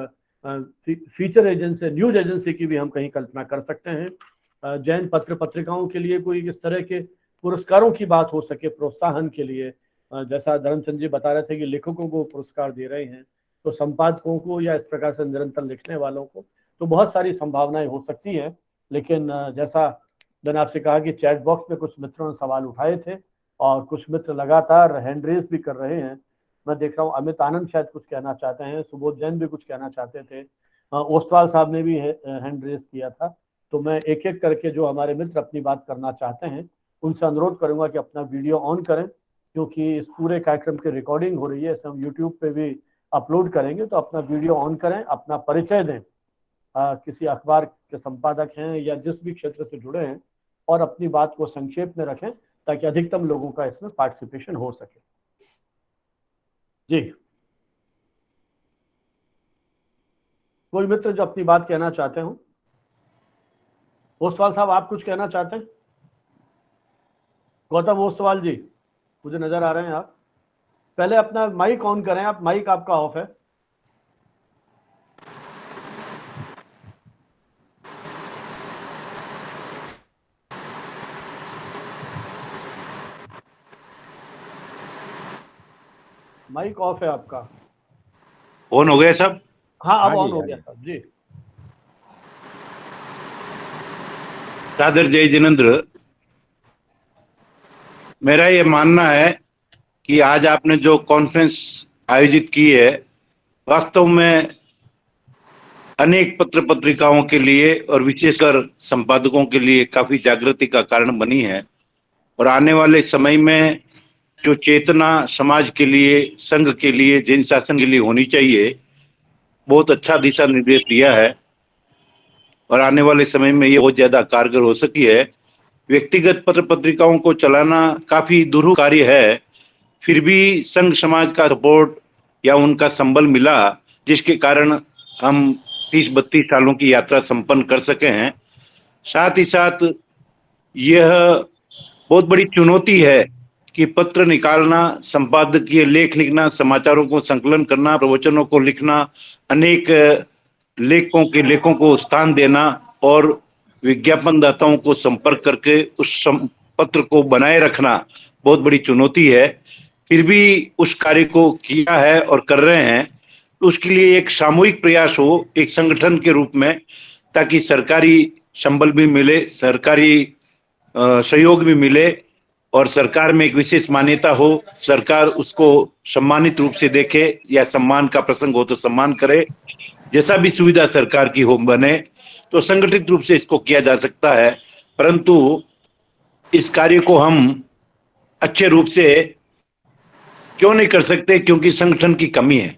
फीचर एजेंसी, न्यूज एजेंसी की भी हम कहीं कल्पना कर सकते हैं। जैन पत्र पत्रिकाओं के लिए कोई इस तरह के पुरस्कारों की बात हो सके प्रोत्साहन के लिए, जैसा धर्मचंद जी बता रहे थे कि लेखकों को पुरस्कार दे रहे हैं, तो संपादकों को या इस प्रकार से निरंतर लिखने वालों को, तो बहुत सारी संभावनाएं हो सकती हैं। लेकिन जैसा मैंने आपसे कहा कि चैट बॉक्स में कुछ मित्रों ने सवाल उठाए थे और कुछ मित्र लगातार हैंड रेस भी कर रहे हैं। मैं देख रहा हूँ अमित आनंद शायद कुछ कहना चाहते हैं, सुबोध जैन भी कुछ कहना चाहते थे, ओस्तवाल साहब ने भी हैंड रेस किया था। तो मैं एक एक करके जो हमारे मित्र अपनी बात करना चाहते हैं उनसे अनुरोध करूंगा कि अपना वीडियो ऑन करें, क्योंकि इस पूरे कार्यक्रम की रिकॉर्डिंग हो रही है, इसे हम यूट्यूब पे भी अपलोड करेंगे। तो अपना वीडियो ऑन करें, अपना परिचय दें, किसी अखबार के संपादक हैं या जिस भी क्षेत्र से जुड़े हैं, और अपनी बात को संक्षेप में रखें ताकि अधिकतम लोगों का इसमें पार्टिसिपेशन हो सके। जी, कोई मित्र जो अपनी बात कहना चाहते हो? ओस्तवाल साहब, आप कुछ कहना चाहते हैं? गौतम ओस्तवाल जी, मुझे नजर आ रहे हैं आप। पहले अपना माइक ऑन करें, आप माइक आपका ऑफ है। माइक ऑफ है आपका। ऑन हो गया सब? हाँ, अब ऑन हो गया सब जी। सादर जय जिनेंद्र, मेरा ये मानना है कि आज आपने जो कॉन्फ्रेंस आयोजित की है वास्तव में अनेक पत्र पत्रिकाओं के लिए और विशेषकर संपादकों के लिए काफी जागृति का कारण बनी है। और आने वाले समय में जो चेतना समाज के लिए, संघ के लिए, जैन शासन के लिए होनी चाहिए, बहुत अच्छा दिशा निर्देश दिया है और आने वाले समय में ये बहुत ज्यादा कारगर हो सकी है। व्यक्तिगत पत्र पत्रिकाओं को चलाना काफी दुरूह कार्य है, फिर भी संघ समाज का सपोर्ट या उनका संबल मिला, जिसके कारण हम 30-32 सालों की यात्रा संपन्न कर सके हैं। साथ ही साथ यह बहुत बड़ी चुनौती है कि पत्र निकालना, संपादकीय लेख लिखना, समाचारों को संकलन करना, प्रवचनों को लिखना, अनेक लेखों को स्थान देना और विज्ञापन दाताओं को संपर्क करके उस पत्र को बनाए रखना बहुत बड़ी चुनौती है। फिर भी उस कार्य को किया है और कर रहे हैं। तो उसके लिए एक सामूहिक प्रयास हो, एक संगठन के रूप में, ताकि सरकारी संबल भी मिले, सरकारी सहयोग भी मिले और सरकार में एक विशेष मान्यता हो, सरकार उसको सम्मानित रूप से देखे या सम्मान का प्रसंग हो तो सम्मान करे, जैसा भी सुविधा सरकार की हो बने, तो संगठित रूप से इसको किया जा सकता है। परंतु इस कार्य को हम अच्छे रूप से क्यों नहीं कर सकते? क्योंकि संगठन की कमी है।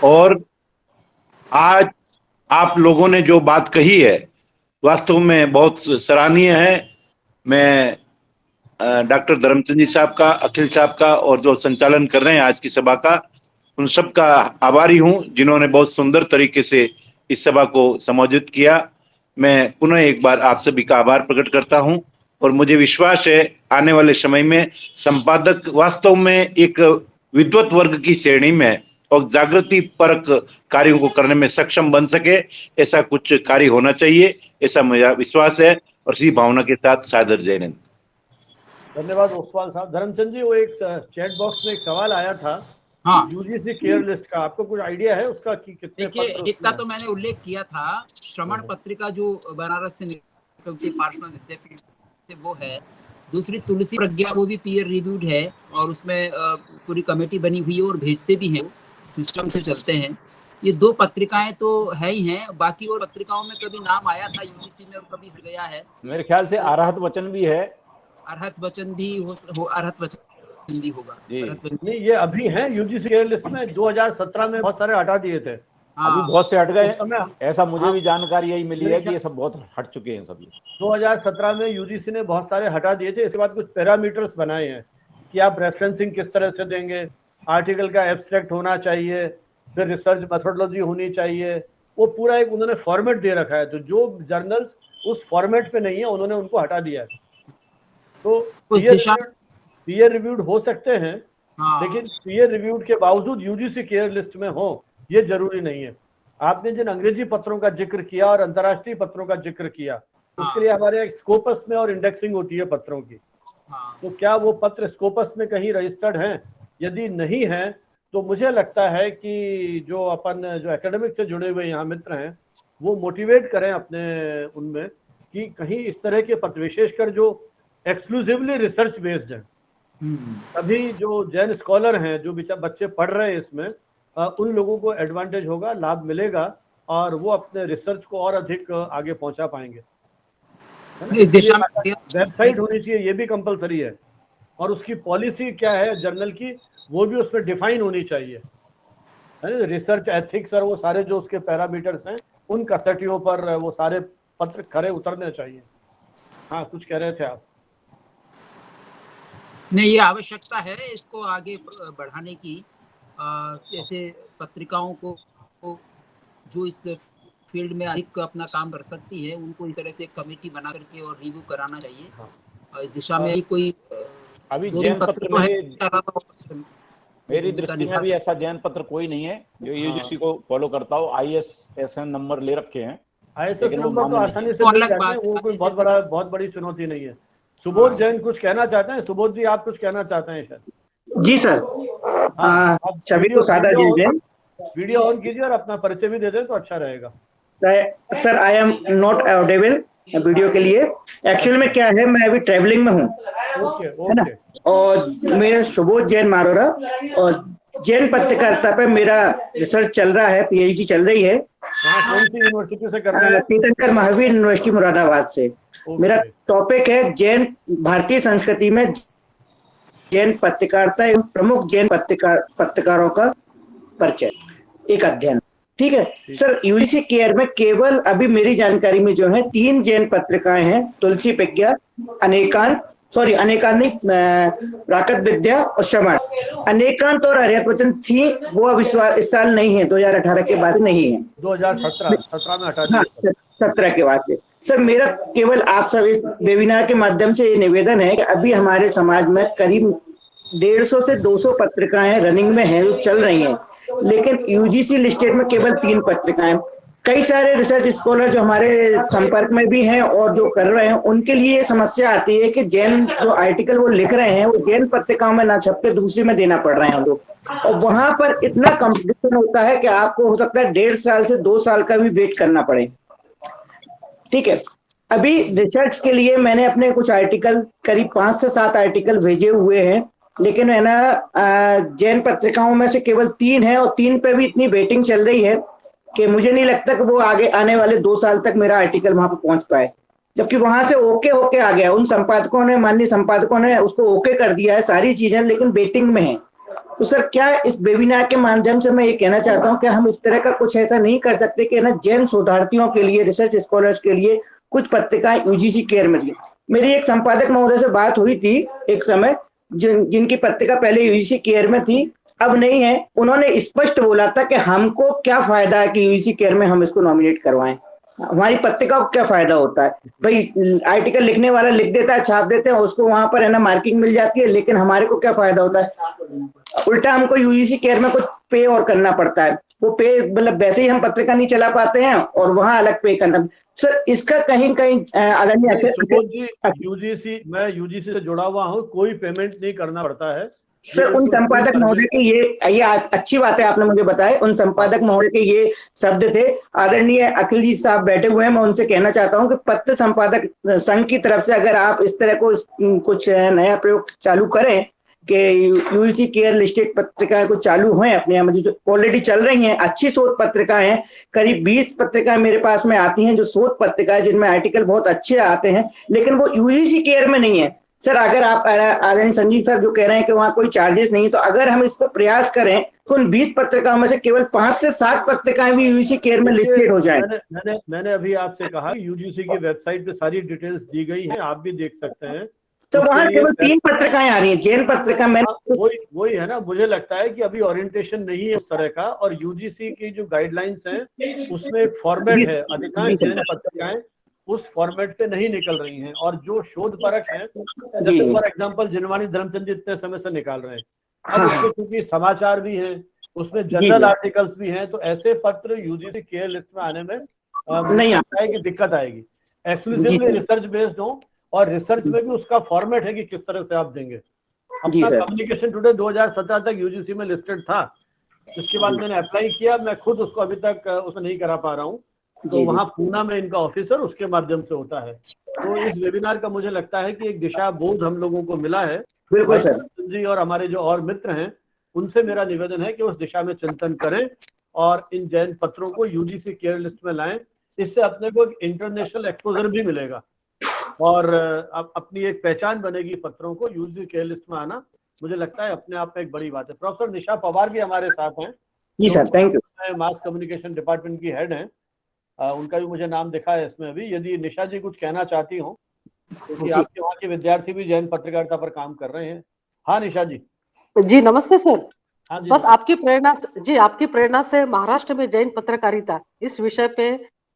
और आज आप लोगों ने जो बात कही है वास्तव में बहुत सराहनीय है। मैं डॉक्टर धर्मचंद जी साहब का, अखिल साहब का और जो संचालन कर रहे हैं आज की सभा का, उन सब का आभारी हूं जिन्होंने बहुत सुंदर तरीके से इस सभा को संबोधित किया। मैं पुनः एक बार आप सभी का आभार प्रकट करता हूं और मुझे विश्वास है आने वाले समय में संपादक वास्तव में एक विद्वत वर्ग की श्रेणी में और जागृति परक कार्यों को करने में सक्षम बन सके, ऐसा कुछ कार्य होना चाहिए, ऐसा मेरा विश्वास है। और इसी भावना के साथ सादर जय हिंद। धन्यवाद ओसवाल साहब। धर्मचंद जी, वो एक चैट बॉक्स में एक सवाल आया था, हाँ, यूजीसी केयर लिस्ट का, आपको कुछ आइडिया है उसका कि कितने देखिए पत्र एक का उसमें तो मैंने उल्लेख किया था, श्रवण पत्रिका जो बनारस से निकलती पार्श्वनाथ विद्यापीठ से, वो है। दूसरी तुलसी प्रज्ञा, वो भी पीयर रिव्यूड है और उसमें पूरी कमेटी बनी हुई है और भेजते भी हैं, सिस्टम से चलते हैं। ये 2 पत्रिकाएं तो है ही हैं, बाकी और पत्रिकाओं में कभी नाम आया था यूजीसी में और कभी हट गया है। मेरे ख्याल से अरहत वचन भी है, अरहत वचन भी अरहत वचन भी होगा। जी। अरहत वचन- नहीं, ये अभी है यूजीसी केयर लिस्ट में। 2017 में बहुत सारे हटा दिए थे, हाँ, अभी बहुत से हट गए। उस समय ऐसा मुझे भी जानकारी यही मिली है मेरे कि ये सब बहुत हट चुके हैं सभी। 2017 में यूजीसी ने बहुत सारे हटा दिए थे। इसके बाद कुछ पैरामीटर्स बनाए हैं कि आप रेफरेंसिंग किस तरह से देंगे, आर्टिकल का एब्स्ट्रैक्ट होना चाहिए, फिर रिसर्च मेथोडोलॉजी होनी चाहिए, वो पूरा एक उन्होंने फॉर्मेट दे रखा है। तो जो जर्नल्स उस फॉर्मेट पे नहीं है उन्होंने उनको हटा दिया है। तो उस दिशा पीयर रिव्यूड हो सकते हैं, हाँ, लेकिन पीयर रिव्यूड के बावजूद यूजीसी केयर लिस्ट में हो ये जरूरी नहीं है। आपने जिन अंग्रेजी पत्रों का जिक्र किया और अंतर्राष्ट्रीय पत्रों का जिक्र किया, उसके लिए हमारे एक स्कोपस में और इंडेक्सिंग होती है पत्रों की। हाँ, तो क्या वो पत्र स्कोपस में कहीं रजिस्टर्ड हैं? यदि नहीं है तो मुझे लगता है कि जो एकेडमिक से जुड़े हुए यहाँ मित्र हैं वो मोटिवेट करें अपने उनमें कि कहीं इस तरह के पत्र, विशेषकर जो एक्सक्लूसिवली रिसर्च बेस्ड हैं, अभी जो जैन स्कॉलर हैं, जो बच्चे पढ़ रहे हैं इसमें, उन लोगों को एडवांटेज होगा, लाभ मिलेगा और वो अपने रिसर्च को और अधिक आगे पहुंचा पाएंगे। इस दिशा में वेबसाइट होनी चाहिए, ये भी कंपलसरी है, और उसकी पॉलिसी क्या है जर्नल की वो भी उसमें डिफाइन होनी चाहिए, है ना। रिसर्च एथिक्स और वो सारे जो उसके पैरामीटर्स हैं उन कसौटियों पर वो सारे पत्र खरे उतरने चाहिए। हाँ, कुछ कह रहे थे आप? नहीं, ये आवश्यकता है इसको आगे बढ़ाने की। जैसे पत्रिकाओं को जो इस फील्ड में अधिक अपना काम कर सकती है उनको इस तरह से कमेटी बना करके और रिव्यू कराना चाहिए। और इस दिशा में कोई अभी 2 जैन पत्र पत्र तो है, में मेरी दृष्टि में भी ऐसा जैन पत्र कोई नहीं है जो यूजीसी को फॉलो करता हो। ISSN नंबर ले रखे हैं, ISSN लेकिन वो नंबर तो मान्य आसानी से वो मिल अलग जाते हैं, बात वो है, कोई ISSN बहुत बड़ी चुनौती नहीं है। सुबोध जैन कुछ कहना चाहते हैं? सुबोध जी, आप कुछ कहना चाहते हैं शायद? जी सर, आप सभी को सादर जय। वीडियो ऑन कीजिए और अपना परिचय भी दे दें तो अच्छा रहेगा। Sir, I am not available video के लिए। एक्चुअल में क्या है, मैं अभी ट्रेवलिंग में हूँ, है ना। और मेरा सुबोध जैन मारोरा और जैन पत्रकारिता पे मेरा रिसर्च चल रहा है, PhD चल रही है। कौन सी यूनिवर्सिटी से कर रहे हैं? तीर्थंकर महावीर यूनिवर्सिटी मुरादाबाद से। मेरा टॉपिक है जैन भारतीय संस्कृति में जैन पत्रकारिता एवं प्रमुख जैन पत्रकारों का परिचय, एक अध्ययन। ठीक है सर। यूजीसी केयर में केवल अभी मेरी जानकारी में जो है 3 जैन पत्रिकाएं हैं, तुलसी प्रज्ञा, अनेकांत सॉरी अनेकांत नहीं, प्राकृत विद्या और श्रवण, अनेकांत और अर्हत वचन थी, वो अब इस साल नहीं है, 2018 के बाद नहीं है, 2017 में हटा हाँ दिया। 17 के बाद से। सर मेरा केवल आप सब इस वेबिनार के माध्यम से ये निवेदन है कि अभी हमारे समाज में करीब 150 से 200 पत्रिकाएं रनिंग में हैं, जो चल रही हैं, लेकिन यूजीसी लिस्टेड में केवल 3 पत्रिकाएं। कई सारे रिसर्च स्कॉलर जो हमारे संपर्क में भी हैं और जो कर रहे हैं, उनके लिए ये समस्या आती है कि जैन जो आर्टिकल वो लिख रहे हैं वो जैन पत्रिकाओं में ना छप के दूसरी में देना पड़ रहे हैं लोग, और वहां पर इतना कंपटीशन होता है कि आपको हो सकता है 1.5 साल से 2 साल का भी वेट करना पड़े। ठीक है, अभी रिसर्च के लिए मैंने अपने कुछ आर्टिकल, करीब 5 से 7 आर्टिकल भेजे हुए हैं, लेकिन है ना जैन पत्रिकाओं में से केवल 3 है, और 3 पे भी इतनी वेटिंग चल रही है कि मुझे नहीं लगता कि वो आगे आने वाले 2 साल तक मेरा आर्टिकल वहां पर पहुंच पाए, जबकि वहां से ओके होके आ गया, उन संपादकों ने, माननीय संपादकों ने उसको ओके कर दिया है सारी चीजें, लेकिन वेटिंग में है। तो सर क्या इस वेबिनार के माध्यम से मैं ये कहना चाहता हूँ कि हम इस तरह का कुछ ऐसा नहीं कर सकते कि ना जैन शोधार्थियों के लिए, रिसर्च स्कॉलर्स के लिए कुछ पत्रिकाएं यूजीसी केयर में दी। मेरी एक संपादक महोदय से बात हुई थी एक समय, जिनकी पत्रिका पहले यूजीसी केयर में थी, अब नहीं है। उन्होंने स्पष्ट बोला था कि हमको क्या फायदा है कि यूजीसी केयर में हम इसको नॉमिनेट करवाएं, हमारी पत्रिका को क्या फायदा होता है। भाई आर्टिकल लिखने वाला लिख देता है, छाप देते हैं, उसको वहां पर है ना मार्किंग मिल जाती है, लेकिन हमारे को क्या फायदा होता है। उल्टा हमको यूजीसी केयर में कुछ पे और करना पड़ता है, वो पे मतलब वैसे ही हम पत्रिका नहीं चला पाते हैं और वहां अलग पे करना। सर इसका कहीं कहीं मैं यूजीसी से जुड़ा हुआ हूँ, कोई पेमेंट नहीं करना पड़ता है। सर उन संपादक महोदय के ये अच्छी बात है आपने मुझे बताया, उन संपादक महोदय के ये शब्द थे। आदरणीय अखिल जी साहब बैठे हुए हैं, मैं उनसे कहना चाहता हूं कि पत्र संपादक संघ की तरफ से अगर आप इस तरह को कुछ नया प्रयोग चालू करें कि यूजीसी केयर लिस्टेड पत्रिकाएं कुछ चालू हुए अपने यहाँ, जो ऑलरेडी चल रही हैं, अच्छी शोध पत्रिकाएं हैं, करीब 20 पत्रिकाएं मेरे पास में आती हैं जो शोध पत्रिकाएं, जिनमें आर्टिकल बहुत अच्छे आते हैं, लेकिन वो यूजीसी केयर में नहीं है। सर अगर आप आदरणीय संजीव सर जो कह रहे हैं कि वहां कोई चार्जेस नहीं, तो अगर हम इसको प्रयास करें तो उन 20 पत्रिकाओं में से केवल 5 से 7 पत्रिकाएं भी यूजीसी केयर में लिस्टेड हो जाएं। मैंने अभी आपसे कहा यूजीसी की वेबसाइट पे सारी डिटेल्स दी गई हैं, आप भी देख सकते हैं। तो वहां केवल 3 पत्रिकाएं आ रही हैं, जैन पत्रिका में वही है ना। मुझे लगता है कि अभी ओरिएंटेशन नहीं है उस तरह का, और यूजीसी की जो गाइडलाइंस हैं उसमें एक फॉर्मेट है, अधिकांश जैन पत्रिकाएं उस फॉर्मेट पे नहीं निकल रही हैं, और जो शोध परक है, जैसे फॉर एग्जांपल जिनवानी धर्मचंद जी इतने समय से निकाल रहे हैं, अब उसमें क्योंकि समाचार भी हैं, उसमें जनरल आर्टिकल्स भी हैं, तो ऐसे पत्र यूजीसी केयर लिस्ट में आने में नहीं आता है कि दिक्कत आएगी। एक्सक्लूसिवली रिसर्च बेस्ड हो, और रिसर्च में भी उसका फॉर्मेट है कि किस तरह से आप देंगे। अपना कम्युनिकेशन टुडे 2017 तक यूजीसी में लिस्टेड था, इसके बाद मैंने अप्लाई किया, मैं खुद उसको अभी तक उसको नहीं करा पा रहा हूँ, तो वहाँ पूना में इनका ऑफिसर उसके माध्यम से होता है। तो इस वेबिनार का मुझे लगता है कि एक दिशा बोध हम लोगों को मिला है। बिल्कुल सर जी, और हमारे जो और मित्र हैं उनसे मेरा निवेदन है कि उस दिशा में चिंतन करें और इन जैन पत्रों को यूजीसी केयर लिस्ट में लाएं। इससे अपने को एक इंटरनेशनल एक्सपोजर भी मिलेगा और अपनी एक पहचान बनेगी पत्रों को यूजीसी केयर लिस्ट में आना। मुझे लगता है अपने आप में एक बड़ी बात है। प्रोफेसर निशा पवार भी हमारे साथ हैं। जी sir, thank you. Mass communication department की हेड हैं, उनका भी मुझे नाम दिखा है इसमें अभी। यदि निशा जी कुछ कहना चाहती हो, क्योंकि आपके वहाँ के विद्यार्थी भी जैन पत्रकारिता पर काम कर रहे हैं। हाँ निशा जी। जी नमस्ते सर। हाँ जी, बस आपकी प्रेरणा से महाराष्ट्र में जैन पत्रकारिता इस विषय पे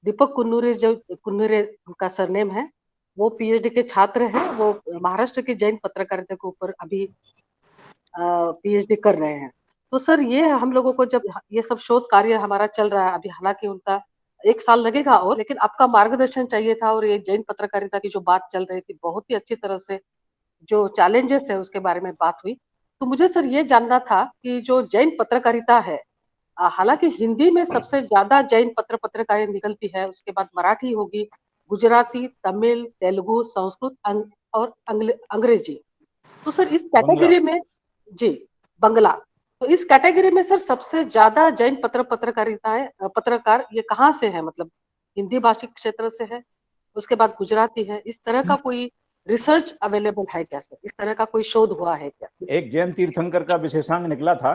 दीपक कुन्नूरे, जो कुन्नूरे उनका सरनेम है, वो पीएचडी के छात्र हैं। वो महाराष्ट्र की जैन पत्रकारिता के ऊपर अभी पीएचडी कर रहे हैं। तो सर ये हम लोगों को जब ये सब शोध कार्य हमारा चल रहा है अभी, हालांकि उनका 1 साल लगेगा और, लेकिन आपका मार्गदर्शन चाहिए था। और ये जैन पत्रकारिता की जो बात चल रही थी, बहुत ही अच्छी तरह से जो चैलेंजेस है उसके बारे में बात हुई। तो मुझे सर ये जानना था कि जो जैन पत्रकारिता है, हालांकि हिंदी में सबसे ज्यादा जैन पत्रकारिता निकलती है, उसके बाद मराठी होगी, गुजराती, तमिल, तेलुगु, संस्कृत और अंग्रेजी। तो सर इस कैटेगरी में जी बंगला, तो इस कैटेगरी में सर सबसे ज्यादा जैन पत्रकार ये कहाँ से है? मतलब हिंदी भाषी क्षेत्र से है, उसके बाद गुजराती है। इस तरह का कोई रिसर्च अवेलेबल है क्या सर? इस तरह का कोई शोध हुआ है क्या? एक जैन तीर्थंकर का विशेषांक निकला था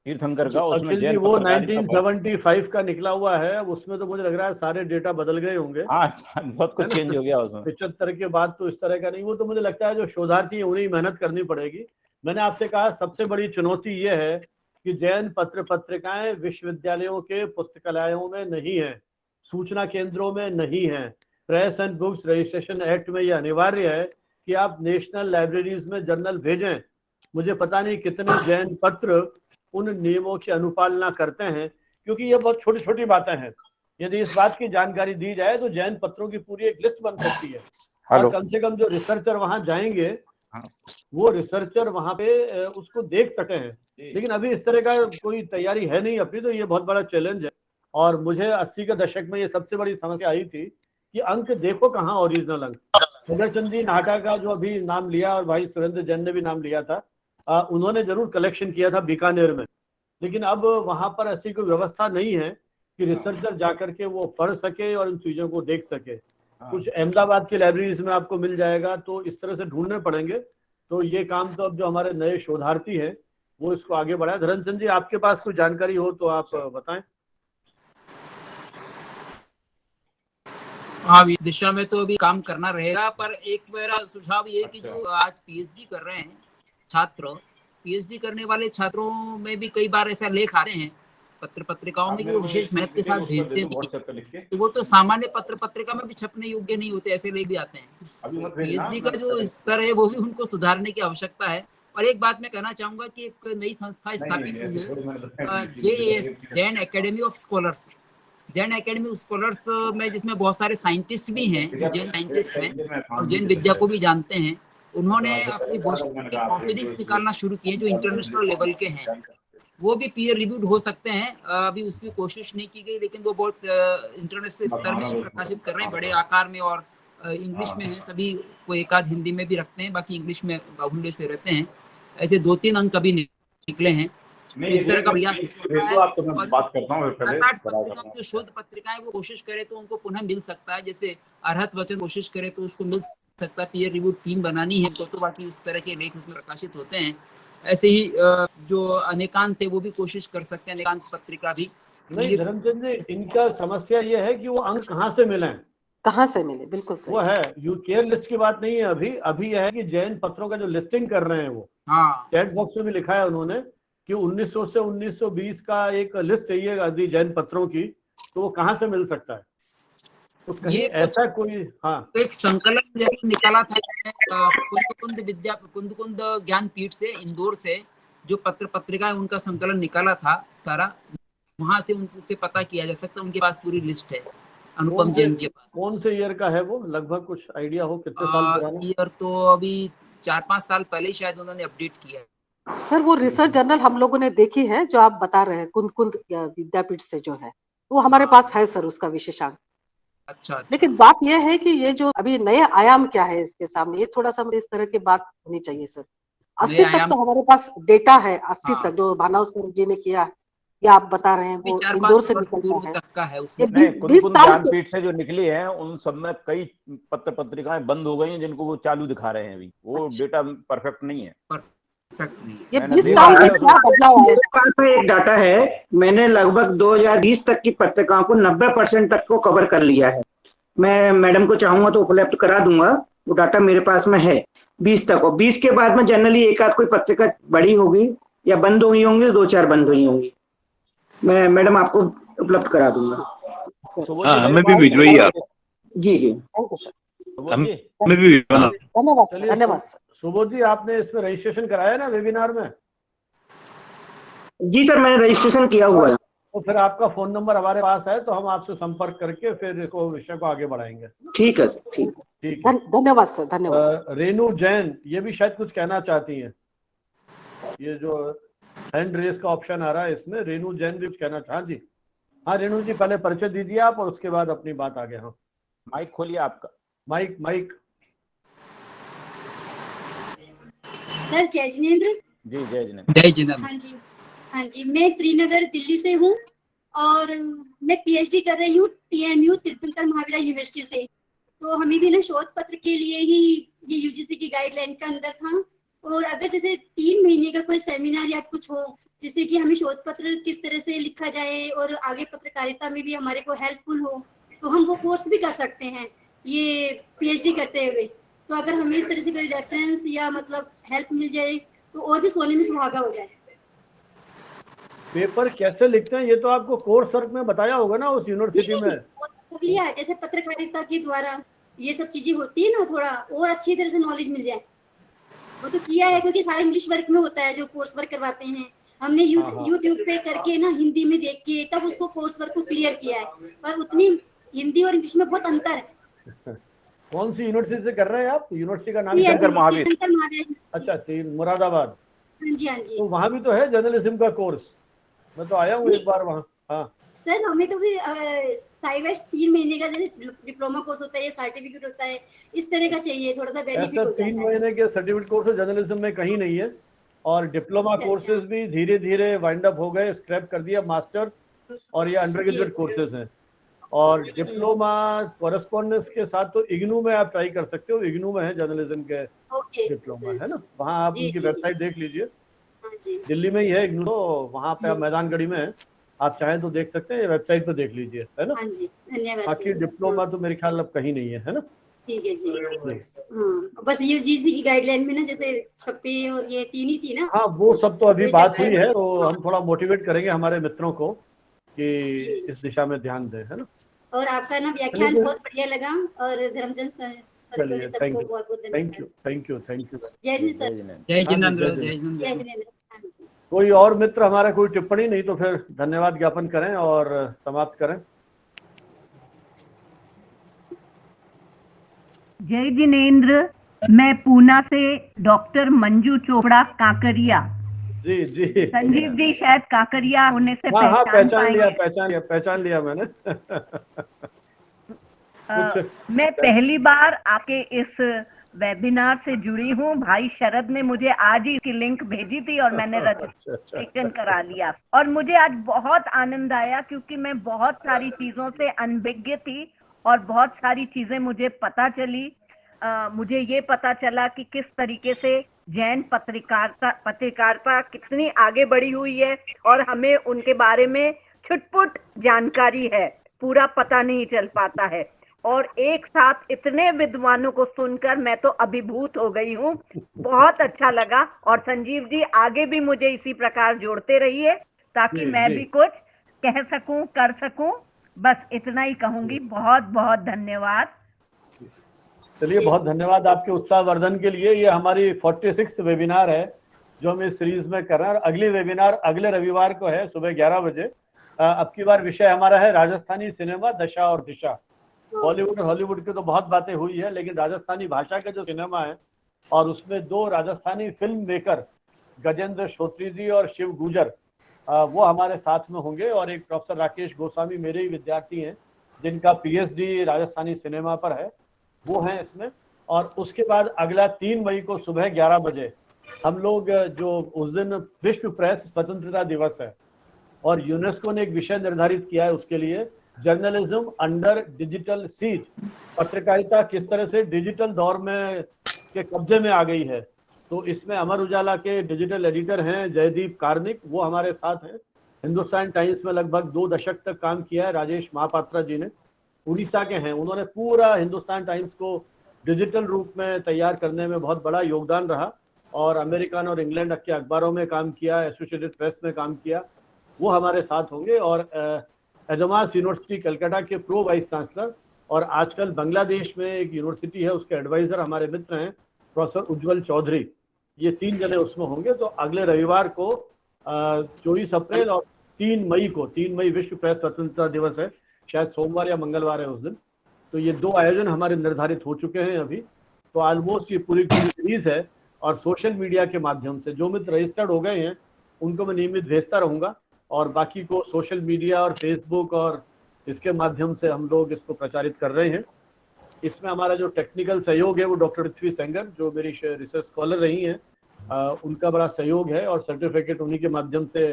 तीर्थंकर का, उसमें अखिल जी जैन वो पत्रकारिता बहुत- 1975 का निकला हुआ है, अब उसमें तो मुझे लग रहा है सारे डेटा बदल गए होंगे। हाँ बहुत कुछ चेंज हो गया उसमें। 75 के बाद तो इस तरह का नहीं, वो तो मुझे लगता है जो शोधार्थी है उन्हें मेहनत करनी पड़ेगी। मैंने आपसे कहा सबसे बड़ी चुनौती ये है कि जैन पत्र पत्रिकाएं विश्वविद्यालयों के पुस्तकालयों में नहीं है, सूचना केंद्रों में नहीं है। Press and books registration act में यह अनिवार्य है कि आप नेशनल लाइब्रेरीज में जर्नल भेजें। मुझे पता नहीं कितने जैन पत्र उन नियमों की अनुपालना करते हैं, क्योंकि ये बहुत छोटी छोटी बातें हैं। यदि इस बात की जानकारी दी जाए तो जैन पत्रों की पूरी एक लिस्ट बन सकती है, और कम से कम जो रिसर्चर वहां जाएंगे वो रिसर्चर वहां पे उसको देख सके हैं। लेकिन अभी इस तरह का कोई तैयारी है नहीं अपनी, तो ये बहुत बड़ा चैलेंज है। और मुझे 80 के दशक में ये सबसे बड़ी समस्या आई थी कि अंक देखो कहाँ ओरिजिनल अंक। सदरचंद जी नाहटा का जो अभी नाम लिया और भाई सुरेंद्र जैन ने भी नाम लिया था, उन्होंने जरूर कलेक्शन किया था बीकानेर में, लेकिन अब वहां पर ऐसी कोई व्यवस्था नहीं है कि रिसर्चर जाकर के वो पढ़ सके और इन चीजों को देख सके। कुछ अहमदाबाद की लाइब्रेरीज में आपको मिल जाएगा, तो इस तरह से ढूंढने पड़ेंगे। तो ये काम तो अब जो हमारे नए शोधार्थी हैं वो इसको आगे बढ़ाए। धर्मचंद जी आपके पास कोई जानकारी हो तो आप बताएं। हाँ, इस दिशा में तो अभी काम करना रहेगा, पर एक मेरा सुझाव ये कि जो आज पीएचडी कर रहे हैं छात्र, पीएचडी करने वाले छात्रों में भी कई बार ऐसा लेख आते हैं पत्र पत्रिकाओं में कि वो विशेष मेहनत के साथ भेजते हैं, तो वो तो सामान्य पत्र पत्रिका में भी छपने योग्य नहीं होते, ऐसे लेख भी आते हैं। पीएचडी का जो स्तर है वो भी उनको सुधारने की आवश्यकता है। और एक बात मैं कहना चाहूंगा कि एक नई संस्था स्थापित हुई है, JAS, Jain academy of scholars. Jain academy of scholars में जिसमें बहुत सारे साइंटिस्ट भी हैं, जैन साइंटिस्ट हैं और जैन विद्या को भी जानते हैं। उन्होंने अपनी प्रोसीडिंग्स निकालना शुरू किए जो इंटरनेशनल लेवल के हैं, वो भी पीयर रिव्यूड हो सकते हैं। अभी उसकी कोशिश नहीं की गई, लेकिन वो बहुत इंटरनेशनल स्तर में प्रकाशित कर रहे हैं, बड़े आकार में, और इंग्लिश में है सभी, को एक आध हिंदी में भी रखते हैं, बाकी इंग्लिश में बाहुल्य से रहते हैं। ऐसे 2-3 अंक अभी निकले हैं। इस तरह का प्रयास जो शोध पत्रिकाएं वो कोशिश करे तो उनको पुनः मिल सकता है, जैसे अर्हत वचन कोशिश करे तो उसको मिल सकता है। पीयर रिव्यू टीम बनानी है तो बाकी उस तरह के लेख उसमें प्रकाशित होते हैं। ऐसे ही जो अनेकांत थे वो भी कोशिश कर सकते हैं, अनेकांत पत्रिका भी। नहीं धर्मचंद जी, इनका समस्या ये है कि वो अंक कहाँ से मिले, कहाँ से मिले, बिल्कुल सही। वो है यूकेयर लिस्ट की बात नहीं है अभी यह है कि जैन पत्रों का जो लिस्टिंग कर रहे हैं वो, हाँ, चैट बॉक्स में भी लिखा है उन्होंने कि 1900 से 1920 का एक लिस्ट चाहिए आदि जैन पत्रों की, तो वो कहाँ से मिल सकता है? तो कहीं ऐसा कोई तो एक संकलन निकाला था कुंद ज्ञानपीठ से, इंदौर से, जो पत्र पत्रिका उनका संकलन निकाला था सारा, वहां से उनसे पता किया जा सकता है। उनके पास पूरी लिस्ट है, अनुपम जैन के पास। कौन से ईयर का है वो, लगभग कुछ आइडिया हो कितने साल पुराना? ईयर तो अभी 4-5 साल पहले ही शायद उन्होंने अपडेट किया। सर वो रिसर्च जर्नल हम लोगों ने देखी है जो आप बता रहे हैं, कुंद विद्यापीठ से जो है, वो हमारे पास है सर उसका विशेषांक। अच्छा। लेकिन बात यह है कि ये जो अभी नए आयाम क्या है इसके सामने, ये थोड़ा सा इस तरह की बात होनी चाहिए सर। 80 तक तो हमारे पास डेटा है, 80 तक जो भानव सर जी ने किया या आप बता रहे हैं वो इंदौर से निकलता है। ज्ञानपीठ से जो निकली है उन सब में कई पत्र पत्रिकाएं बंद हो गई हैं जिनको वो चालू दिखा रहे हैं अभी। वो डेटा परफेक्ट नहीं है। ये 20 साल में क्या बदलाव है? एक डाटा है, मैंने लगभग 2020 तक की पत्रिकाओं को 90% तक को कवर कर लिया है। मैं मैडम को चाहूंगा तो उपलब्ध करा दूंगा, वो डाटा मेरे पास में है 20 तक। और 20 के बाद में जनरली एक आध कोई पत्रिका बड़ी होगी या बंद हुई होंगी, 2-4 बंद हुई होंगी। मैं मैडम आपको उपलब्ध करा दूंगा। हमें भी भिजवाइए आप। जी जी हमें भी धन्यवाद। सुबोध जी, आपने इसमें रजिस्ट्रेशन कराया ना वेबिनार में? जी सर, मैंने रजिस्ट्रेशन किया हुआ है। तो फिर आपका फोन नंबर हमारे पास है, तो हम आपसे संपर्क करके फिर इसको विषय को आगे बढ़ाएंगे। ठीक है सर, ठीक है। धन्यवाद सर, धन्यवाद। रेनू जैन ये भी शायद कुछ कहना चाहती हैं। ये जो हैंड रेस का ऑप्शन आ रहा है इसमें, रेनू जैन भी कुछ कहना चाह। जी हाँ रेनू जी, पहले परिचय दीजिए आप और उसके बाद अपनी बात आगे। हाँ माइक खोलिए आपका। माइक। सर जय जिनेंद्र। जी जय जिनेंद्र। हाँ जी, मैं त्रिनगर दिल्ली से हूँ और मैं पीएचडी कर रही हूँ TMU तीर्थंकर महावीरा यूनिवर्सिटी से। तो हमें भी ना शोध पत्र के लिए ही ये यूजीसी की गाइडलाइन के अंदर था, और अगर जैसे 3 महीने का कोई सेमिनार या कुछ हो जिससे कि हमें शोध पत्र किस तरह से लिखा जाए और आगे पत्रकारिता में भी हमारे को हेल्पफुल हो, तो हम वो कोर्स भी कर सकते हैं ये पीएचडी करते हुए। तो अगर हमें इस तरह से कोई रेफरेंस या मतलब हेल्प मिल जाए तो और भी सोने में सुहागा हो जाए। पेपर कैसे लिखते हैं ये तो आपको कोर्स वर्क में बताया होगा ना उस यूनिवर्सिटी में। लिया है जैसे पत्रकारिता के द्वारा ये सब चीजें होती है ना, थोड़ा और अच्छी तरह से नॉलेज मिल जाए वो तो किया है, क्योंकि सारा इंग्लिश वर्क में होता है जो कोर्स वर्क करवाते हैं। हमने यूट्यूब पे करके ना हिंदी में देख के तब उसको कोर्स वर्क को क्लियर किया है, पर उतनी हिंदी और इंग्लिश में बहुत अंतर है। कौन सी यूनिवर्सिटी से कर रहे हैं आप? यूनिवर्सिटी का नाम? शंकर महावीर। शंकर महावीर। अच्छा, मुरादाबाद। हाँ जी, हाँ जी। तो वहाँ भी तो है जर्नलिज्म का कोर्स, मैं तो आया हूँ एक बार वहाँ। हाँ सर, हमें तो फिर साइड 3 महीने का जैसे डिप्लोमा कोर्स होता है, सर्टिफिकेट होता है, इस तरह का चाहिए, थोड़ा सा बेनिफिट हो जाता है। 3 महीने के सर्टिफिकेट कोर्स जर्नलिज्म में कहीं नहीं है, और डिप्लोमा कोर्सेज भी धीरे धीरे वाइंड अप हो गए, स्क्रैप कर दिया मास्टर्स, और ये अंडर ग्रेजुएट कोर्सेज हैं। और डिप्लोमा कॉरेस्पॉन्डेंस के साथ तो इग्नू में आप ट्राई कर सकते हो, इग्नू में है जर्नलिज्म के डिप्लोमा, है ना, वहाँ आप उनकी वेबसाइट देख लीजिए, दिल्ली में ही है इग्नू, तो वहाँ पे आप मैदानगढ़ी में है, आप चाहें तो देख सकते हैं, वेबसाइट पे देख लीजिए, है ना। बाकी डिप्लोमा तो मेरे ख्याल अब कहीं नहीं है ना। ठीक है जी। हाँ, बस यूजीसी की गाइडलाइन में ना जैसे छप्पे और ये 3 ही थी ना। हाँ, वो सब तो अभी बात हुई है, तो हम थोड़ा मोटिवेट करेंगे हमारे मित्रों को कि इस दिशा में ध्यान दें, है ना। और आपका ना व्याख्यान बहुत बढ़िया लगा, और धर्मचंद सर चलिए, थैंक यू, थैंक यू। जय हिंद सर। जय जिनेंद्र। जय जिनेंद्र। कोई और मित्र हमारा कोई टिप्पणी नहीं तो फिर धन्यवाद ज्ञापन करें और समाप्त करें। जय जिनेंद्र, मैं पूना से डॉक्टर मंजू चोपड़ा काकरिया। जी जी, संजीव जी शायद काकरिया होने से हाँ, पहचान लिया मैंने। मैं पहली बार आपके इस वेबिनार से जुड़ी हूँ। भाई शरद ने मुझे आज ही इसकी लिंक भेजी थी और मैंने रजिस्ट्रेशन करा लिया, और मुझे आज बहुत आनंद आया क्योंकि मैं बहुत सारी चीजों से अनभिज्ञ थी और बहुत सारी चीजें मुझे पता चली। मुझे ये पता चला कि किस तरीके से जैन पत्रकारिता कितनी आगे बढ़ी हुई है, और हमें उनके बारे में छुटपुट जानकारी है, पूरा पता नहीं चल पाता है। और एक साथ इतने विद्वानों को सुनकर मैं तो अभिभूत हो गई हूँ, बहुत अच्छा लगा। और संजीव जी आगे भी मुझे इसी प्रकार जोड़ते रहिए ताकि मैं भी कुछ कह सकूं, कर सकूं। बस इतना ही कहूंगी। बहुत बहुत धन्यवाद। चलिए, बहुत धन्यवाद आपके उत्साह वर्धन के लिए। ये हमारी 46th वेबिनार है जो हम इस सीरीज में कर रहे हैं, और अगली वेबिनार अगले रविवार को है सुबह 11 बजे। अब की बार विषय हमारा है राजस्थानी सिनेमा, दशा और दिशा। बॉलीवुड और हॉलीवुड की तो बहुत बातें हुई है, लेकिन राजस्थानी भाषा का जो सिनेमा है, और उसमें 2 राजस्थानी फिल्म मेकर गजेंद्र श्रोत्री जी और शिव गुजर, वो हमारे साथ में होंगे, और एक प्रोफेसर राकेश गोस्वामी मेरे ही विद्यार्थी हैं जिनका पीएचडी राजस्थानी सिनेमा पर है, वो हैं इसमें। और उसके बाद अगला 3 मई को सुबह 11 बजे हम लोग, जो उस दिन विश्व प्रेस स्वतंत्रता दिवस है और यूनेस्को ने एक विषय निर्धारित किया है उसके लिए, जर्नलिज्म अंडर डिजिटल सीज, पत्रकारिता किस तरह से डिजिटल दौर में के कब्जे में आ गई है। तो इसमें अमर उजाला के डिजिटल एडिटर हैं जयदीप कार्निक, वो हमारे साथ हैं। हिंदुस्तान टाइम्स में लगभग 2 दशक तक काम किया है राजेश महापात्रा जी ने, उड़ीसा के हैं। उन्होंने पूरा हिंदुस्तान टाइम्स को डिजिटल रूप में तैयार करने में बहुत बड़ा योगदान रहा, और अमेरिकन और इंग्लैंड के अखबारों में काम किया, एसोसिएटेड प्रेस में काम किया, वो हमारे साथ होंगे। और एडमास यूनिवर्सिटी कलकत्ता के प्रो वाइस चांसलर, और आजकल बांग्लादेश में एक यूनिवर्सिटी है उसके एडवाइजर हमारे मित्र हैं प्रोफेसर उज्जवल चौधरी, ये 3 जने उसमें होंगे। तो अगले रविवार को 24 अप्रैल और 3 मई को, 3 मई विश्व प्रेस स्वतंत्रता दिवस है, शायद सोमवार या मंगलवार है उस दिन। तो ये 2 आयोजन हमारे निर्धारित हो चुके हैं अभी। तो ऑलमोस्ट ये पूरी सीरीज है, और सोशल मीडिया के माध्यम से जो मित्र रजिस्टर्ड हो गए हैं उनको मैं नियमित भेजता रहूँगा, और बाकी को सोशल मीडिया और फेसबुक और इसके माध्यम से हम लोग इसको प्रचारित कर रहे हैं। इसमें हमारा जो टेक्निकल सहयोग है वो डॉक्टर पृथ्वी सेंगर, जो मेरी रिसर्च स्कॉलर रही हैं, उनका बड़ा सहयोग है, और सर्टिफिकेट उन्हीं के माध्यम से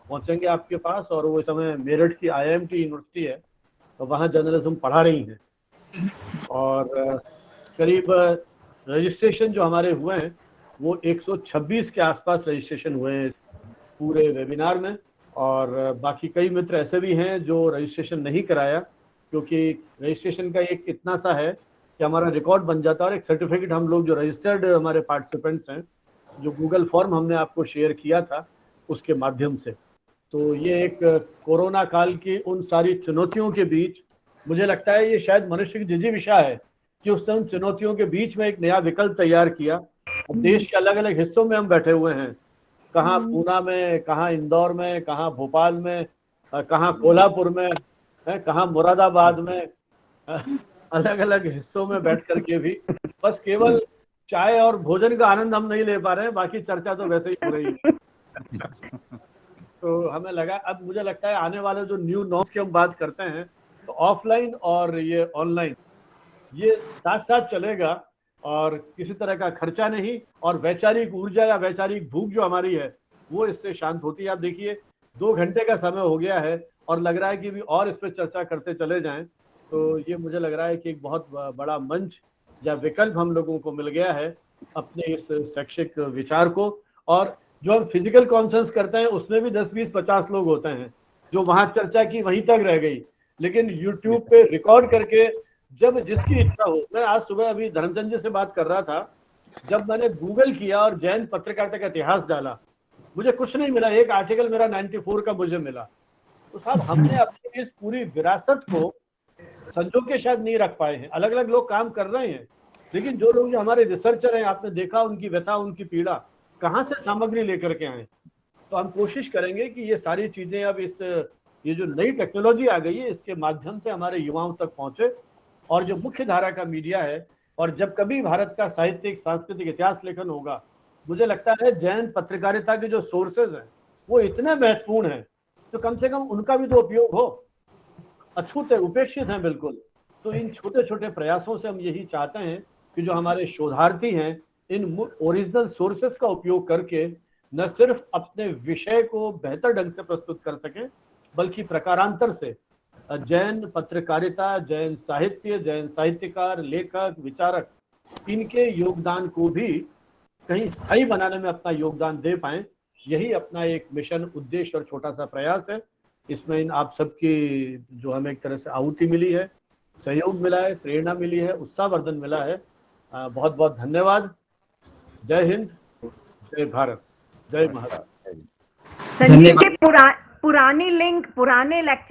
पहुंचेंगे आपके पास। और वो इस समय मेरठ की IIMT यूनिवर्सिटी है, तो वहाँ जर्नलिज्म पढ़ा रही हैं। और करीब रजिस्ट्रेशन जो हमारे हुए हैं वो 126 के आसपास रजिस्ट्रेशन हुए हैं पूरे वेबिनार में। और बाकी कई मित्र ऐसे भी हैं जो रजिस्ट्रेशन नहीं कराया, क्योंकि रजिस्ट्रेशन का एक इतना सा है कि हमारा रिकॉर्ड बन जाता है और एक सर्टिफिकेट हम लोग जो रजिस्टर्ड हमारे पार्टिसिपेंट्स हैं, जो गूगल फॉर्म हमने आपको शेयर किया था उसके माध्यम से। तो ये एक कोरोना काल की उन सारी चुनौतियों के बीच मुझे लगता है ये शायद मनुष्य की जिजीविषा है कि उसने उन चुनौतियों के बीच में एक नया विकल्प तैयार किया। अब देश के अलग अलग हिस्सों में हम बैठे हुए हैं, कहाँ पूना में, कहाँ इंदौर में, कहाँ भोपाल में, कहाँ कोल्हापुर में, कहाँ मुरादाबाद में, अलग अलग हिस्सों में बैठ करके भी बस केवल चाय और भोजन का आनंद हम नहीं ले पा रहे हैं, बाकी चर्चा तो वैसे ही हो रही है। तो हमें लगा, अब मुझे लगता है आने वाले जो न्यू नॉर्म्स की हम बात करते हैं, तो ऑफलाइन और ये ऑनलाइन ये साथ साथ चलेगा और किसी तरह का खर्चा नहीं, और वैचारिक ऊर्जा या वैचारिक भूख जो हमारी है वो इससे शांत होती है। आप देखिए 2 घंटे का समय हो गया है और लग रहा है कि भी और इस पर चर्चा करते चले जाएं। तो ये मुझे लग रहा है कि एक बहुत बड़ा मंच या विकल्प हम लोगों को मिल गया है अपने इस शैक्षिक विचार को। और जो हम फिजिकल कॉन्फ्रेंस करते हैं उसमें भी 10, 20, 50 लोग होते हैं, जो वहां चर्चा की वहीं तक रह गई, लेकिन यूट्यूब पे रिकॉर्ड करके जब जिसकी इच्छा हो। मैं आज सुबह अभी धर्मचंद जी से बात कर रहा था, जब मैंने गूगल किया और जैन पत्रकारिता का इतिहास डाला, मुझे कुछ नहीं मिला, एक आर्टिकल मेरा 94 का मुझे मिला। तो साहब हमने अपनी इस पूरी विरासत को संजो के शायद नहीं रख पाए हैं। अलग अलग लोग काम कर रहे हैं, लेकिन जो लोग जो हमारे रिसर्चर हैं, आपने देखा उनकी व्यथा, उनकी पीड़ा, कहाँ से सामग्री लेकर के आए। तो हम कोशिश करेंगे कि ये सारी चीजें अब ये जो नई टेक्नोलॉजी आ गई है इसके माध्यम से हमारे युवाओं तक पहुंचे, और जो मुख्य धारा का मीडिया है, और जब कभी भारत का साहित्यिक सांस्कृतिक इतिहास लेखन होगा, मुझे लगता है जैन पत्रकारिता के जो सोर्सेज हैं वो इतने महत्वपूर्ण हैं, तो कम से कम उनका भी तो उपयोग हो। अछूत है, उपेक्षित हैं बिल्कुल। तो इन छोटे छोटे प्रयासों से हम यही चाहते हैं कि जो हमारे शोधार्थी हैं इन ओरिजिनल सोर्सेज का उपयोग करके न सिर्फ अपने विषय को बेहतर ढंग से प्रस्तुत कर सकें, बल्कि प्रकारांतर से जैन पत्रकारिता, जैन साहित्य, जैन साहित्यकार, लेखक, विचारक, इनके योगदान को भी कहीं स्थायी बनाने में अपना योगदान दे पाएं। यही अपना एक मिशन, उद्देश्य और छोटा सा प्रयास है। इसमें इन आप सबकी जो हमें एक तरह से आहुति मिली है, सहयोग मिला है, प्रेरणा मिली है, उत्साहवर्धन मिला है, बहुत बहुत धन्यवाद। जय हिंद, जय भारत, जय महाराज। संजीव जी, पुरानी लिंक, पुराने लेक्चर